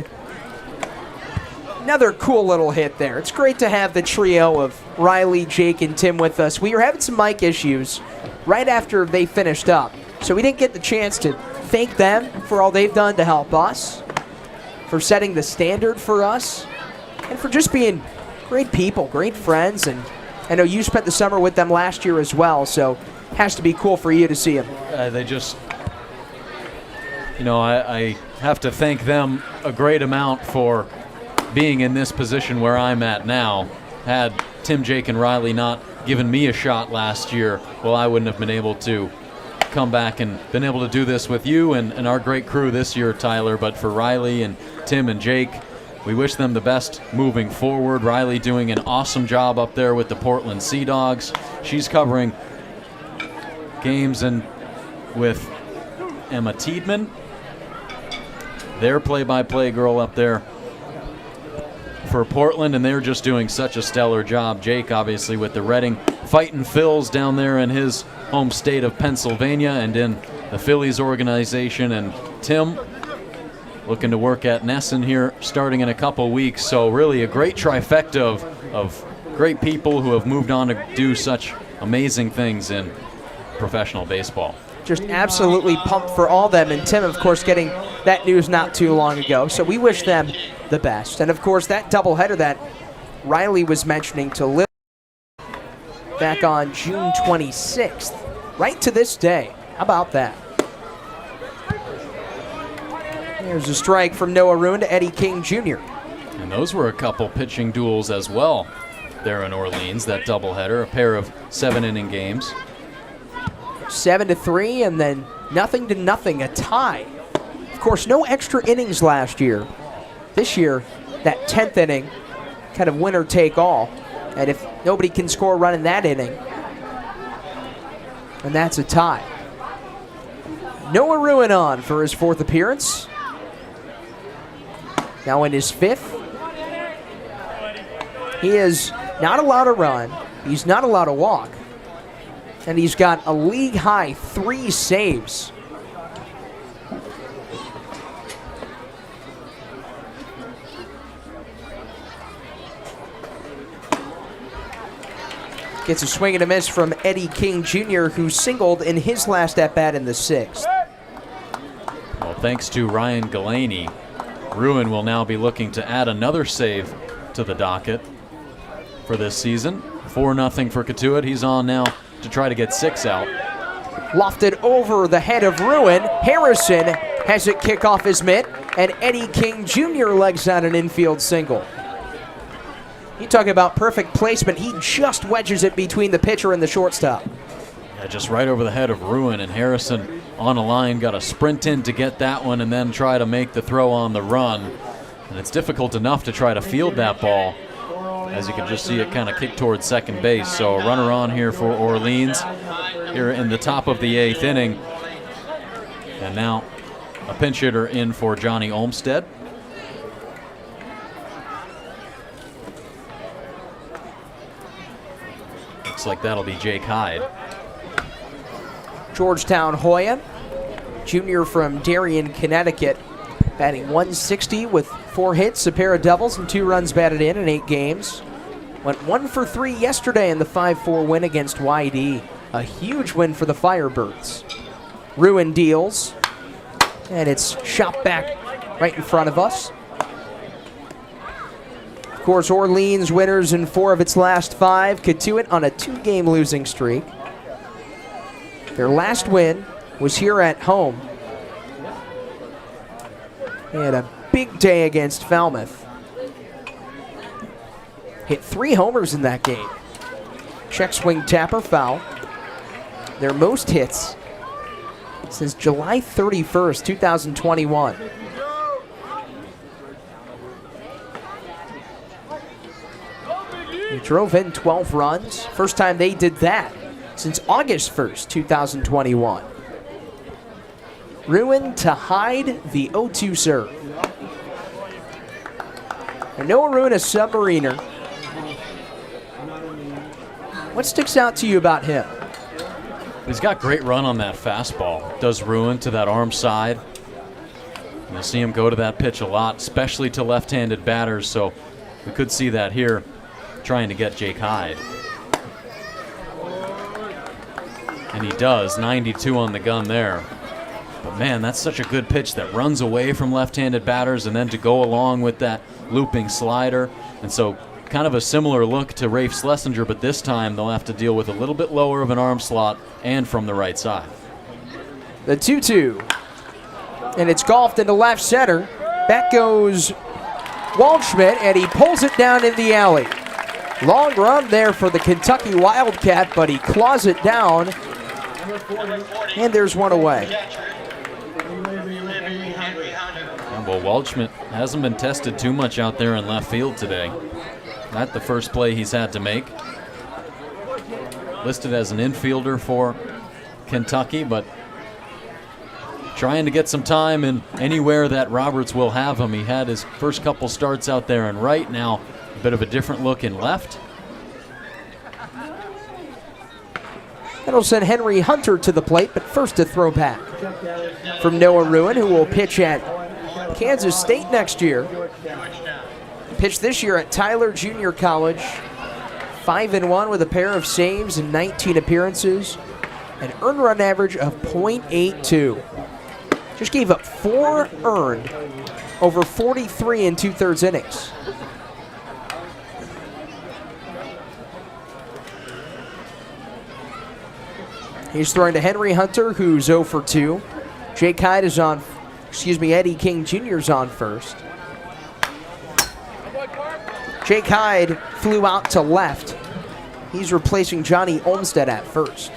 another cool little hit there. It's great to have the trio of Riley, Jake, and Tim with us. We were having some mic issues right after they finished up, so we didn't get the chance to thank them for all they've done to help us, for setting the standard for us, and for just being great people, great friends. And I know you spent the summer with them last year as well, so it has to be cool for you to see them. They just, I have to thank them a great amount for being in this position where I'm at now. Had Tim, Jake, and Riley not given me a shot last year, well, I wouldn't have been able to come back and been able to do this with you and our great crew this year, Tyler. But for Riley and Tim and Jake, we wish them the best moving forward. Riley doing an awesome job up there with the Portland Sea Dogs. She's covering games and with Emma Tiedman, their play-by-play girl up there for Portland, and they're just doing such a stellar job. Jake, obviously, with the Reading Fightin' Phils down there in his home state of Pennsylvania and in the Phillies organization, and Tim looking to work at Nesson here starting in a couple weeks. So really a great trifecta of great people who have moved on to do such amazing things in professional baseball. Just absolutely pumped for all them, and Tim, of course, getting that news not too long ago. So we wish them the best. And, of course, that doubleheader that Riley was mentioning to Lil back on June 26th, right to this day. How about that? There's a strike from Noah Ruin to Eddie King Jr. And those were a couple pitching duels as well there in Orleans, that doubleheader, a pair of 7-inning games. 7-3, and then 0-0, a tie. Of course, no extra innings last year. This year, that 10th inning, kind of winner take all. And if nobody can score a run in that inning, and that's a tie. Noah Ruin on for his 4th appearance. Now in his 5th. He is not allowed to run. He's not allowed to walk. And he's got a league-high 3 saves. Gets a swing and a miss from Eddie King Jr., who singled in his last at-bat in the 6th. Well, thanks to Ryan Galaney, Ruin will now be looking to add another save to the docket for this season. 4-0 for Cotuit. He's on now to try to get 6 out. Lofted over the head of Ruin. Harrison has it kick off his mitt, and Eddie King Jr. legs out an infield single. You talk about perfect placement. He just wedges it between the pitcher and the shortstop. Yeah, just right over the head of Ruin, and Harrison on a line, got a sprint in to get that one and then try to make the throw on the run. And it's difficult enough to try to field that ball, as you can just see it kind of kick towards second base. So a runner on here for Orleans here in the top of the 8th inning. And now a pinch hitter in for Johnny Olmstead. Looks like that'll be Jake Hyde. Georgetown Hoya, junior from Darien, Connecticut, batting 160 with 4 hits, a pair of doubles, and 2 runs batted in 8 games. Went 1 for 3 yesterday in the 5-4 win against YD. A huge win for the Firebirds. Ruin deals, and it's shot back right in front of us. Of course, Orleans winners in 4 of its last 5. Cotuit on a 2-game losing streak. Their last win was here at home. They had a big day against Falmouth. Hit 3 homers in that game. Check swing tapper foul. Their most hits since July 31st, 2021. They drove in 12 runs. First time they did that since August 1st, 2021. Ruin to Hyde, the 0-2 serve. And Noah Ruin, a submariner. What sticks out to you about him? He's got great run on that fastball. Does Ruin to that arm side. You'll see him go to that pitch a lot, especially to left-handed batters, so we could see that here trying to get Jake Hyde. And he does, 92 on the gun there. But man, that's such a good pitch that runs away from left-handed batters and then to go along with that looping slider. And so kind of a similar look to Rafe Schlesinger, but this time they'll have to deal with a little bit lower of an arm slot and from the right side. The 2-2. And it's golfed into left center. Back goes Waldschmidt, and he pulls it down in the alley. Long run there for the Kentucky Wildcat, but he claws it down. And there's one away. And Well, Waldschmidt hasn't been tested too much out there in left field today. Not the first play he's had to make. Listed as an infielder for Kentucky, but trying to get some time in anywhere that Roberts will have him. He had his first couple starts out there in right. Now a bit of a different look in left. That'll send Henry Hunter to the plate, but first a throwback from Noah Ruin, who will pitch at Kansas State next year. Pitched this year at Tyler Junior College. 5-1 with a pair of saves and 19 appearances. An earned run average of .82. Just gave up 4 earned over 43 and 2/3 innings. He's throwing to Henry Hunter, who's 0 for 2. Jake Hyde is on, Eddie King Jr. is on first. Jake Hyde flew out to left. He's replacing Johnny Olmstead at first.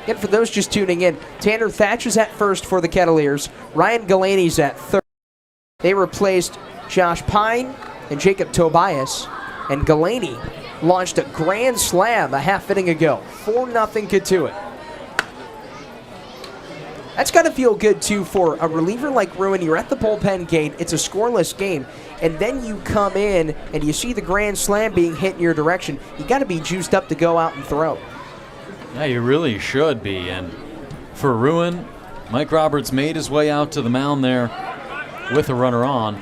And for those just tuning in, Tanner Thatch is at first for the Kettleers. Ryan Galaney's at third. They replaced Josh Pine and Jacob Tobias. And Galaney launched a grand slam a half inning ago. 4-0 Cotuit. That's got to feel good, too, for a reliever like Ruin. You're at the bullpen gate. It's a scoreless game. And then you come in and you see the grand slam being hit in your direction. You got to be juiced up to go out and throw. Yeah, you really should be. And for Ruin, Mike Roberts made his way out to the mound there with a runner on.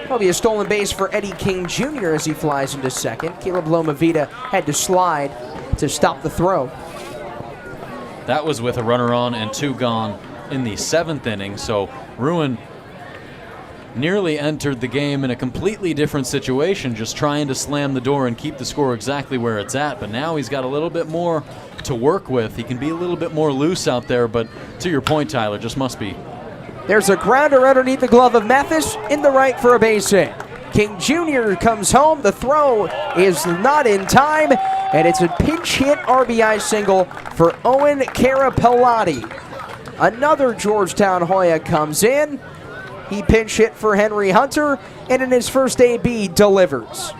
That'll be a stolen base for Eddie King Jr. as he flies into second. Caleb Lomavita had to slide to stop the throw. That was with a runner on and 2 gone in the 7th inning. So Ruin nearly entered the game in a completely different situation, just trying to slam the door and keep the score exactly where it's at. But now he's got a little bit more to work with. He can be a little bit more loose out there, but to your point, Tyler, just must be. There's a grounder underneath the glove of Mathis in the right for a base hit. King Jr. comes home. The throw is not in time, and it's a pinch hit RBI single for Owen Carapellati. Another Georgetown Hoya comes in. He pinch hit for Henry Hunter, and in his first AB delivers.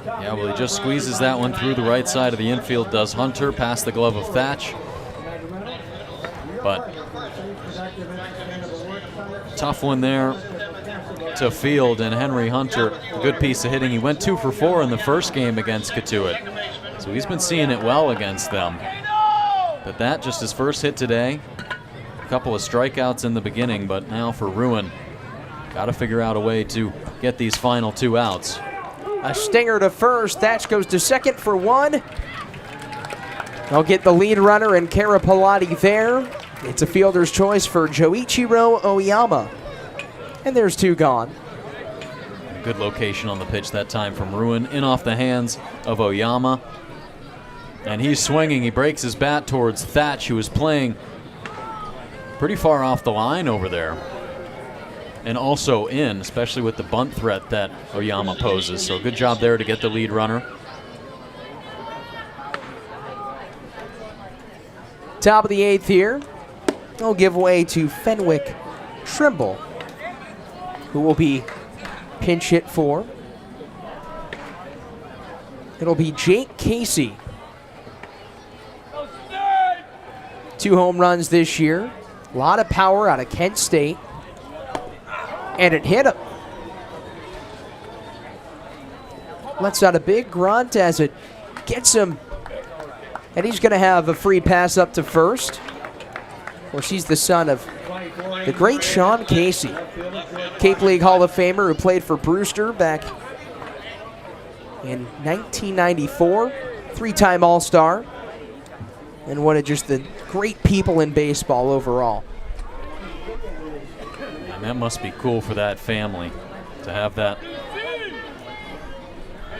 Yeah, well, he just squeezes that one through the right side of the infield, does Hunter, past the glove of Thatch. But tough one there to field, and Henry Hunter, a good piece of hitting. He went 2 for 4 in the first game against Cotuit, so he's been seeing it well against them. But that, just his first hit today. A couple of strikeouts in the beginning, but now for Ruin, got to figure out a way to get these final 2 outs. A stinger to first. Thatch goes to second for 1. They'll get the lead runner and Carapellati there. It's a fielder's choice for Joichiro Oyama. And there's 2 gone. Good location on the pitch that time from Ruin, in off the hands of Oyama. And he's swinging. He breaks his bat towards Thatch, who is playing pretty far off the line over there. And also in, especially with the bunt threat that Oyama poses. So good job there to get the lead runner. Top of the 8th here. They'll give way to Fenwick Trimble, who will be pinch hit for. It'll be Jake Casey. 2 home runs this year. A lot of power out of Kent State. And it hit him. Lets out a big grunt as it gets him. And he's going to have a free pass up to first. Of course, he's the son of the great Sean Casey, Cape League Hall of Famer who played for Brewster back in 1994. 3-time All-Star. And one of just the great people in baseball overall. And that must be cool for that family to have that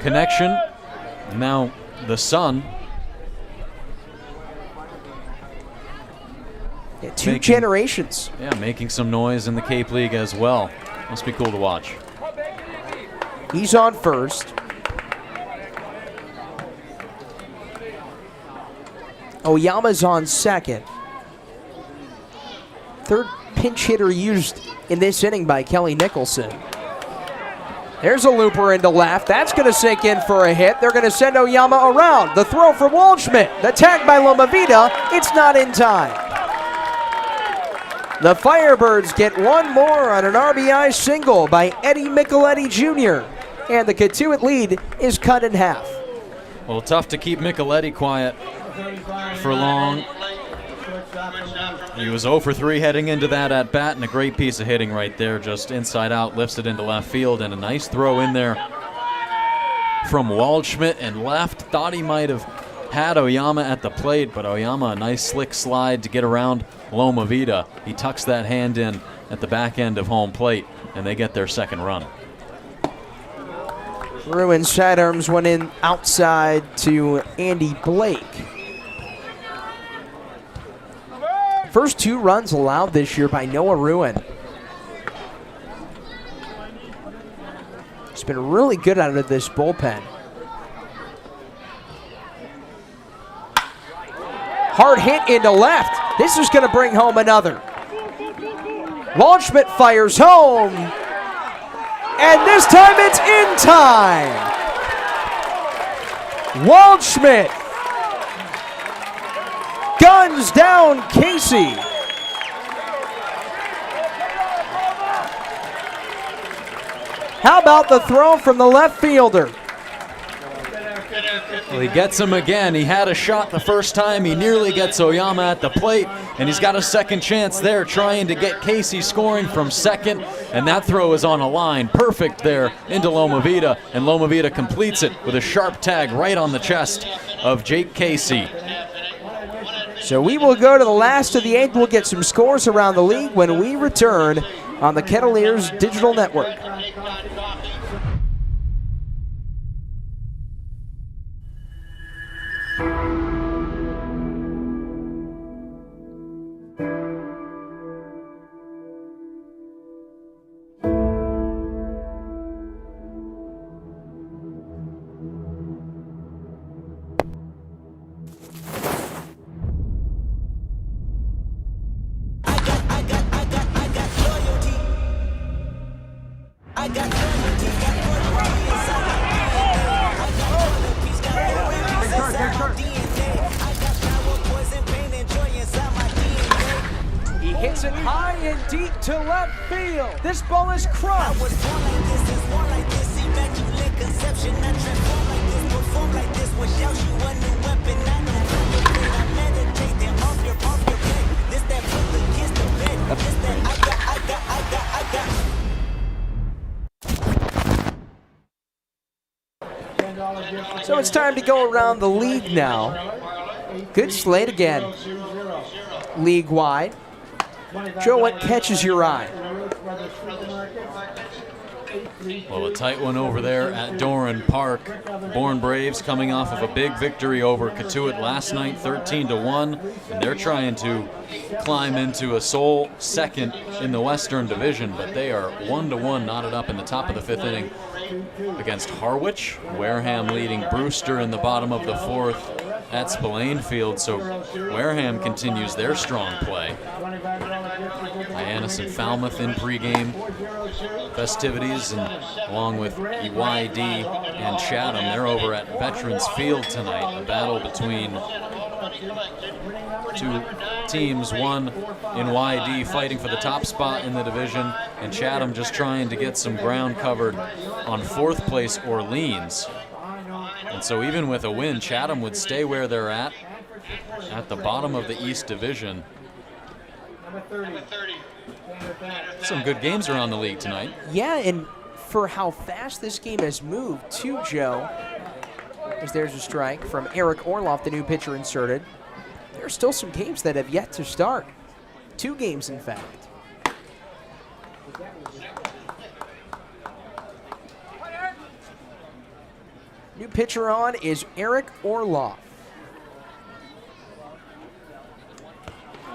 connection. And now the son. Yeah, 2 generations. Yeah, making some noise in the Cape League as well. Must be cool to watch. He's on first. Oyama's on second. Third pinch hitter used in this inning by Kelly Nicholson. There's a looper into left. That's going to sink in for a hit. They're going to send Oyama around. The throw for Waldschmidt. The tag by Loma Vida. It's not in time. The Firebirds get one more on an RBI single by Eddie Micheletti Jr. And the Cotuit lead is cut in half. Well, tough to keep Micheletti quiet for long. He was 0 for 3 heading into that at bat, and a great piece of hitting right there. Just inside out, lifts it into left field, and a nice throw in there from Waldschmidt and left. Thought he might have had Oyama at the plate, but Oyama, a nice slick slide to get around Loma Vida. He tucks that hand in at the back end of home plate, and they get their second run. Ruin's sidearms went in outside to Andy Blake. First 2 runs allowed this year by Noah Ruin. He's been really good out of this bullpen. Hard hit into left. This is going to bring home another. Waldschmidt fires home. And this time it's in time. Waldschmidt guns down Casey. How about the throw from the left fielder? Well, he gets him again. He had a shot the first time. He nearly gets Oyama at the plate, and he's got a second chance there trying to get Casey scoring from second, and that throw is on a line. Perfect there into Loma Vida, and Loma Vida completes it with a sharp tag right on the chest of Jake Casey. So we will go to the last of the 8th. We'll get some scores around the league when we return on the Kettleers Digital Network. He hits it high and deep to left field. This ball is crushed. So it's time to go around the league now. Good slate again, league-wide. Joe, what catches your eye? Well, a tight one over there at Doran Park. Bourne Braves coming off of a big victory over Cotuit last night, 13-1, and they're trying to climb into a sole second in the Western Division, but they are 1-1 knotted up in the top of the 5th inning against Harwich. Wareham leading Brewster in the bottom of the 4th at Spillane Field, so Wareham continues their strong play. Hyannis and Falmouth in pregame festivities, and along with EYD and Chatham, they're over at Veterans Field tonight. A battle between 2 teams, one in YD fighting for the top spot in the division, and Chatham just trying to get some ground covered on 4th place Orleans. And so even with a win, Chatham would stay where they're at the bottom of the East Division. Some good games around the league tonight. Yeah, and for how fast this game has moved too, Joe, as there's a strike from Eric Orloff, the new pitcher inserted. There are still some games that have yet to start. 2 games, in fact. New pitcher on is Eric Orloff.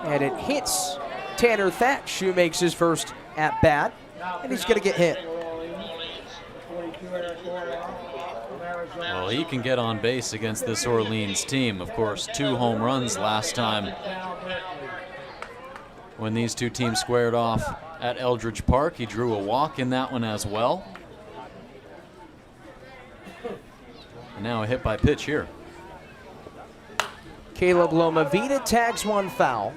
And it hits Tanner Thatch, who makes his first at bat, and he's going to get hit. Well, he can get on base against this Orleans team. Of course, 2 home runs last time when these two teams squared off at Eldridge Park. He drew a walk in that one as well. And now a hit by pitch here. Caleb Lomavita tags one foul.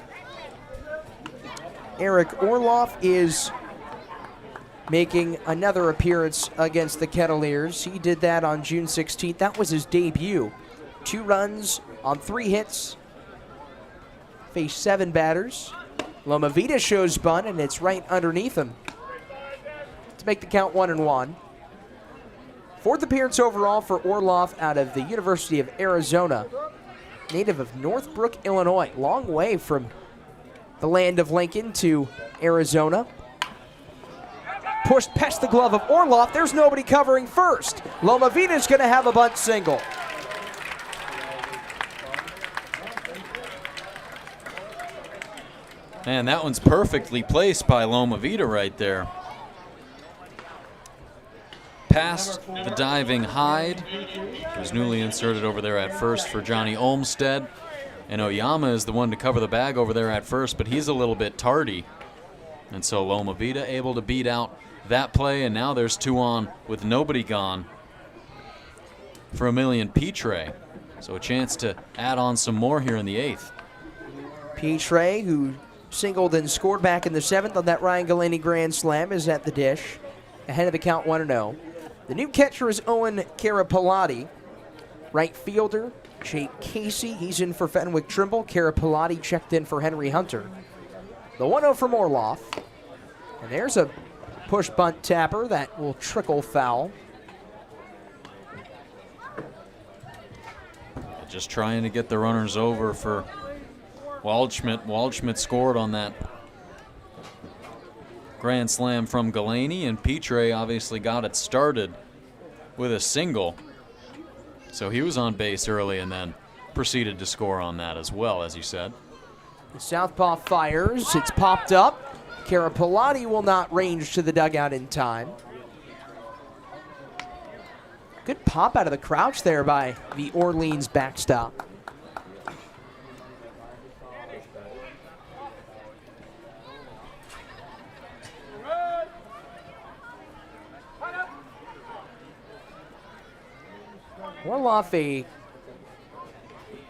Eric Orloff is making another appearance against the Kettleers. He did that on June 16th. That was his debut. 2 runs on 3 hits. Faced 7 batters. Lomavita shows bunt, and it's right underneath him to make the count 1-1. 4th appearance overall for Orloff out of the University of Arizona. Native of Northbrook, Illinois. Long way from the land of Lincoln to Arizona. Pushed past the glove of Orloff. There's nobody covering first. Lomavita's going to have a bunt single. And that one's perfectly placed by Lomavita right there. Past the diving Hyde, who's newly inserted over there at first for Johnny Olmstead. And Oyama is the one to cover the bag over there at first, but he's a little bit tardy. And so Lomavita able to beat out that play, and now there's 2 on with nobody gone for Emilian Petre. So a chance to add on some more here in the 8th. Petre, who singled and scored back in the 7th on that Ryan Galaney grand slam, is at the dish, ahead of the count 1-0. The new catcher is Owen Carapalati. Right fielder, Jake Casey, he's in for Fenwick Trimble. Carapalati checked in for Henry Hunter. The 1-0 from Orloff. And there's a push bunt tapper that will trickle foul. Just trying to get the runners over for Waldschmidt. Waldschmidt scored on that grand slam from Galaney, and Petre obviously got it started with a single. So he was on base early and then proceeded to score on that as well, as you said. The southpaw fires. It's popped up. Carapalati will not range to the dugout in time. Good pop out of the crouch there by the Orleans backstop. Orloff, a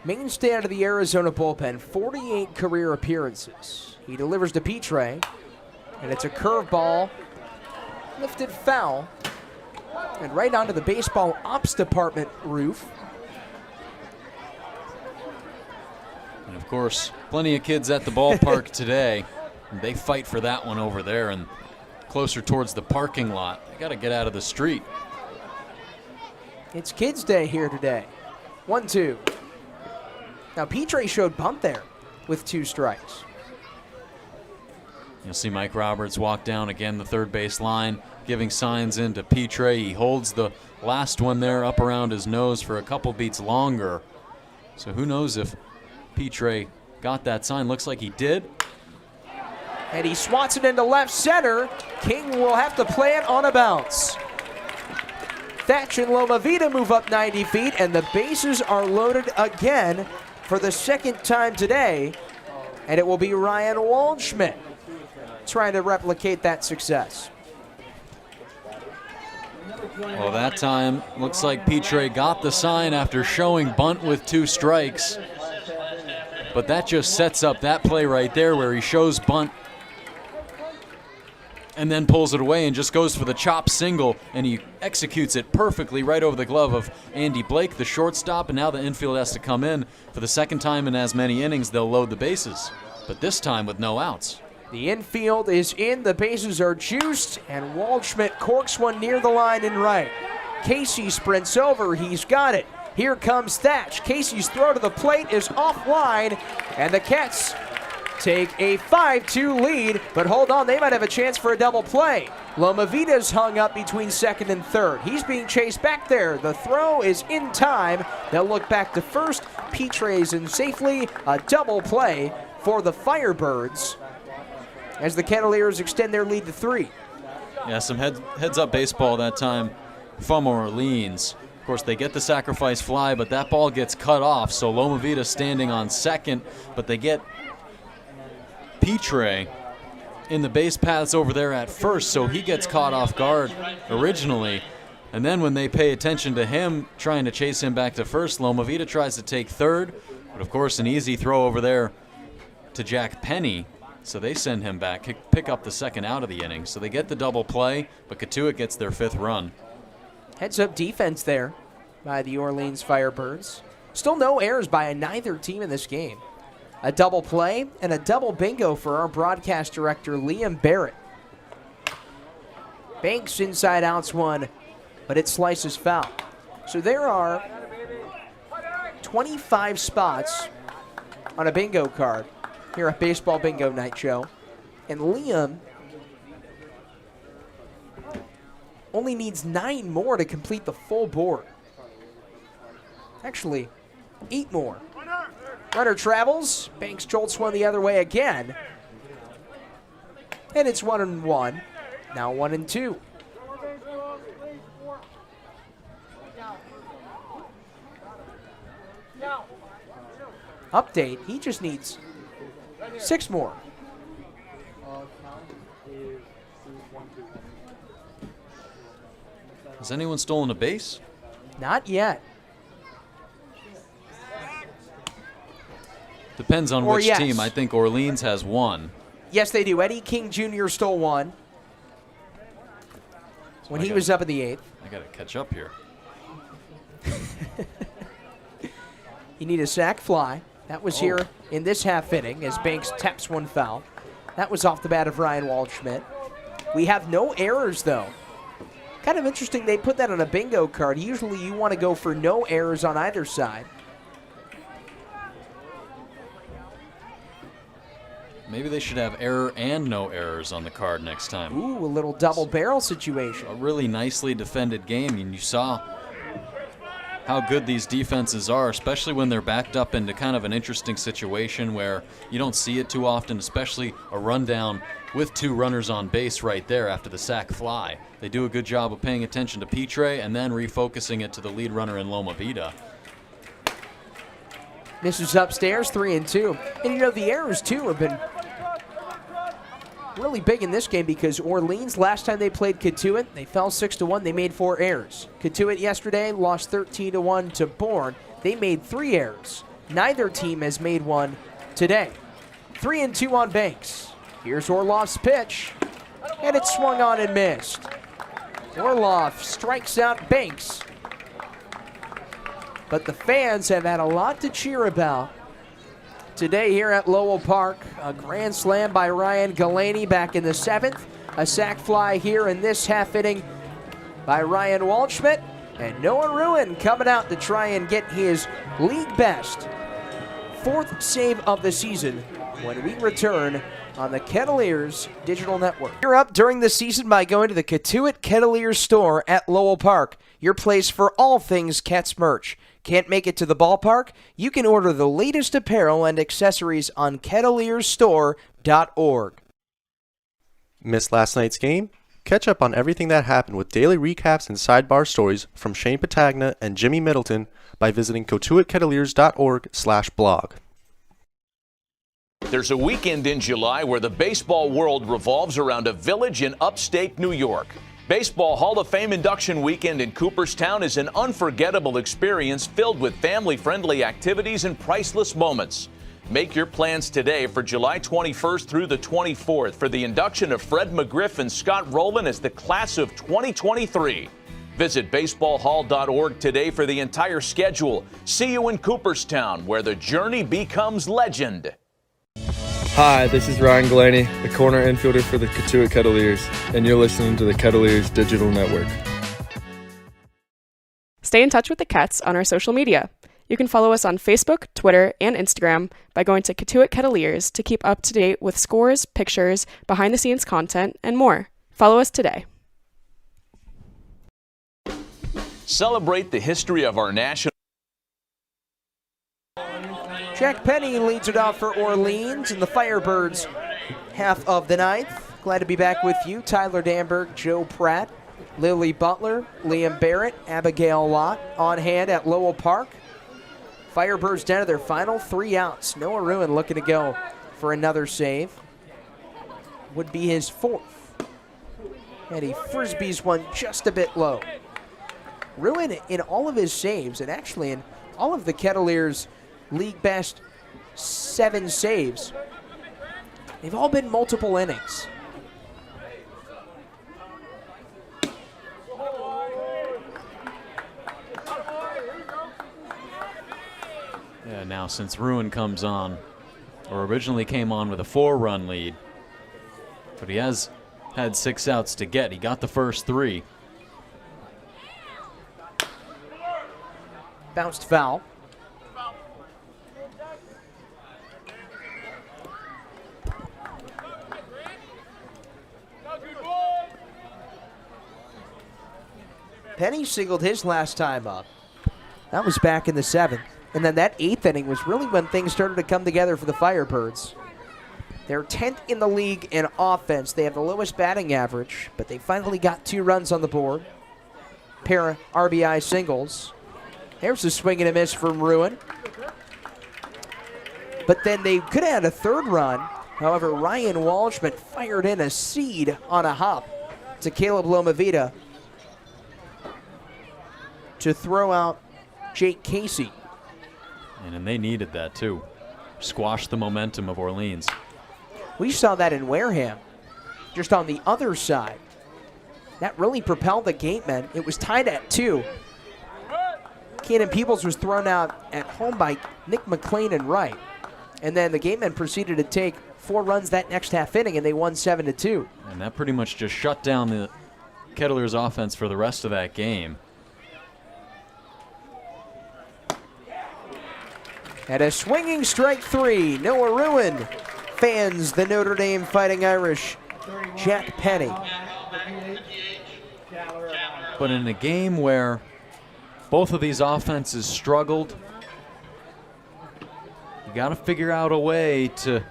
mainstay out of the Arizona bullpen, 48 career appearances. He delivers to Petre, and it's a curveball, lifted foul, and right onto the baseball ops department roof. And of course, plenty of kids at the ballpark today. They fight for that one over there and closer towards the parking lot. They got to get out of the street. It's Kids Day here today. 1-2. Now Petre showed bunt there with 2 strikes. You'll see Mike Roberts walk down again the third base line, giving signs into Petre. He holds the last one there up around his nose for a couple beats longer. So who knows if Petre got that sign. Looks like he did. And he swats it into left center. King will have to play it on a bounce. Thatch and Lomavita move up 90 feet, and the bases are loaded again for the 2nd time today. And it will be Ryan Waldschmidt trying to replicate that success. Well, that time looks like Petre got the sign after showing bunt with 2 strikes. But that just sets up that play right there where he shows bunt and then pulls it away and just goes for the chop single, and he executes it perfectly right over the glove of Andy Blake, the shortstop, and now the infield has to come in. For the 2nd time in as many innings, they'll load the bases, but this time with no outs. The infield is in, the bases are juiced, and Waldschmidt corks one near the line and right. Casey sprints over, he's got it. Here comes Thatch. Casey's throw to the plate is offline, and the Cats take a 5-2 lead, but hold on, they might have a chance for a double play. Lomavita's hung up between 2nd and 3rd. He's being chased back there. The throw is in time. They'll look back to first. Petre's in safely. A double play for the Firebirds as the Kettleers extend their lead to 3. Yeah, some heads-up baseball that time from Orleans. Of course, they get the sacrifice fly, but that ball gets cut off, so Lomavita standing on 2nd, but they get Petre in the base paths over there at first, so he gets caught off guard originally. And then when they pay attention to him trying to chase him back to first, Loma Vida tries to take third. But, of course, an easy throw over there to Jack Penny. So they send him back, pick up the second out of the inning. So they get the double play, but Cotuit gets their 5th run. Heads-up defense there by the Orleans Firebirds. Still no errors by neither team in this game. A double play and a double bingo for our broadcast director, Liam Barrett. Banks inside outs one, but it slices foul. So there are 25 spots on a bingo card here at Baseball Bingo Night Show. And Liam only needs 9 more to complete the full board. Actually, 8 more. Runner travels. Banks jolts one the other way again. And it's 1-1. Now 1-2. Update, he just needs 6 more. Has anyone stolen a base? Not yet. Depends on Or which yes. team. I think Orleans has 1. Yes, they do. Eddie King Jr. stole one when he was up in the 8th. I got to catch up here. You need a sac fly. That was here in this half inning as Banks taps one foul. That was off the bat of Ryan Waldschmidt. We have no errors, though. Kind of interesting they put that on a bingo card. Usually you want to go for no errors on either side. Maybe they should have error and no errors on the card next time. Ooh, a little double barrel situation. A really nicely defended game, and you saw how good these defenses are, especially when they're backed up into kind of an interesting situation where you don't see it too often, especially a rundown with 2 runners on base right there after the sac fly. They do a good job of paying attention to Petre and then refocusing it to the lead runner in Loma Vida. Misses upstairs, 3-2. And you know, the errors, too, have been really big in this game because Orleans, last time they played Cotuit, they fell 6-1. They made 4 errors. Cotuit yesterday lost 13-1 to Bourne. They made 3 errors. Neither team has made one today. 3-2 on Banks. Here's Orloff's pitch, and it swung on and missed. Orloff strikes out Banks. But the fans have had a lot to cheer about today here at Lowell Park. A grand slam by Ryan Galaney back in the 7th. A sac fly here in this half inning by Ryan Waldschmidt. And Noah Ruin coming out to try and get his league best 4th save of the season when we return on the Kettleers Digital Network. You're up during the season by going to the Cotuit Kettleers store at Lowell Park, your place for all things Ketts merch. Can't make it to the ballpark? You can order the latest apparel and accessories on kettlierstore.org. Missed last night's game? Catch up on everything that happened with daily recaps and sidebar stories from Shane Patagna and Jimmy Middleton by visiting cotuitkettleers.org/blog. There's a weekend in July where the baseball world revolves around a village in upstate New York. Baseball Hall of Fame induction weekend in Cooperstown is an unforgettable experience filled with family-friendly activities and priceless moments. Make your plans today for July 21st through the 24th for the induction of Fred McGriff and Scott Rowland as the class of 2023. Visit baseballhall.org today for the entire schedule. See you in Cooperstown, where the journey becomes legend. Hi, this is Ryan Galaney, the corner infielder for the Cotuit Kettleers, and you're listening to the Kettleers Digital Network. Stay in touch with the Ketts on our social media. You can follow us on Facebook, Twitter, and Instagram by going to Cotuit Kettleers to keep up to date with scores, pictures, behind-the-scenes content, and more. Follow us today. Celebrate the history of our national. Jack Penny leads it off for Orleans and the Firebirds half of the 9th. Glad to be back with you. Tyler Danberg, Joe Pratt, Lily Butler, Liam Barrett, Abigail Lott on hand at Lowell Park. Firebirds down to their final 3 outs. Noah Ruin looking to go for another save. would be his 4th. And he frisbees one just a bit low. Ruin, in all of his saves, and actually in all of the Kettleers' league best 7 saves, they've all been multiple innings. Yeah, now since Ruin comes on, or originally came on with a 4-run lead, but he has had 6 outs to get. He got the first 3. Bounced foul. Penny singled his last time up. That was back in the 7th. And then that 8th inning was really when things started to come together for the Firebirds. They're 10th in the league in offense. They have the lowest batting average, but they finally got 2 runs on the board. Pair of RBI singles. There's a swing and a miss from Ruin. But then they could have had a 3rd run. However, Ryan Walshman fired in a seed on a hop to Caleb Lomavita to throw out Jake Casey. And they needed that too. Squash the momentum of Orleans. We saw that in Wareham, just on the other side. That really propelled the Gatemen. It was tied at 2. Cannon Peoples was thrown out at home by Nick McLean and right. And then the Gatemen proceeded to take 4 runs that next half inning, and they won 7-2. And that pretty much just shut down the Kettleers offense for the rest of that game. And a swinging strike 3. Noah Ruin fans the Notre Dame Fighting Irish, Jack Penny. But in a game where both of these offenses struggled, you got to figure out a way to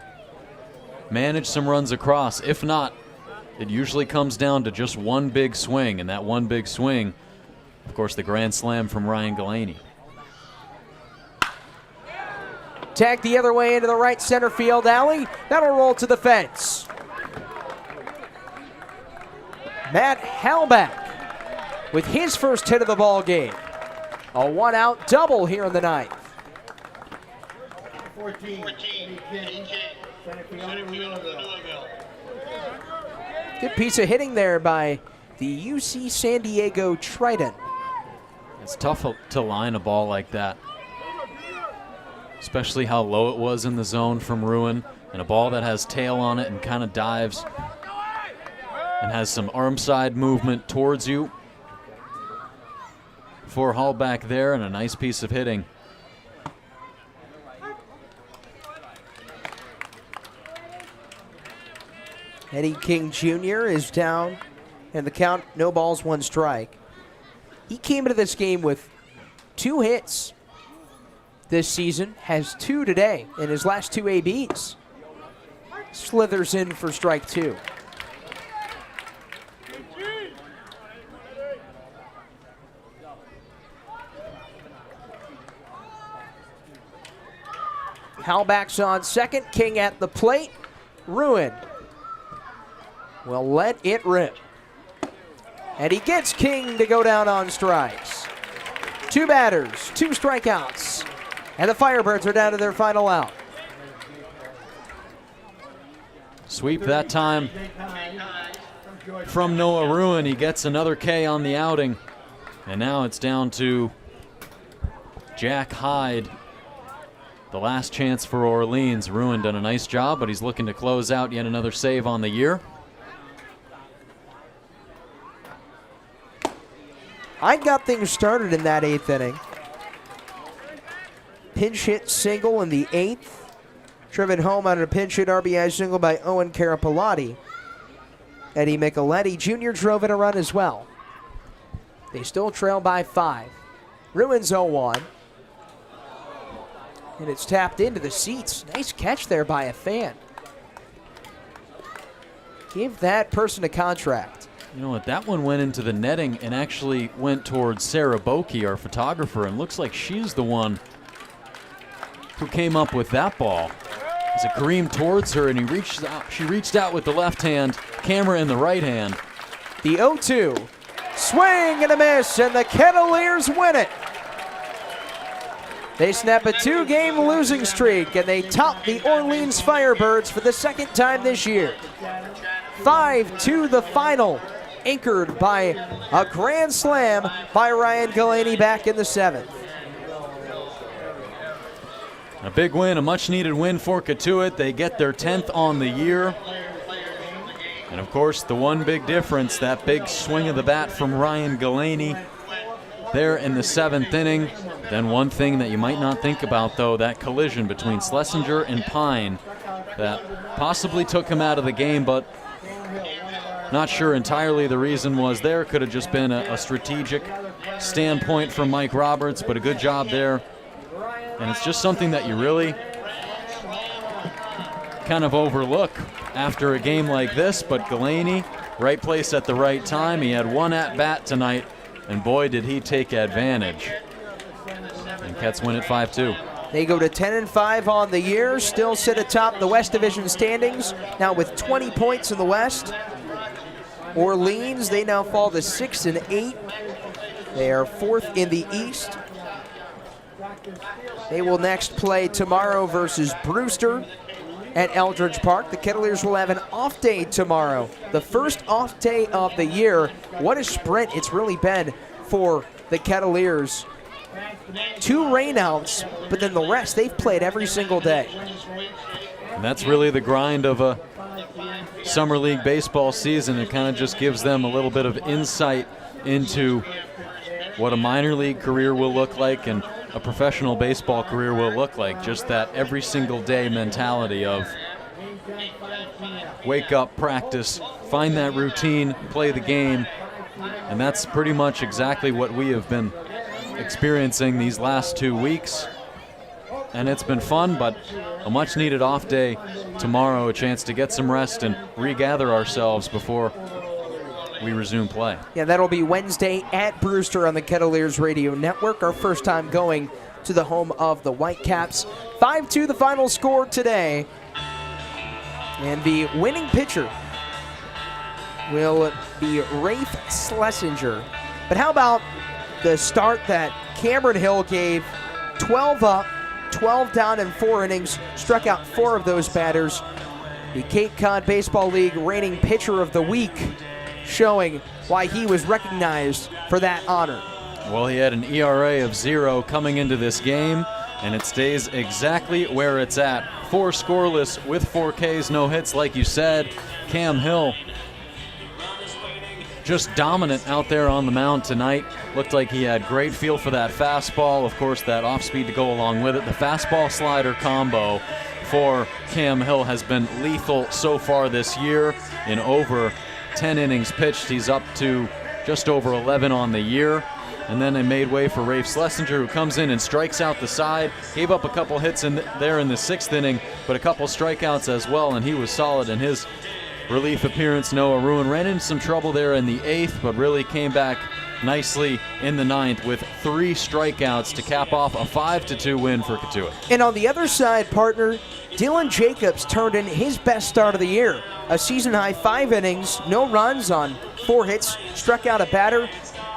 manage some runs across. If not, it usually comes down to just one big swing, and that one big swing, of course, the grand slam from Ryan Galaney. Tagged the other way into the right center field alley. That'll roll to the fence. Matt Halbach with his first hit of the ball game. A 1-out double here in the 9th. 14. Center fielder, Louisville. Good piece of hitting there by the UC San Diego Trident. It's tough to line a ball like that, especially how low it was in the zone from Ruin, and a ball that has tail on it and kind of dives and has some arm side movement towards you. For Halbach there, and a nice piece of hitting. Eddie King Jr. is down, and the count, no balls, 1 strike. He came into this game with 2 hits this season, has 2 today in his last 2 ABs. Slithers in for strike 2. Halbach's on second, King at the plate. Ruin will let it rip. And he gets King to go down on strikes. 2 batters, 2 strikeouts. And the Firebirds are down to their final out. Sweep that time from Noah Ruin. He gets another K on the outing. And now it's down to Jack Hyde. The last chance for Orleans. Ruin done a nice job, but he's looking to close out yet another save on the year. I got things started in that 8th inning. Pinch hit single in the 8th. Driven home on a pinch hit RBI single by Owen Carapalati. Eddie Micheletti Jr. drove in a run as well. They still trail by 5. Ruin's 0-1. And it's tapped into the seats. Nice catch there by a fan. Give that person a contract. You know what? That one went into the netting and actually went towards Sarah Boki, our photographer, and looks like she's the one who came up with that ball. As it careened towards her, and she reached out with the left hand, camera in the right hand. The 0-2. Swing and a miss, and the Kettleers win it. They snap a 2-game losing streak, and they top the Orleans Firebirds for the second time this year. 5-2 the final, anchored by a grand slam by Ryan Galaney back in the 7th. A big win, a much-needed win for Cotuit. They get their 10th on the year. And, of course, the one big difference, that big swing of the bat from Ryan Galaney there in the 7th inning. Then one thing that you might not think about, though, that collision between Schlesinger and Pine that possibly took him out of the game, but not sure entirely the reason was there. Could have just been a strategic standpoint from Mike Roberts, but a good job there. And it's just something that you really kind of overlook after a game like this, but Galaney, right place at the right time. He had one at-bat tonight, and boy, did he take advantage. And Cats win at 5-2. They go to 10-5 on the year, still sit atop the West Division standings, now with 20 points in the West. Orleans, they now fall to 6-8. They are 4th in the East. They will next play tomorrow versus Brewster at Eldridge Park. The Kettleers will have an off day tomorrow, the first off day of the year. What a sprint it's really been for the Kettleers. 2 rainouts, but then the rest, they've played every single day. And that's really the grind of a summer league baseball season. It kind of just gives them a little bit of insight into what a minor league career will look like and a professional baseball career will look like. Just that every single day mentality of wake up, practice, find that routine, play the game. And that's pretty much exactly what we have been experiencing these last 2 weeks. And it's been fun, but a much needed off day tomorrow, a chance to get some rest and regather ourselves before we resume play. Yeah, that'll be Wednesday at Brewster on the Kettleers Radio Network. Our first time going to the home of the Whitecaps. 5-2 the final score today. And the winning pitcher will be Rafe Schlesinger. But how about the start that Cameron Hill gave? 12 up, 12 down in 4 innings, struck out 4 of those batters. The Cape Cod Baseball League reigning pitcher of the week, showing why he was recognized for that honor. Well, he had an ERA of 0 coming into this game, and it stays exactly where it's at. 4 scoreless with 4 Ks, no hits, like you said. Cam Hill just dominant out there on the mound tonight. Looked like he had great feel for that fastball. Of course, that off speed to go along with it. The fastball slider combo for Cam Hill has been lethal so far this year. In over 10 innings pitched, he's up to just over 11 on the year. And then they made way for Rafe Schlesinger, who comes in and strikes out the side. Gave up a couple hits there in the 6th inning, but a couple strikeouts as well, and he was solid in his relief appearance. Noah Ruin ran into some trouble there in the 8th, but really came back nicely in the 9th with 3 strikeouts to cap off a 5-2 win for Cotuit. And on the other side, partner, Dylan Jacobs turned in his best start of the year. A season-high 5 innings, no runs on 4 hits, struck out a batter,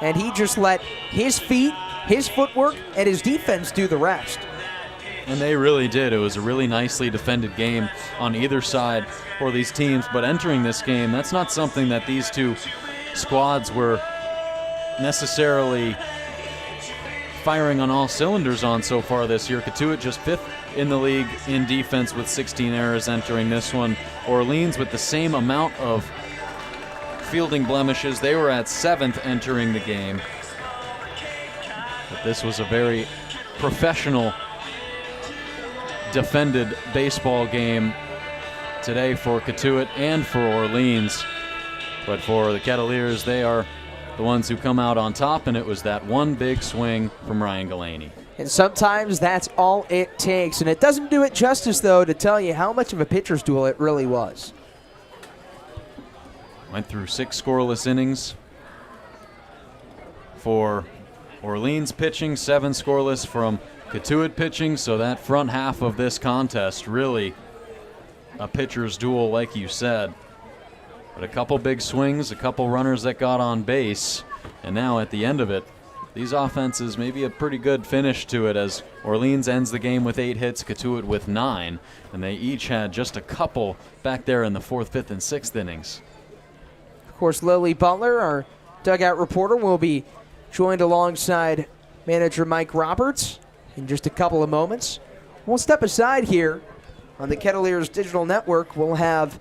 and he just let his feet, his footwork, and his defense do the rest. And they really did. It was a really nicely defended game on either side for these teams. But entering this game, that's not something that these two squads were necessarily firing on all cylinders on so far this year. Cotuit just 5th in the league in defense with 16 errors entering this one. Orleans with the same amount of fielding blemishes. They were at 7th entering the game. But this was a very professional defended baseball game today for Cotuit and for Orleans. But for the Kettleers, they are the ones who come out on top, and it was that one big swing from Ryan Galaney. And sometimes that's all it takes. And it doesn't do it justice, though, to tell you how much of a pitcher's duel it really was. Went through 6 scoreless innings for Orleans pitching, 7 scoreless from Cotuit pitching, so that front half of this contest really a pitcher's duel, like you said. But a couple big swings, a couple runners that got on base, and now at the end of it, these offenses maybe a pretty good finish to it as Orleans ends the game with 8 hits, Cotuit with 9, and they each had just a couple back there in the 4th, 5th, and 6th innings. Of course, Lily Butler, our dugout reporter, will be joined alongside manager Mike Roberts in just a couple of moments. We'll step aside here on the Kettleers Digital Network. We'll have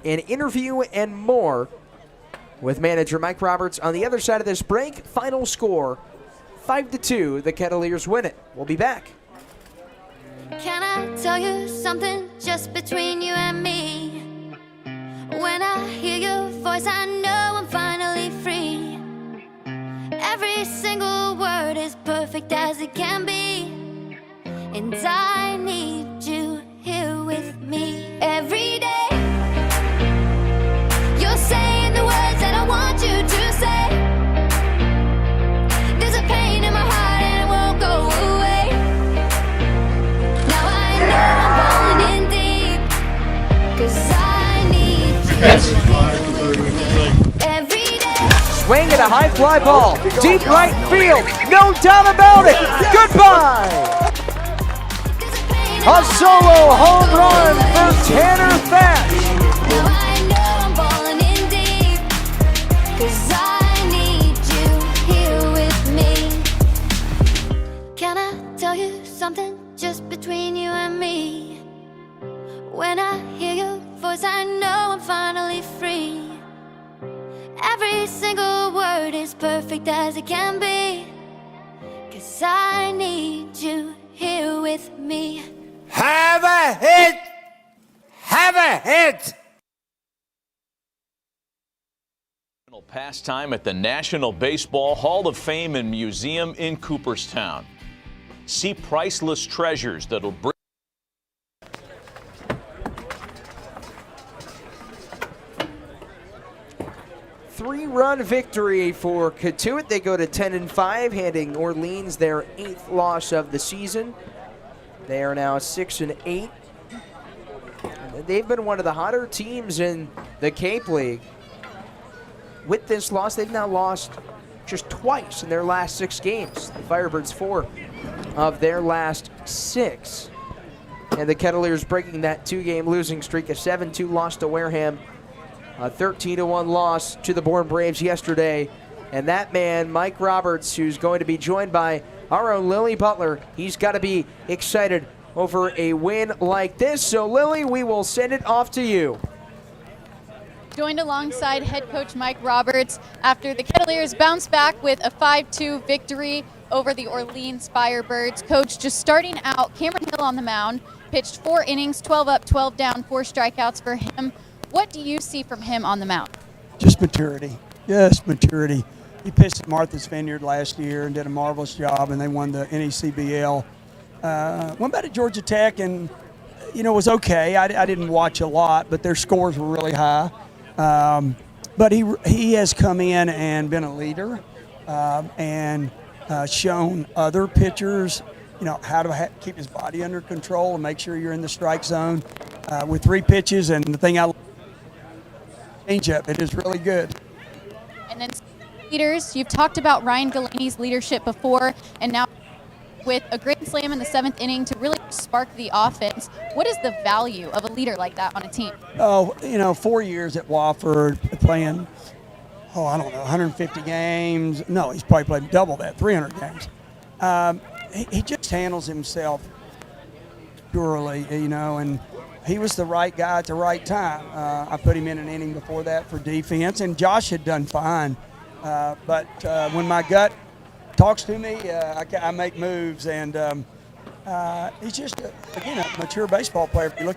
an interview and more with manager Mike Roberts on the other side of this break. Final score, 5-2. The Kettleers win it. We'll be back. Can I tell you something just between you and me? When I hear your voice, I know I'm finally free. Every single word is perfect as it can be, and I need you here with me every day. You're saying the words that I want you to say. There's a pain in my heart and it won't go away. Now I know I'm falling in deep, 'cause I need you every day. Swing at a high fly ball, deep right field, no doubt about it. Goodbye. A solo home run for Tanner Thatch. Now I know I'm falling in deep, 'cause I need you here with me. Can I tell you something just between you and me? When I hear your voice, I know I'm finally free. Every single word is perfect as it can be, 'cause I need you here with me. Have a hit! Have a hit! Pastime at the National Baseball Hall of Fame and Museum in Cooperstown. See priceless treasures that'll bring. Three-run victory for Cotuit. They go to 10-5, handing Orleans their 8th loss of the season. They are now 6-8. They've been one of the hotter teams in the Cape League. With this loss, they've now lost just twice in their last 6 games. The Firebirds 4 of their last 6. And the Kettleers breaking that 2-game losing streak, a 7-2 loss to Wareham, a 13-1 loss to the Bourne Braves yesterday. And that man, Mike Roberts, who's going to be joined by our own Lily Butler, he's got to be excited over a win like this. So, Lily, we will send it off to you. Joined alongside head coach Mike Roberts after the Kettleers bounced back with a 5-2 victory over the Orleans Firebirds. Coach, just starting out, Cameron Hill on the mound, pitched 4 innings, 12 up, 12 down, 4 strikeouts for him. What do you see from him on the mound? Just maturity. Just maturity. He pitched at Martha's Vineyard last year and did a marvelous job, and they won the NECBL. Went back to Georgia Tech and, was okay. I didn't watch a lot, but their scores were really high. But he has come in and been a leader and shown other pitchers, how to keep his body under control and make sure you're in the strike zone with 3 pitches. And the thing I changeup, it is really good. And then leaders, you've talked about Ryan Galaney's leadership before, and now with a grand slam in the 7th inning to really spark the offense. What is the value of a leader like that on a team? 4 years at Wofford, playing, 150 games. No, he's probably played double that, 300 games. He just handles himself purely, and he was the right guy at the right time. I put him in an inning before that for defense, and Josh had done fine. But when my gut talks to me, I make moves, and he's just, a mature baseball player. If you look,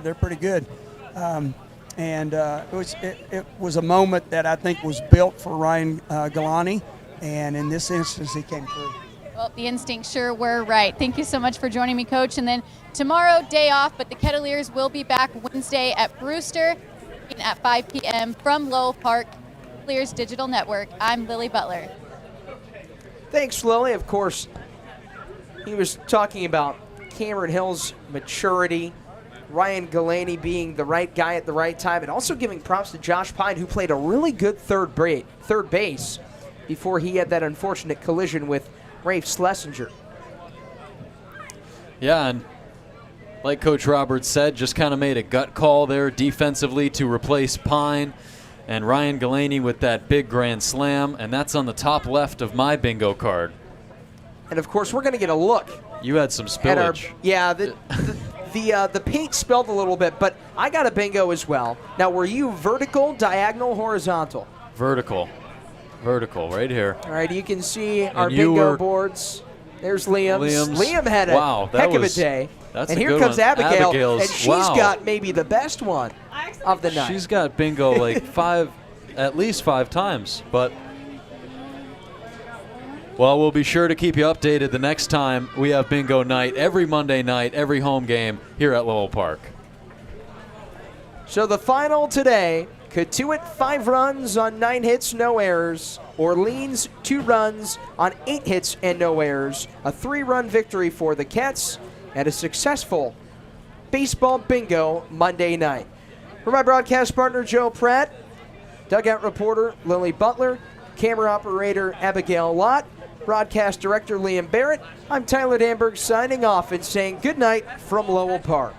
they're pretty good. It was a moment that I think was built for Ryan Galaney, and in this instance, he came through. Well, the instincts sure were right. Thank you so much for joining me, Coach. And then tomorrow, day off, but the Kettleers will be back Wednesday at Brewster at 5 p.m. from Lowell Park, Kettleers Digital Network. I'm Lily Butler. Thanks, Lily. Of course, he was talking about Cameron Hill's maturity Ryan Galaney being the right guy at the right time, and also giving props to Josh Pine, who played a really good third base before he had that unfortunate collision with Rafe Schlesinger. Yeah, and like Coach Roberts said, just kind of made a gut call there defensively to replace Pine. And Ryan Galaney with that big grand slam, and that's on the top left of my bingo card. And of course, we're going to get a look. You had some spillage. The paint spilled a little bit, but I got a bingo as well. Now, were you vertical, diagonal, horizontal? Vertical, right here. All right, you can see our bingo boards. There's Liam's. Liam had a heck of a day. And here comes one. Abigail, and she's got maybe the best one of the night. She's got bingo like at least five times. But, well, we'll be sure to keep you updated the next time we have bingo night, every Monday night, every home game here at Lowell Park. So the final today, Cotuit 5 runs on 9 hits, no errors. Orleans 2 runs on 8 hits and no errors. A 3-run victory for the Cats and a successful baseball bingo Monday night. For my broadcast partner, Joe Pratt, dugout reporter, Lily Butler, camera operator, Abigail Lott, broadcast director, Liam Barrett, I'm Tyler Danberg signing off and saying good night from Lowell Park.